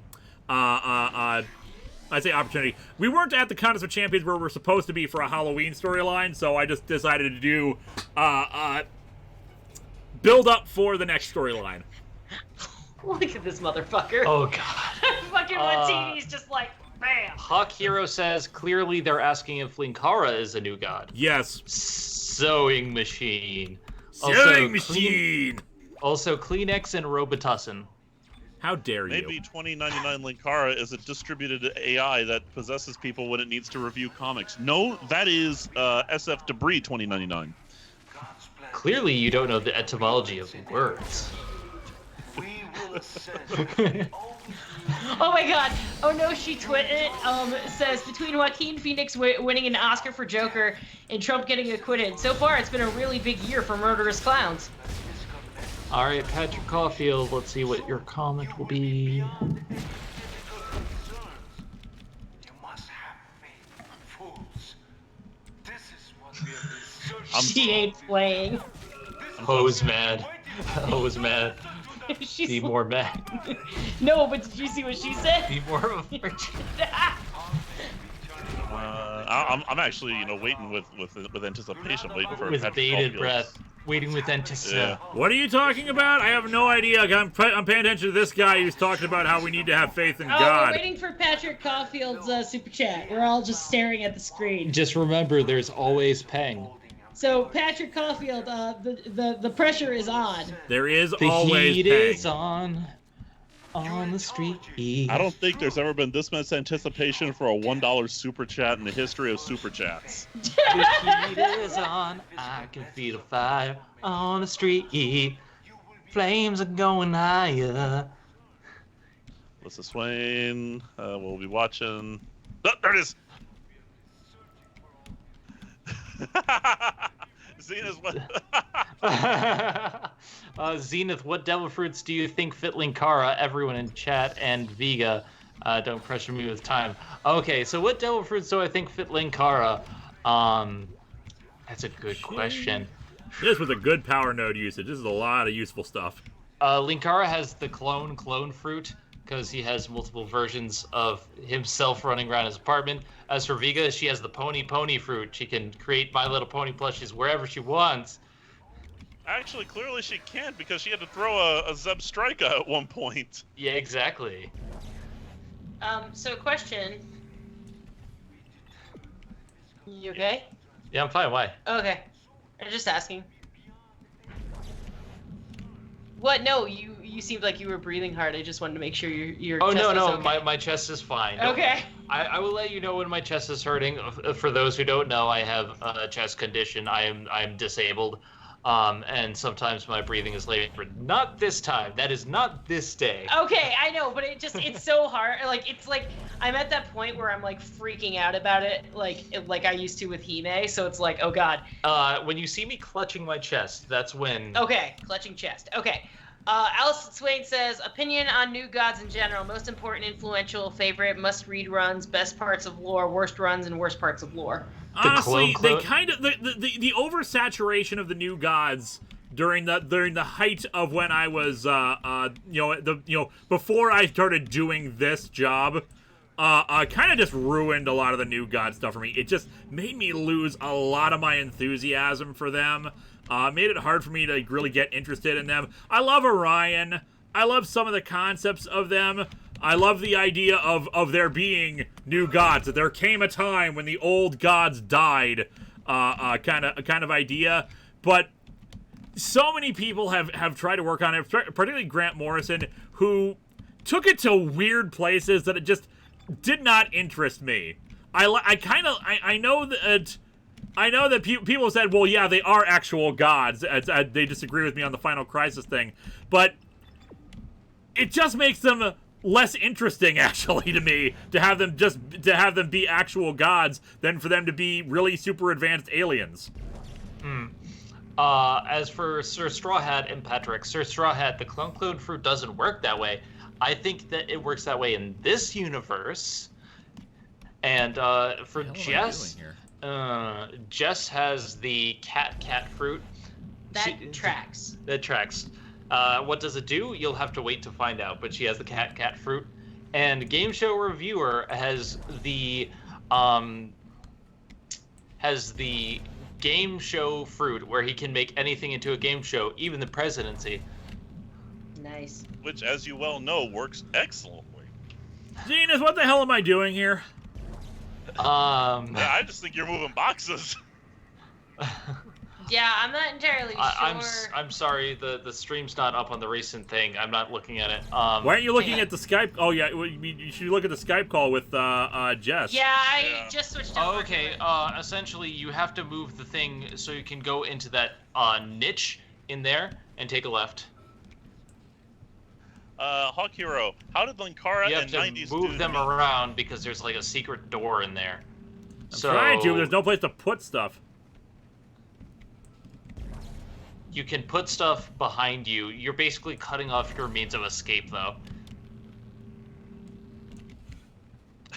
I say opportunity. We weren't at the Contest of Champions where we're supposed to be for a Halloween storyline, so I just decided to do build up for the next storyline. Look at this motherfucker. Oh god. Fucking Martini's just like, bam. Hawk Hero says, clearly they're asking if Linkara is a new god. Yes. Sewing machine. Sewing machine. Also Kleenex and Robitussin. How dare you? Maybe 2099 Linkara is a distributed AI that possesses people when it needs to review comics. No, that is SF Debris 2099. Clearly you don't know the etymology of words. Oh my god. Oh no, she tweeted says between Joaquin Phoenix winning an Oscar for Joker and Trump getting acquitted. So far it's been a really big year for murderous clowns. Alright, Patrick Caulfield, let's see what your comment will be. She ain't playing. Ho's mad. Ho's mad. She's Be more mad. No, but did you see what she said? Be more of a virgin. I'm actually, waiting with anticipation, waiting for With Patrick bated Caulfield's- breath. Waiting with anticipation. Yeah. What are you talking about? I have no idea. I'm paying attention to this guy who's talking about how we need to have faith in Oh, God. we're waiting for Patrick Caulfield's super chat. We're all just staring at the screen. Just remember, there's always Peng. So Patrick Caulfield, the pressure is on. There is The always heat Peng. is on the street. I don't think there's ever been this much anticipation for a $1 super chat in the history of super chats. The heat is on. I can feel the fire on the street. Flames are going higher. Melissa Swain, we'll be watching. Oh, there it is. Zenith, what? Zenith, what devil fruits do you think fit Linkara? Everyone in chat and Vega, don't pressure me with time. Okay, so what devil fruits do I think fit Linkara? That's a good question. This was a good power node usage. This is a lot of useful stuff. Linkara has the clone fruit because he has multiple versions of himself running around his apartment. As for Vega, she has the pony fruit. She can create My Little Pony plushies wherever she wants. Actually, clearly she can't because she had to throw a Zeb Strika at one point. Yeah, exactly. So question. You okay? Yeah, I'm fine. Why? Okay. I'm just asking. What? No, you seemed like you were breathing hard. I just wanted to make sure your Oh, chest no, was okay. my chest is fine. Okay. I will let you know when my chest is hurting. For those who don't know, I have a chest condition. I'm disabled, and sometimes my breathing is labored. Not this time. That is not this day. Okay, I know, but it's so hard. Like it's like I'm at that point where I'm like freaking out about it, like I used to with Hime. So it's like, oh god. When you see me clutching my chest, that's when. Okay, clutching chest. Okay. Alice Swain says, opinion on New Gods in general. Most important, influential, favorite, must-read runs, best parts of lore, worst runs, and worst parts of lore. Honestly, they kind of the oversaturation of the New Gods during the height of when I was before I started doing this job, kind of just ruined a lot of the New God stuff for me. It just made me lose a lot of my enthusiasm for them. Made it hard for me to really get interested in them. I love Orion. I love some of the concepts of them. I love the idea of there being new gods. That there came a time when the old gods died, kind of idea. But so many people have tried to work on it, particularly Grant Morrison, who took it to weird places that it just did not interest me. I know that people have said, well, yeah, they are actual gods. They disagree with me on the Final Crisis thing, but it just makes them less interesting, actually, to me, to have them be actual gods than for them to be really super advanced aliens. As for Sir Straw Hat and Patrick, Sir Straw Hat, the clone fruit doesn't work that way. I think that it works that way in this universe. And for Jess. Jess has the cat fruit. That tracks. That tracks. What does it do? You'll have to wait to find out. But she has the cat fruit, and Game Show Reviewer has the game show fruit, where he can make anything into a game show, even the presidency. Nice. Which, as you well know, works excellently. Zenith, what the hell am I doing here? Yeah, I just think you're moving boxes. Yeah, I'm not entirely sure. I'm sorry, the stream's not up on the recent thing. I'm not looking at it. Why aren't you looking at the Skype? Oh yeah, you should look at the Skype call with Jess. Yeah, I just switched over. Okay, essentially you have to move the thing so you can go into that niche in there and take a left. Hawk Hero, how did Linkara You and have 90s to move do them to me? around because there's like a secret door in there. I'm trying to, but there's no place to put stuff. You can put stuff behind you. You're basically cutting off your means of escape, though.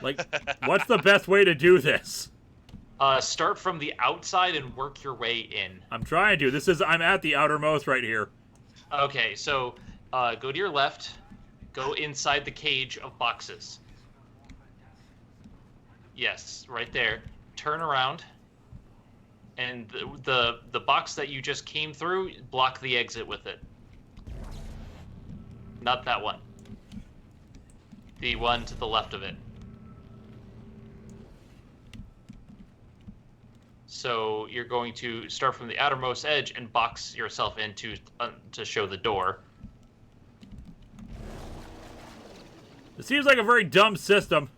Like, what's the best way to do this? Start from the outside and work your way in. I'm trying to. I'm at the outermost right here. Okay, so go to your left. Go inside the cage of boxes. Yes, right there. Turn around. And the box that you just came through, block the exit with it. Not that one. The one to the left of it. So you're going to start from the outermost edge and box yourself in to show the door. It seems like a very dumb system.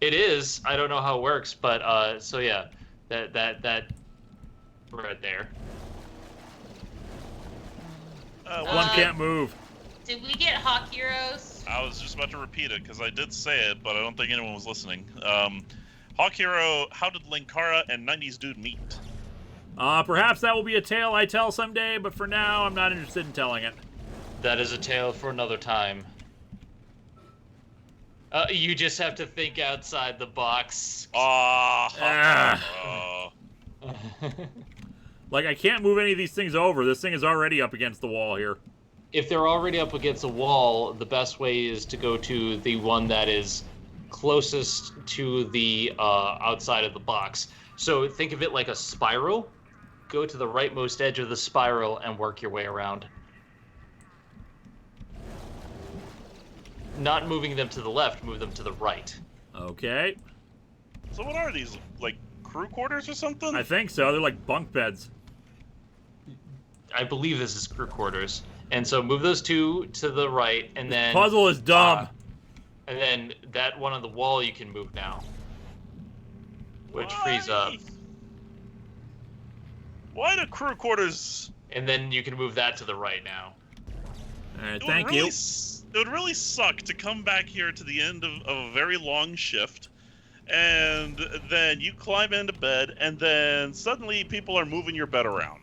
It is. I don't know how it works, but so yeah, that right there. One can't move. Did we get Hawk Heroes? I was just about to repeat it because I did say it, but I don't think anyone was listening. Hawk Hero, how did Linkara and 90s Dude meet? Perhaps that will be a tale I tell someday, but for now, I'm not interested in telling it. That is a tale for another time. You just have to think outside the box. Like, I can't move any of these things over. This thing is already up against the wall here. If they're already up against a wall, the best way is to go to the one that is closest to the outside of the box. So think of it like a spiral. Go to the rightmost edge of the spiral and work your way around. Not moving them to the left, move them to the right. Okay. So what are these, like crew quarters or something? I think so. They're like bunk beds. I believe this is crew quarters. And so move those two to the right, and then... Puzzle is dumb. And then that one on the wall you can move now. Which frees up. Why do crew quarters... And then you can move that to the right now. Alright, thank you. It would really suck to come back here to the end of a very long shift, and then you climb into bed, and then suddenly people are moving your bed around.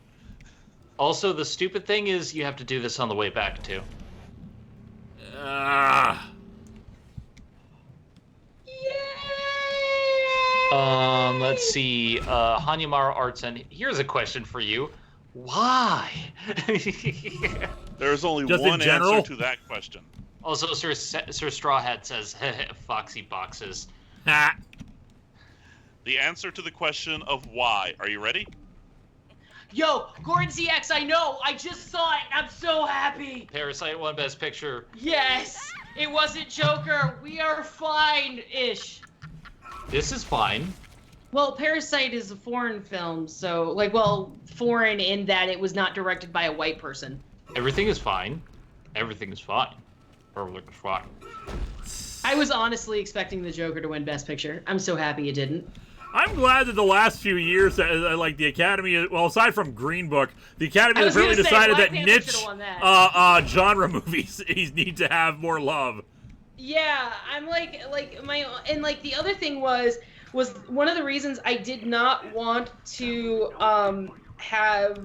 Also, the stupid thing is you have to do this on the way back, too. Let's see. Hanyamara Arts, and here's a question for you. Why? There's only Just one in general? answer to that question. Also, Sir Strawhead says, Foxy boxes. Ha! The answer to the question of why. Are you ready? Yo, Gordon ZX, I know! I just saw it! I'm so happy! Parasite won Best Picture. Yes! It wasn't Joker! We are fine-ish! This is fine. Well, Parasite is a foreign film, so, like, well, foreign in that it was not directed by a white person. Everything is fine. Everything is fine. Everything is fine. I was honestly expecting the Joker to win Best Picture. I'm so happy it didn't. I'm glad that the last few years, like the Academy, well, aside from Green Book, the Academy has really decided that niche genre movies need to have more love. Yeah, I'm like the other thing was one of the reasons I did not want to have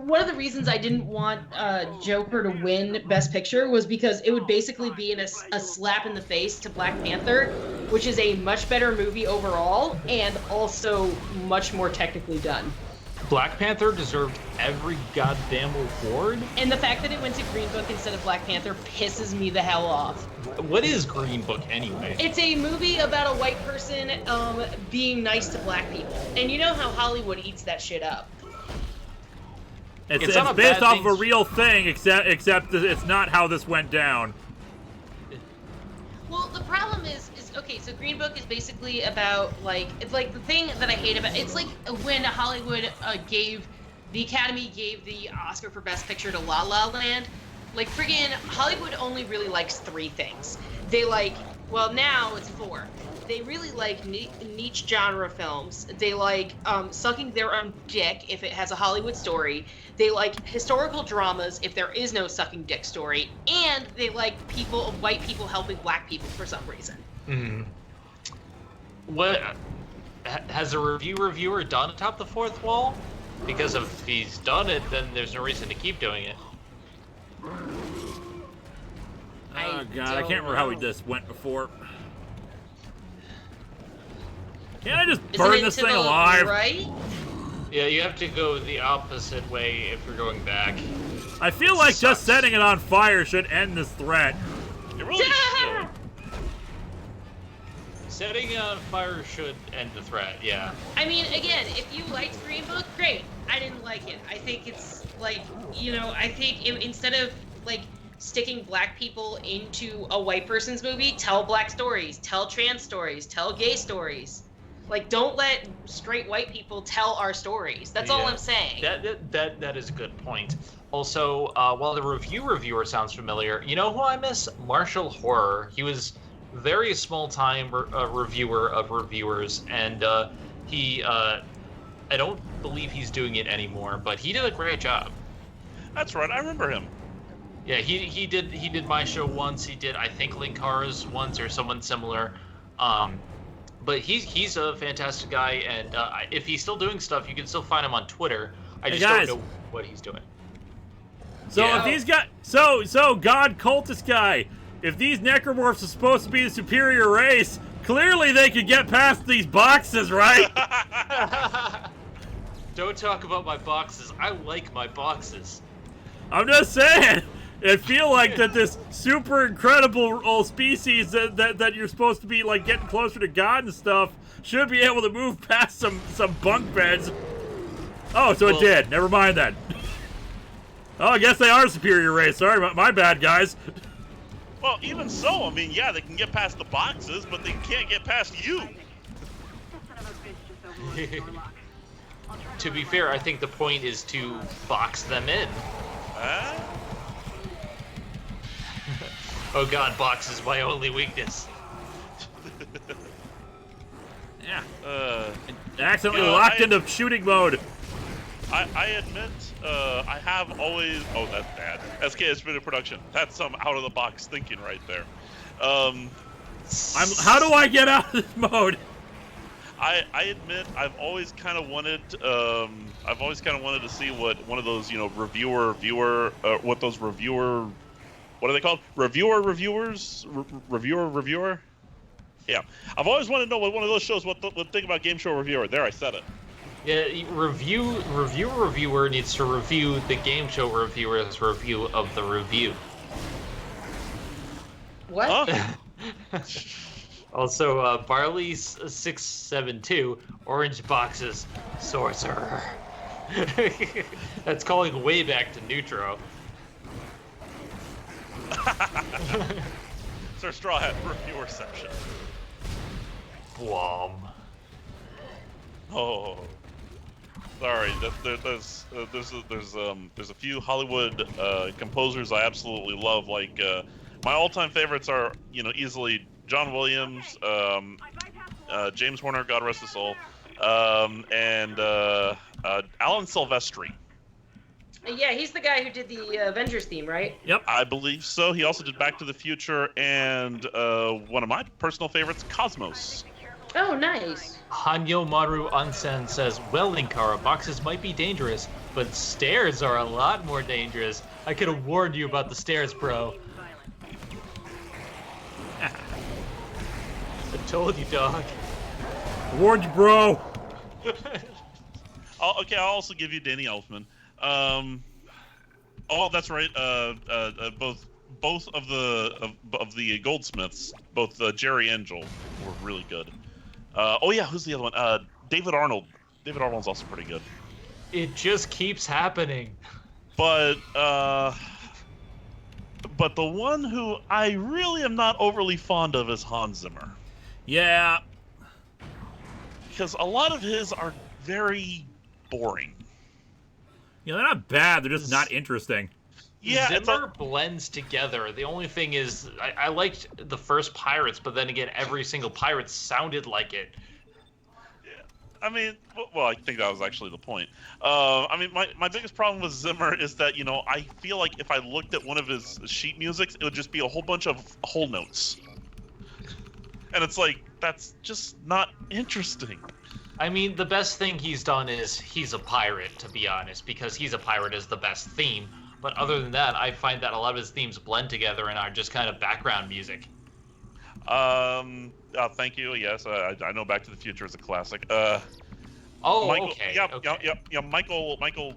one of the reasons I didn't want Joker to win Best Picture was because it would basically be a slap in the face to Black Panther, which is a much better movie overall and also much more technically done. Black Panther deserved every goddamn award. And the fact that it went to Green Book instead of Black Panther pisses me the hell off. What is Green Book anyway? It's a movie about a white person being nice to black people. And you know how Hollywood eats that shit up. It's based off of a real thing, except it's not how this went down. Well, the problem is okay. So Green Book is basically about it's like the thing that I hate about it's like when Hollywood the Academy gave the Oscar for Best Picture to La La Land. Like friggin' Hollywood only really likes 3 things. They now it's 4. They really like niche genre films. They like sucking their own dick if it has a Hollywood story. They like historical dramas if there is no sucking dick story. And they like white people helping black people for some reason. Mm-hmm. What has a reviewer done Atop the Fourth Wall? Because if he's done it, then there's no reason to keep doing it. Oh god, I can't remember how we just went before. Can't I just burn this thing alive? Right? Yeah, you have to go the opposite way if you're going back. I feel like just setting it on fire should end this threat. It really should. Setting it on fire should end the threat, yeah. I mean, again, if you liked Green Book, great. I didn't like it. I think it's instead of sticking black people into a white person's movie, tell black stories, tell trans stories, tell gay stories. Don't let straight white people tell our stories. That's all I'm saying. That is a good point. Also, while the reviewer sounds familiar, you know who I miss? Marshall Horror. He was very small-time reviewer of reviewers, and I don't believe he's doing it anymore, but he did a great job. That's right. I remember him. Yeah, he did my show once. He did, I think, Linkara's once or someone similar. But he's a fantastic guy, and if he's still doing stuff, you can still find him on Twitter. I just don't know what he's doing. So if these guys, so God cultist guy, if these necromorphs are supposed to be the superior race, clearly they could get past these boxes, right? Don't talk about my boxes. I like my boxes. I'm just saying. I feel like that this super incredible species that you're supposed to be like getting closer to God and stuff should be able to move past some bunk beds. Oh, so it did. Never mind then. Oh, I guess they are a superior race. Sorry, my bad, guys. Well, even so, I mean, yeah, they can get past the boxes, but they can't get past you. To be fair, I think the point is to box them in. Oh god, box is my only weakness. Yeah. Accidentally locked into shooting mode. I admit, I have always... Oh, that's bad. SKS Video Production. That's some out-of-the-box thinking right there. How do I get out of this mode? I admit I've always kind of wanted to see what one of those, reviewer, what those reviewer, what are they called? Reviewers? Reviewer? Yeah. I've always wanted to know what one of those shows, what think about Game Show Reviewer. There, I said it. Yeah, reviewer needs to review the Game Show Reviewer's review of the review. What? Huh? Also, Barley672, orange boxes, sorcerer. That's calling way back to Neutro. Sir Straw Hat reviewer section. Blom. Oh, sorry. There's a few Hollywood composers I absolutely love. Like my all-time favorites are easily John Williams, James Horner, God rest his soul, and Alan Silvestri. Yeah, he's the guy who did the Avengers theme, right? Yep. I believe so. He also did Back to the Future and one of my personal favorites, Cosmos. Oh, nice. Hanyo Maru Onsen says, well, Linkara, boxes might be dangerous, but stairs are a lot more dangerous. I could have warned you about the stairs, bro. I told you, dog. Warned you, bro. Okay, I'll also give you Danny Elfman. Oh, that's right. Both of the Goldsmiths, both Jerry and Joel, were really good. Oh yeah, who's the other one? David Arnold. David Arnold's also pretty good. It just keeps happening. But the one who I really am not overly fond of is Hans Zimmer. Yeah. Because a lot of his are very boring. They're not bad. They're just not interesting. Yeah, Zimmer blends together. The only thing is, I liked the first Pirates, but then again, every single Pirate sounded like it. I mean, well, I think that was actually the point. I mean, my biggest problem with Zimmer is that, I feel like if I looked at one of his sheet musics, it would just be a whole bunch of whole notes. And it's like, that's just not interesting. I mean, the best thing he's done is he's a pirate, to be honest, because he's a pirate is the best theme. But other than that, I find that a lot of his themes blend together and are just kind of background music. Thank you. Yes, I know Back to the Future is a classic. Michael, okay. Yep. Michael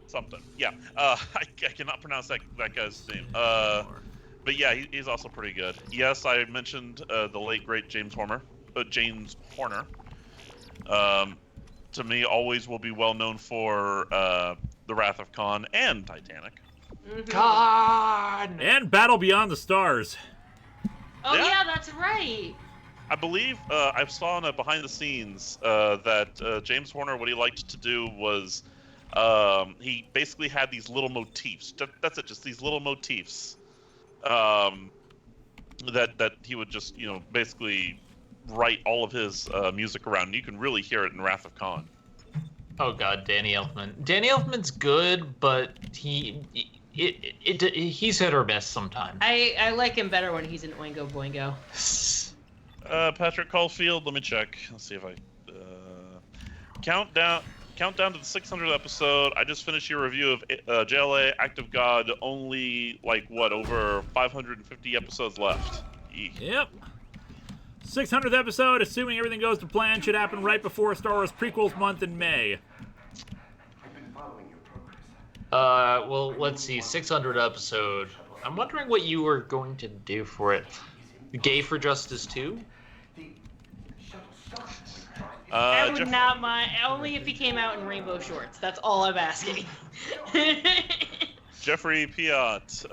something. Yeah. I cannot pronounce that guy's name. But yeah, he's also pretty good. Yes, I mentioned the late great James Horner. To me, always will be well known for The Wrath of Khan and Titanic. Khan! And Battle Beyond the Stars. Oh yeah, that's right. I believe I saw in a behind the scenes that James Horner, what he liked to do was he basically had these little motifs. That's it, just these little motifs that he would just basically write all of his music around. And you can really hear it in Wrath of Khan. Oh God, Danny Elfman. Danny Elfman's good, but he's hit or miss sometimes. I like him better when he's in Oingo Boingo. Patrick Caulfield. Let me check. Let's see if I countdown to the 600th episode. I just finished your review of JLA Act of God. Only over 550 episodes left. Eek. Yep. 600th episode, assuming everything goes to plan, should happen right before Star Wars prequels month in May. Well, let's see, 600 episode. I'm wondering what you were going to do for it. Gay for Justice 2? I would not mind, only if he came out in rainbow shorts. That's all I'm asking. Jeffrey Piat,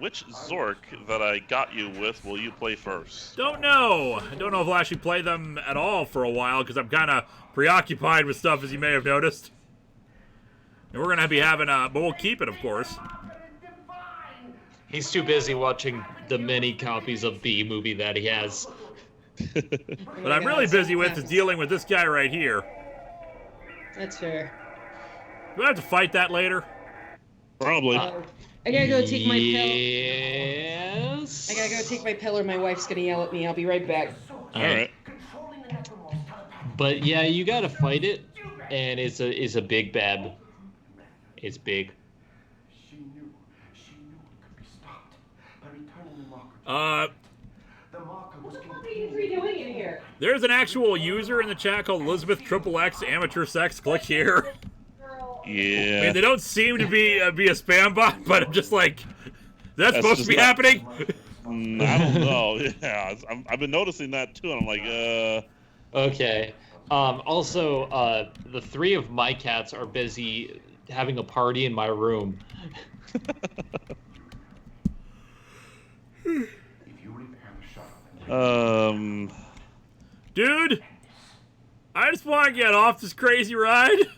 which Zork that I got you with will you play first? Don't know. I don't know if I'll actually play them at all for a while because I'm kind of preoccupied with stuff, as you may have noticed. And we're going to be having but we'll keep it, of course. He's too busy watching the many copies of the movie that he has. What I'm really busy with is dealing with this guy right here. That's fair. Do I have to fight that later? Probably. I gotta go take my pill. Yes. I gotta go take my pill or my wife's gonna yell at me. I'll be right back. All right. But yeah, you gotta fight it, and it's a big bad. It's big. What are you three doing in here? There's an actual user in the chat called Elizabeth XXX Amateur Sex. Click here. Yeah. I mean, they don't seem to be a spam bot, but I'm just like, that's supposed to be happening? I don't know. Yeah, I've been noticing that too, and I'm like, Okay. Also, the three of my cats are busy having a party in my room. Dude, I just want to get off this crazy ride.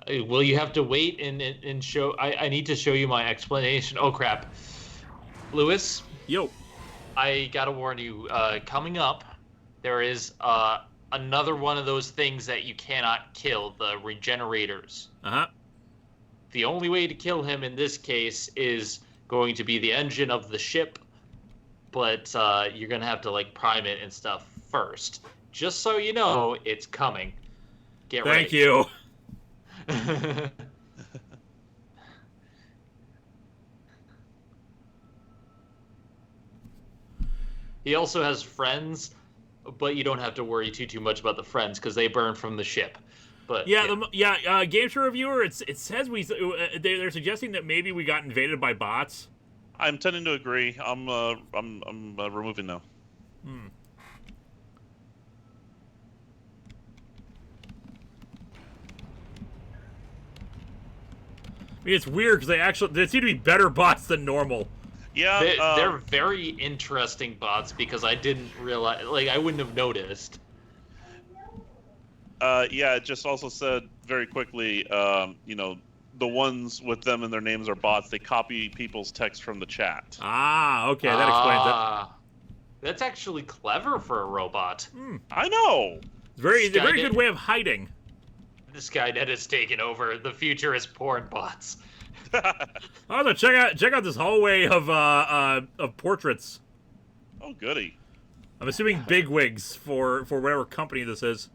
Will you have to wait and show? I need to show you my explanation. Oh crap, Lewis. Yo. I gotta warn you. Coming up, there is another one of those things that you cannot kill. The regenerators. Uh-huh. The only way to kill him in this case is going to be the engine of the ship, but you're gonna have to like prime it and stuff first. Just so you know, it's coming. Get ready. Thank you. He also has friends, but you don't have to worry too much about the friends because they burn from the ship. But yeah, Game Show Reviewer. It says they're suggesting that maybe we got invaded by bots. I'm tending to agree. I'm removing now. I mean, it's weird because they seem to be better bots than normal. Yeah, they're very interesting bots because I didn't realize, like, I wouldn't have noticed. Yeah, it just also said very quickly, the ones with them and their names are bots. They copy people's text from the chat. Ah, okay, that explains it. That's actually clever for a robot. I know. It's a very good way of hiding. This Skynet has taken over. The future is porn bots. Also, check out this hallway of portraits. Oh, goody. I'm assuming bigwigs for whatever company this is.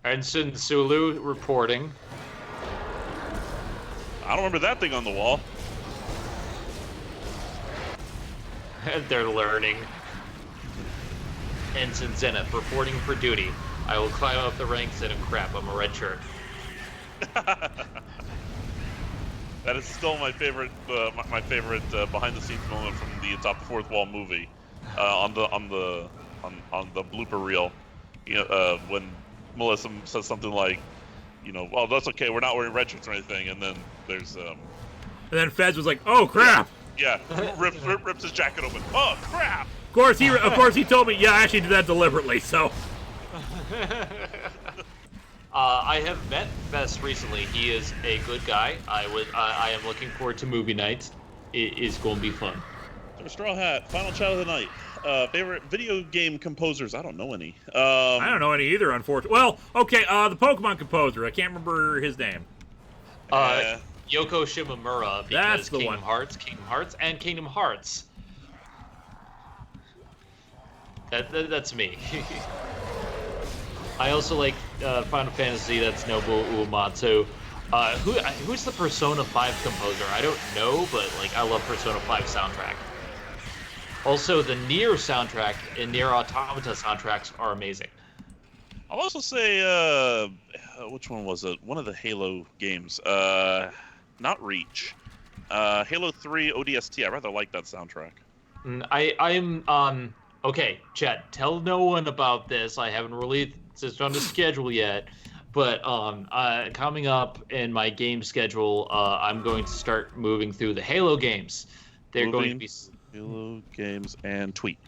Ensign Sulu reporting. I don't remember that thing on the wall. They're learning. Ensign Zenith reporting for duty. I will climb up the ranks and crap, I'm a red shirt. That is still my favorite behind the scenes moment from the Atop the Fourth Wall movie, on the blooper reel. When Melissa says something like, well, that's okay, we're not wearing red shirts or anything, and then there's And then Fez was like, oh crap. Yeah, rips his jacket open. Oh crap. Of course he told me, yeah, I actually did that deliberately, so. I have met Fess recently. He is a good guy. I am looking forward to movie night. It is going to be fun. Straw Hat, final chat of the night. Favorite video game composers? I don't know any. I don't know any either, unfortunately. Well, okay, the Pokemon composer. I can't remember his name. Yoko Shimomura, because That's the Kingdom one. Hearts, and Kingdom Hearts. That's me. I also like Final Fantasy. That's Nobuo Uematsu. Who's the Persona 5 composer? I don't know, but like I love Persona 5 soundtrack. Also, the Nier soundtrack and Nier Automata soundtracks are amazing. I'll also say, which one was it? One of the Halo games. Not Reach. Halo 3 ODST. I rather like that soundtrack. I'm okay, Chet, tell no one about this. I haven't released this on the schedule yet. But coming up in my game schedule, I'm going to start moving through the Halo games. They're going to be Halo games and tweet.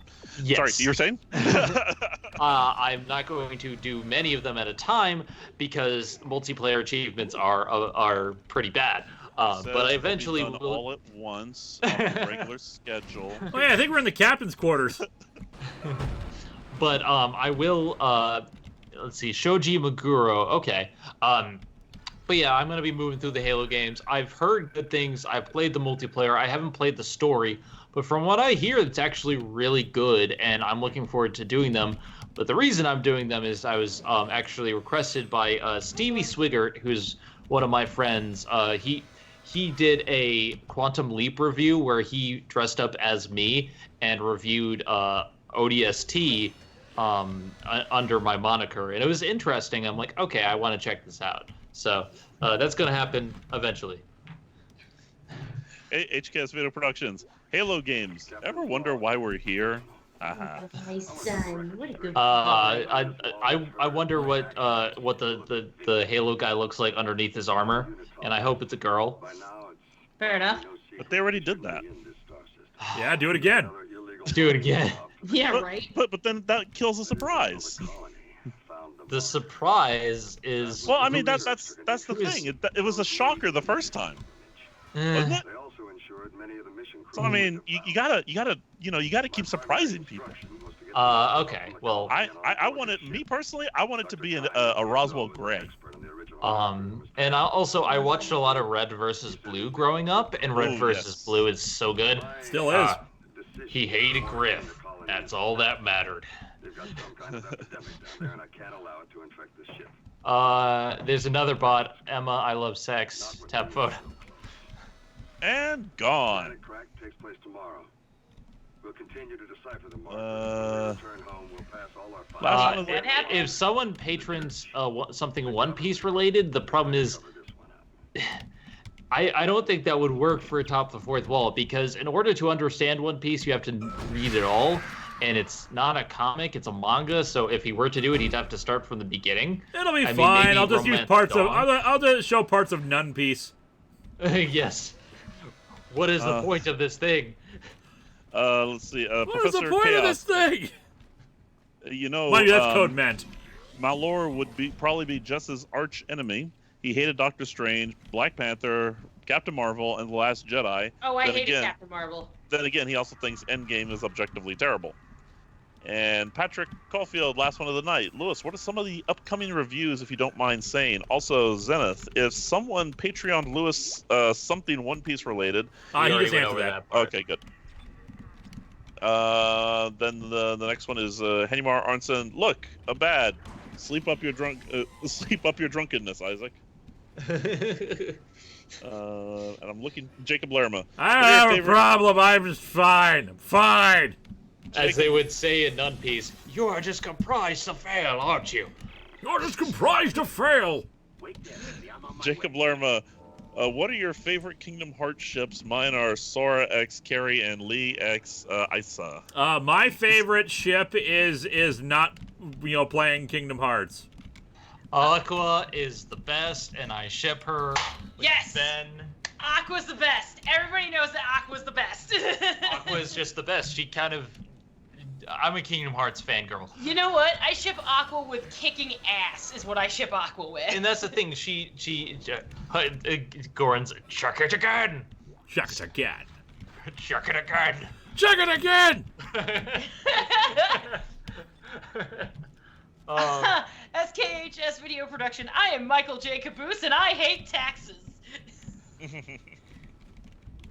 Yes. Sorry, you were saying? I'm not going to do many of them at a time because multiplayer achievements are pretty bad. But I eventually will all at once on the regular schedule. Oh yeah, I think we're in the captain's quarters. But I will. Let's see, Shoji Meguro. Okay. But yeah, I'm gonna be moving through the Halo games. I've heard good things. I've played the multiplayer. I haven't played the story, but from what I hear, it's actually really good, and I'm looking forward to doing them. But the reason I'm doing them is I was actually requested by Stevie Swigert, who's one of my friends. He did a Quantum Leap review where he dressed up as me and reviewed ODST under my moniker, and it was interesting. I'm like, okay, I want to check this out. So that's going to happen eventually. HKS Video Productions, Halo games. Ever wonder why we're here? My son, what a good I wonder what the Halo guy looks like underneath his armor, and I hope it's a girl. Fair enough. But they already did that. Yeah, do it again. Do it again. Yeah, right. But then that kills the surprise. The surprise is. Well, I mean that's the thing. It was a shocker the first time, wasn't it? So I mean, you gotta keep surprising people. Okay. Well, I want it. Me personally, I want it to be a Roswell Gray. And I watched a lot of Red versus Blue growing up, and Red versus Blue is so good. Still is. He hated Griff. That's all that mattered. There's another bot, Emma. I love sex. Tap photo. And gone. If someone patrons something One Piece related, the problem is I don't think that would work for Atop the Fourth Wall, because in order to understand One Piece, you have to read it all, and it's not a comic, it's a manga. So if he were to do it, he'd have to start from the beginning. It'll be fine. I'll just use parts of. I'll just show parts of Nun Piece. Yes. What is the point of this thing? Let's see. What is the point of this thing? You know, Mind you, that's code meant. Malor would probably be just his arch enemy. He hated Doctor Strange, Black Panther, Captain Marvel, and The Last Jedi. Oh, I hated Captain Marvel. Then again, he also thinks Endgame is objectively terrible. And Patrick Caulfield, last one of the night. Lewis, what are some of the upcoming reviews, if you don't mind saying? Also, Zenith, if someone Patreon Lewis something One Piece related. He just answered that. Okay, good. Then the next one is Henimar Arnson. Look, a bad. Sleep up your drunkenness, Isaac. And I'm looking. Jacob Lerma. I don't have a problem. I'm just fine. I'm fine. As they would say in One Piece, you are just comprised to fail, aren't you? You're just comprised to fail. Jacob Lerma, what are your favorite Kingdom Hearts ships? Mine are Sora X Carrie and Lee X Isa. My favorite ship is not playing Kingdom Hearts. Aqua is the best, and I ship her with Ben. Aqua's the best. Everybody knows that Aqua's the best. Aqua is just the best. She kind of... I'm a Kingdom Hearts fangirl. You know what? I ship Aqua with kicking ass is what I ship Aqua with. And that's the thing. Goran's chuck it again. Chuck it again. Chuck it again. Check it again! SKHS Video Production. I am Michael J. Caboose, and I hate taxes.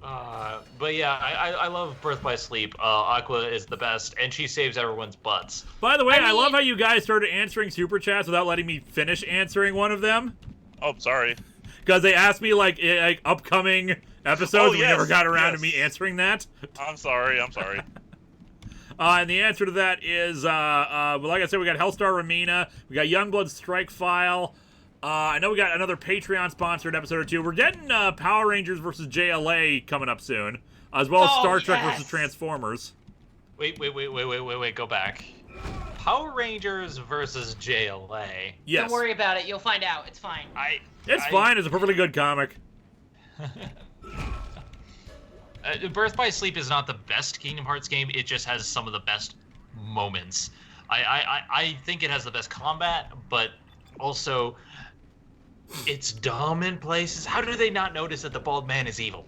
But yeah, I love Birth by Sleep. Aqua is the best, and she saves everyone's butts. By the way, I love how you guys started answering Super Chats without letting me finish answering one of them. Oh, sorry. Because they asked me, like upcoming episodes, and we never got around to me answering that. I'm sorry. And the answer to that is, like I said, we got Hellstar Ramina, we got Youngblood Strike File. I know we got another Patreon-sponsored episode or two. We're getting Power Rangers versus JLA coming up soon, as well as Star Trek versus Transformers. Wait, go back. Power Rangers versus JLA. Yes. Don't worry about it. You'll find out. It's fine. It's fine. It's a perfectly good comic. Birth by Sleep is not the best Kingdom Hearts game. It just has some of the best moments. I think it has the best combat, but also it's dumb in places. How do they not notice that the bald man is evil?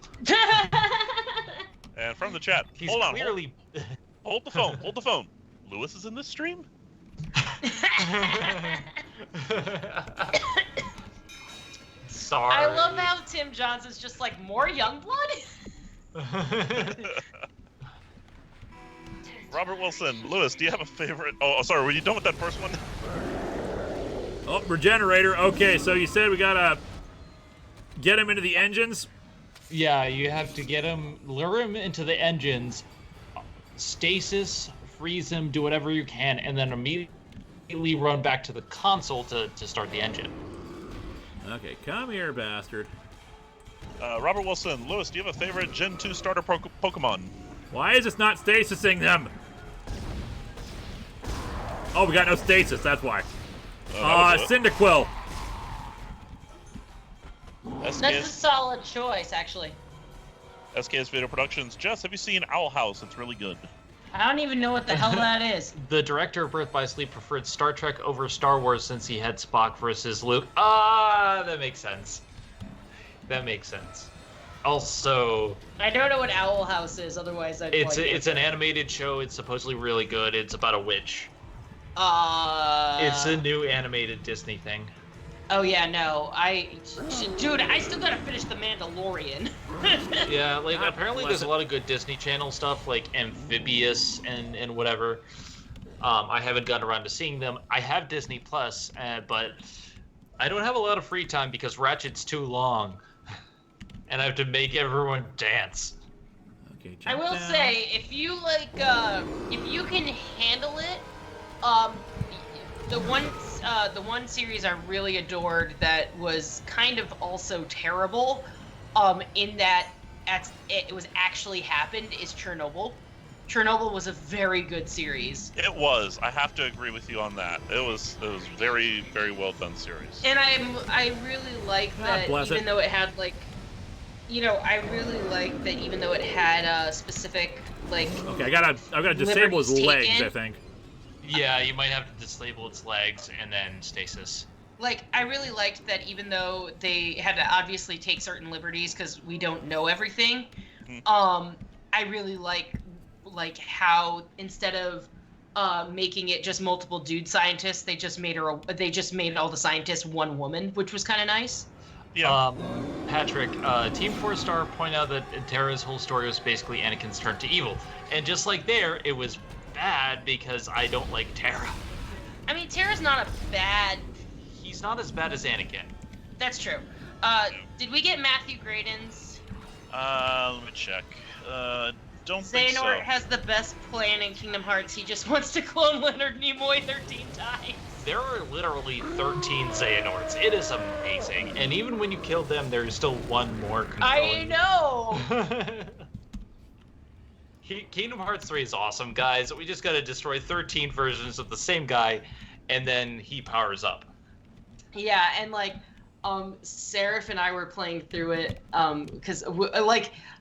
And from the chat, He's hold on. clearly... Hold the phone. Lewis is in this stream? Sorry. I love how Tim Johnson's just like, more Youngblood? Robert Wilson, Lewis, do you have a favorite? Oh, sorry, were you done with that first one? Oh, Regenerator. Okay, so you said we gotta get him into the engines? Yeah, you have to lure him into the engines, stasis, freeze him, do whatever you can, and then immediately run back to the console to start the engine. Okay, come here, bastard. Robert Wilson, Lewis, do you have a favorite Gen 2 starter Pokemon? Why is this not stasising them? Oh, we got no stasis, that's why. Cyndaquil. That's a solid choice, actually. SKS Video Productions. Jess, have you seen Owl House? It's really good. I don't even know what the hell that is. The director of Birth by Sleep preferred Star Trek over Star Wars since he had Spock versus Luke. That makes sense. Also, I don't know what Owl House is, otherwise I'd it's an animated show. It's supposedly really good. It's about a witch. It's a new animated Disney thing. Oh yeah, no. Dude, I still gotta finish The Mandalorian. Yeah, like apparently there's a lot of good Disney Channel stuff, like Amphibious and whatever. I haven't gotten around to seeing them. I have Disney Plus, but I don't have a lot of free time because Ratchet's too long, and I have to make everyone dance. Okay, I will say, if you can handle it, the one series I really adored that was kind of also terrible, in that it was actually happened, is Chernobyl. Chernobyl was a very good series. It was. I have to agree with you on that. It was very, very well done series. And I really like that, even though it had I really like that even though it had specific Okay, I gotta disable his legs, I think. Yeah, you might have to disable its legs and then stasis. I really liked that even though they had to obviously take certain liberties because we don't know everything, I really like how instead of making it just multiple dude scientists, they just made all the scientists one woman, which was kind of nice. Yeah. Patrick, Team 4-Star point out that Terra's whole story was basically Anakin's turn to evil, and just like there, it was bad because I don't like Terra. I mean, Terra's not a bad... He's not as bad as Anakin. That's true. Did we get Matthew Graydon's? Let me check. Don't think so. Xehanort has the best plan in Kingdom Hearts. He just wants to clone Leonard Nimoy 13 times. There are literally 13 Xehanorts. It is amazing. And even when you kill them, there's still one more controlling. I know! Kingdom Hearts 3 is awesome, guys. We just gotta destroy 13 versions of the same guy, and then he powers up. Yeah, and Seraph and I were playing through it, because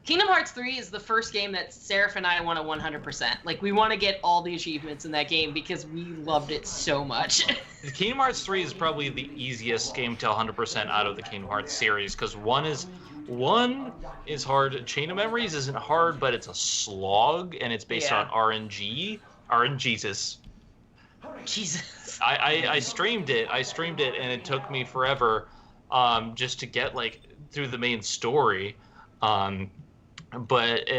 Kingdom Hearts 3 is the first game that Seraph and I want to 100%. We want to get all the achievements in that game because we loved it so much. Kingdom Hearts 3 is probably the easiest game to 100% out of the Kingdom Hearts series, because 1 is One is hard. Chain of Memories isn't hard, but it's a slog, and it's based on RNG. RNGesus. Jesus. I streamed it. And it took me forever, just to get like through the main story. But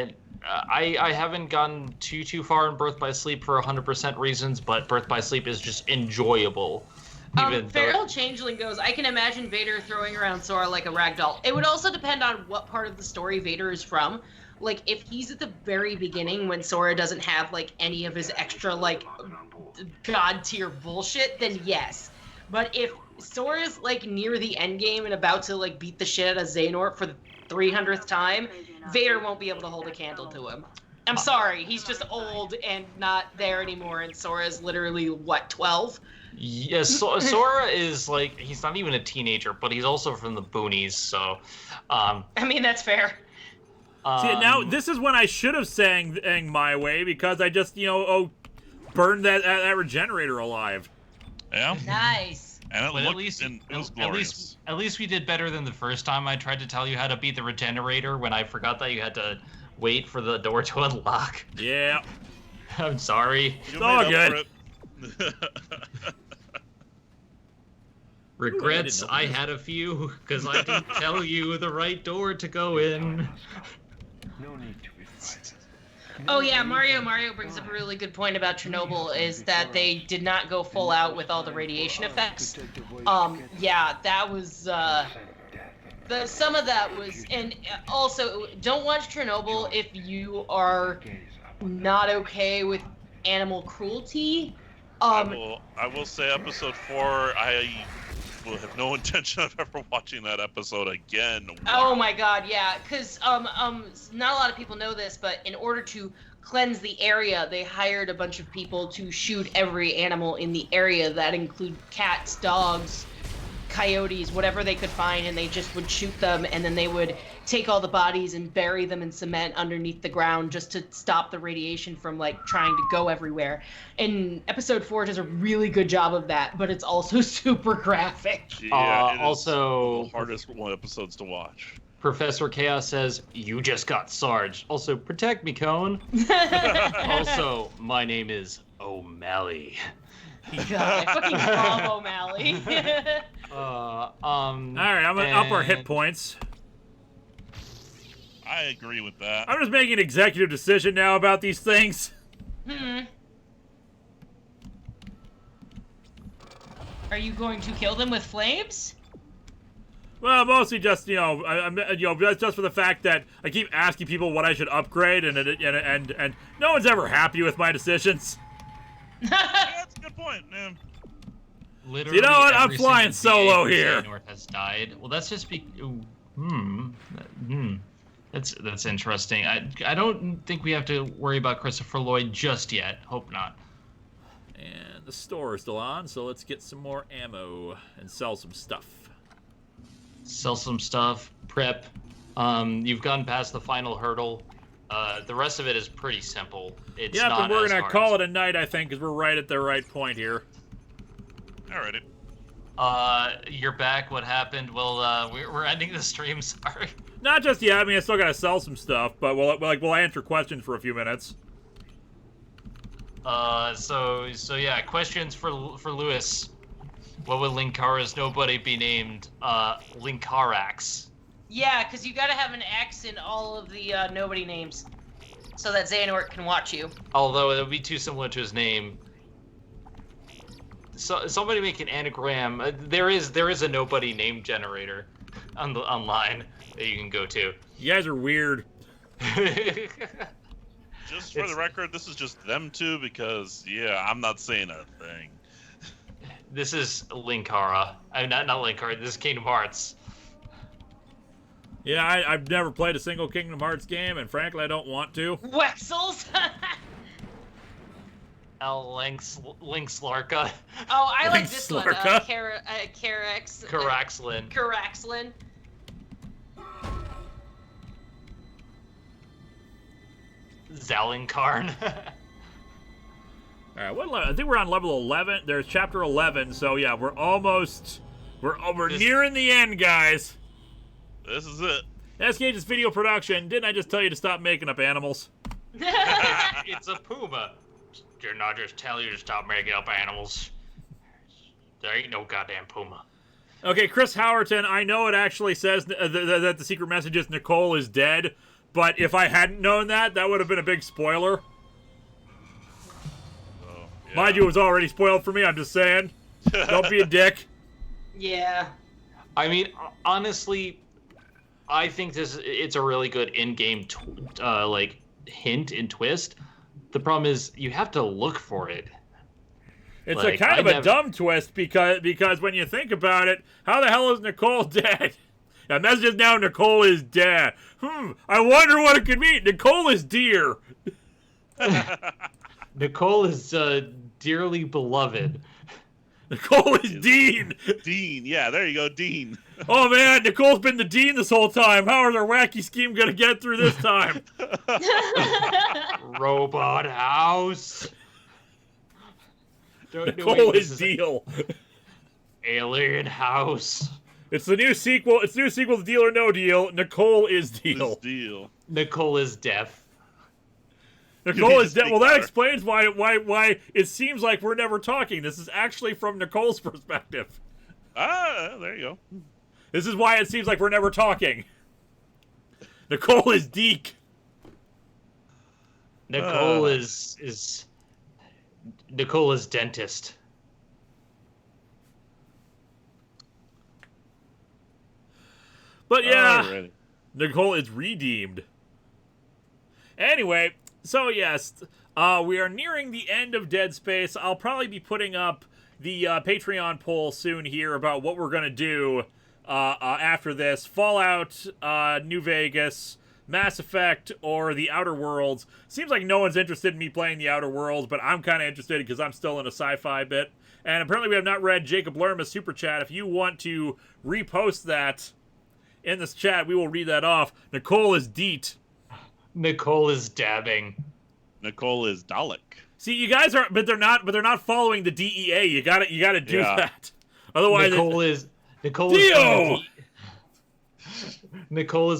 I haven't gotten too far in Birth by Sleep for 100% reasons, but Birth by Sleep is just enjoyable. Feral Changeling goes, I can imagine Vader throwing around Sora like a ragdoll. It would also depend on what part of the story Vader is from. Like, if he's at the very beginning when Sora doesn't have, like, any of his extra, like, god-tier bullshit, then yes. But if Sora's, like, near the end game and about to, like, beat the shit out of Xehanort for the 300th time, Vader won't be able to hold a candle to him. I'm sorry, he's just old and not there anymore, and Sora's literally, what, 12? Yes, Sora is like, he's not even a teenager, but he's also from the boonies, so. I mean, that's fair. See, now this is when I should have sang My Way, because I just, burned that regenerator alive. Yeah. Nice. And it But was glorious. At least we did better than the first time I tried to tell you how to beat the regenerator when I forgot that you had to wait for the door to unlock. Yeah. I'm sorry. You all made up good. for it. Regrets, I had a few, because I didn't tell you the right door to go in. Oh yeah, Mario brings up a really good point about Chernobyl, is that they did not go full out with all the radiation effects. Yeah, that was, some of that was, and also, don't watch Chernobyl if you are not okay with animal cruelty. I will say episode 4, I will have no intention of ever watching that episode again. Oh my god, yeah, because not a lot of people know this, but in order to cleanse the area, they hired a bunch of people to shoot every animal in the area. That include cats, dogs, coyotes, whatever they could find, and they just would shoot them, and then they would take all the bodies and bury them in cement underneath the ground just to stop the radiation from, like, trying to go everywhere. And episode 4 does a really good job of that, but it's also super graphic. Yeah, it is also the hardest episodes to watch. Professor Chaos says, you just got Sarge. Also, protect me, Cone. Also, my name is O'Malley. God, I fucking love O'Malley. Alright, I'm gonna up our hit points. I agree with that. I'm just making an executive decision now about these things. Are you going to kill them with flames? Well, mostly just, just for the fact that I keep asking people what I should upgrade, and no one's ever happy with my decisions. Yeah, that's a good point, man. Literally, you know what? I'm every flying single solo being here. Xehanort has died. Well, that's just That's interesting. I don't think we have to worry about Christopher Lloyd just yet. Hope not. And the store is still on, so let's get some more ammo and sell some stuff. Sell some stuff. Prep. You've gone past the final hurdle. The rest of it is pretty simple. It's yeah, not but we're as gonna hard. call it a night, I think, because we're right at the right point here. Alrighty. You're back. What happened? Well, we're ending the stream. Sorry. Not just yet. I mean, I still gotta sell some stuff, but we'll answer questions for a few minutes. So yeah, questions for Lewis. What would Linkara's nobody be named? Linkara-Ax. Yeah, because you gotta have an X in all of the nobody names, so that Xehanort can watch you. Although it would be too similar to his name. So somebody make an anagram. There is a nobody name generator online that you can go to. You guys are weird. Just for the record, this is just them two because, yeah, I'm not saying a thing. This is Linkara. I'm not Linkara. This is Kingdom Hearts. Yeah, I've never played a single Kingdom Hearts game, and frankly, I don't want to. Wexels. Link's Larka. Oh, I like this one. Slarka. Caraxlin. Caraxlin. Zalinkarn. All right, I think we're on level 11. There's chapter 11, so yeah, we're nearing the end, guys. This is it. SKH's video production. Didn't I just tell you to stop making up animals? It's a puma. Didn't I just tell you to stop making up animals? There ain't no goddamn puma. Okay, Chris Howerton, I know it actually says that the secret message is Nicole is dead, but if I hadn't known that, that would have been a big spoiler. Oh, yeah. Mind you, it was already spoiled for me, I'm just saying. Don't be a dick. Yeah. I mean, honestly, I think it's a really good in-game hint and twist. The problem is you have to look for it. It's a kind of a dumb twist because when you think about it, how the hell is Nicole dead? The message is now Nicole is dead. I wonder what it could mean. Nicole is dear. Nicole is dearly beloved. Nicole is Dean. Dean, yeah, there you go, Dean. Oh man, Nicole's been the Dean this whole time. How is our wacky scheme gonna get through this time? Robot house. Nicole is Deal. Alien house. It's the new sequel. It's the new sequel to Deal or No Deal. Nicole is Deal. This deal. Nicole is deaf. Nicole is dead. Well, that explains why it seems like we're never talking. This is actually from Nicole's perspective. Ah, there you go. This is why it seems like we're never talking. Nicole is Deke. Nicole Nicole is dentist. But yeah, Alrighty. Nicole is redeemed. Anyway, so yes, we are nearing the end of Dead Space. I'll probably be putting up the Patreon poll soon here about what we're going to do after this. Fallout, New Vegas, Mass Effect, or The Outer Worlds. Seems like no one's interested in me playing The Outer Worlds, but I'm kind of interested because I'm still in a sci-fi bit. And apparently we have not read Jacob Lerma's super chat. If you want to repost that in this chat, we will read that off. Nicole is Deet. Nicole is dabbing. Nicole is Dalek. See, you guys are, but they're not following the DEA. You gotta do that. Otherwise, Nicole is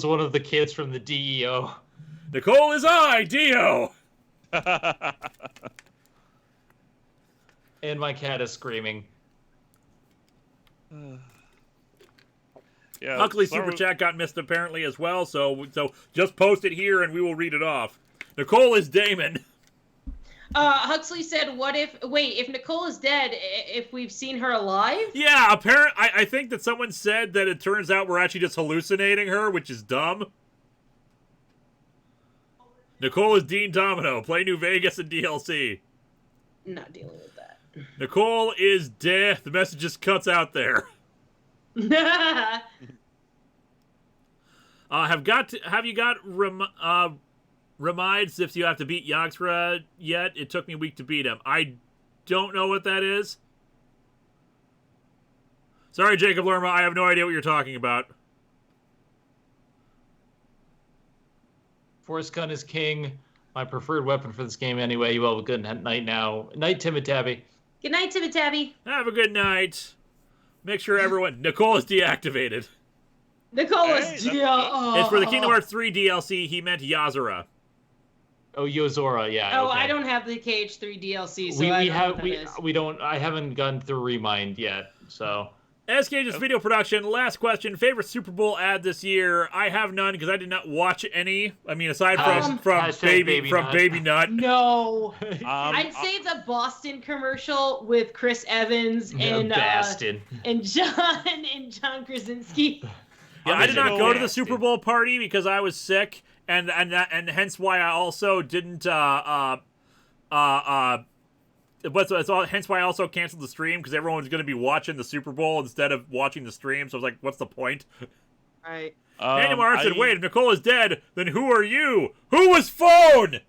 one of the kids from the DEO. Nicole is Dio. And my cat is screaming. Yeah. Luckily, super chat got missed apparently as well. So just post it here and we will read it off. Nicole is Damon. Huxley said, if Nicole is dead, if we've seen her alive? Yeah, I think that someone said that it turns out we're actually just hallucinating her, which is dumb. Nicole is Dean Domino. Play New Vegas and DLC. Not dealing with that. Nicole is dead. The message just cuts out there. Have you got reminds if you have to beat Yagsra yet? It took me a week to beat him. I don't know what that is. Sorry, Jacob Lerma, I have no idea what you're talking about. Force gun is king. My preferred weapon for this game anyway. You all have a good night now. Night, Tim and Tabby. Good night, Tim and Tabby. Have a good night. Make sure everyone... Nicole is deactivated. Nicole is It's for the Kingdom Hearts 3 DLC. He meant Yazura. Oh, Yozora, yeah. Oh, okay. I don't have the KH3 DLC, so we don't. I haven't gone through Remind yet, so. SKH's video production. Last question. Favorite Super Bowl ad this year? I have none because I did not watch any. I mean, aside from Baby Nut. No. I'd say the Boston commercial with Chris Evans and John Krasinski. Yeah, I did not go to the Super Bowl party because I was sick, and hence why I also didn't hence why I also canceled the stream because everyone was going to be watching the Super Bowl instead of watching the stream. So I was like, what's the point? Right. Andy Martin said, wait, if Nicole is dead, then who are you? Who was phone?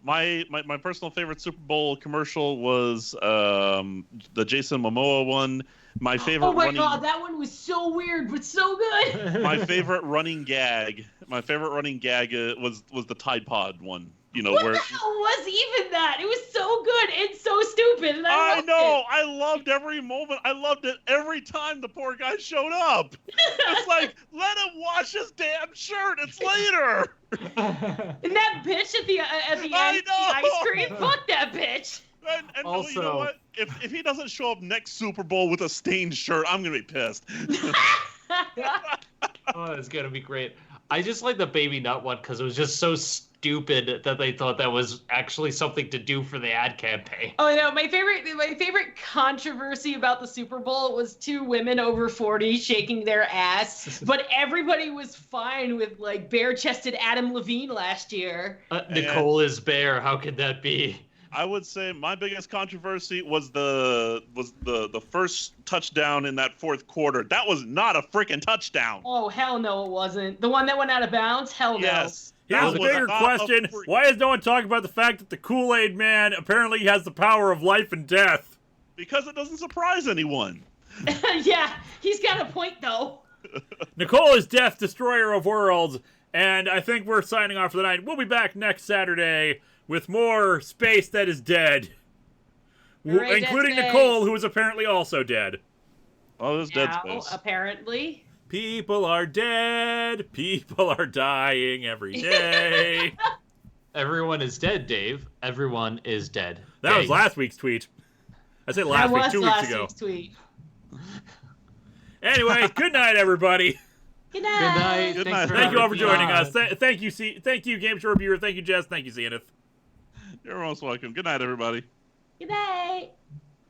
My personal favorite Super Bowl commercial was the Jason Momoa one. My favorite. Oh my god, that one was so weird but so good. My favorite running gag. Was the Tide Pod one. What where the hell was even that? It was so good and so stupid, and I loved know. it. I loved every moment. I loved it every time the poor guy showed up. It's like, let him wash his damn shirt. It's later. And that bitch at the end, I the know! ice cream. Fuck that bitch. And you Also- know what? If he doesn't show up next Super Bowl with a stained shirt, I'm gonna be pissed. Oh, it's gonna be great. I just like the baby nut one because it was just so stupid that they thought that was actually something to do for the ad campaign. Oh no, my favorite controversy about the Super Bowl was 2 women over 40 shaking their ass, but everybody was fine with like bare-chested Adam Levine last year. Nicole is bare. How could that be? I would say my biggest controversy was the first touchdown in that fourth quarter. That was not a freaking touchdown. Oh hell no, it wasn't. The one that went out of bounds? Hell no. Yes. Here's That the was bigger not question. a Why is no one talking about the fact that the Kool-Aid Man apparently has the power of life and death? Because it doesn't surprise anyone. Yeah, he's got a point though. Nicole is Death, Destroyer of Worlds, and I think we're signing off for the night. We'll be back next Saturday with more Space That Is Dead. Hooray, Including Dead Space. Nicole, who is apparently also dead. Oh, this Dead Now, Space. apparently. People are dead. People are dying every day. Everyone is dead, Dave. Everyone is dead. That was Dave. last week's tweet. I said last That week, was 2 last weeks ago. week's tweet. Anyway, good night, everybody. Good Good night. Good Thanks night. for Thank you all for having me joining on. us. Thank you, Game Show Reviewer. Thank you, Jess. Thank you, Zenith. You're most welcome. Good night, everybody. Good night.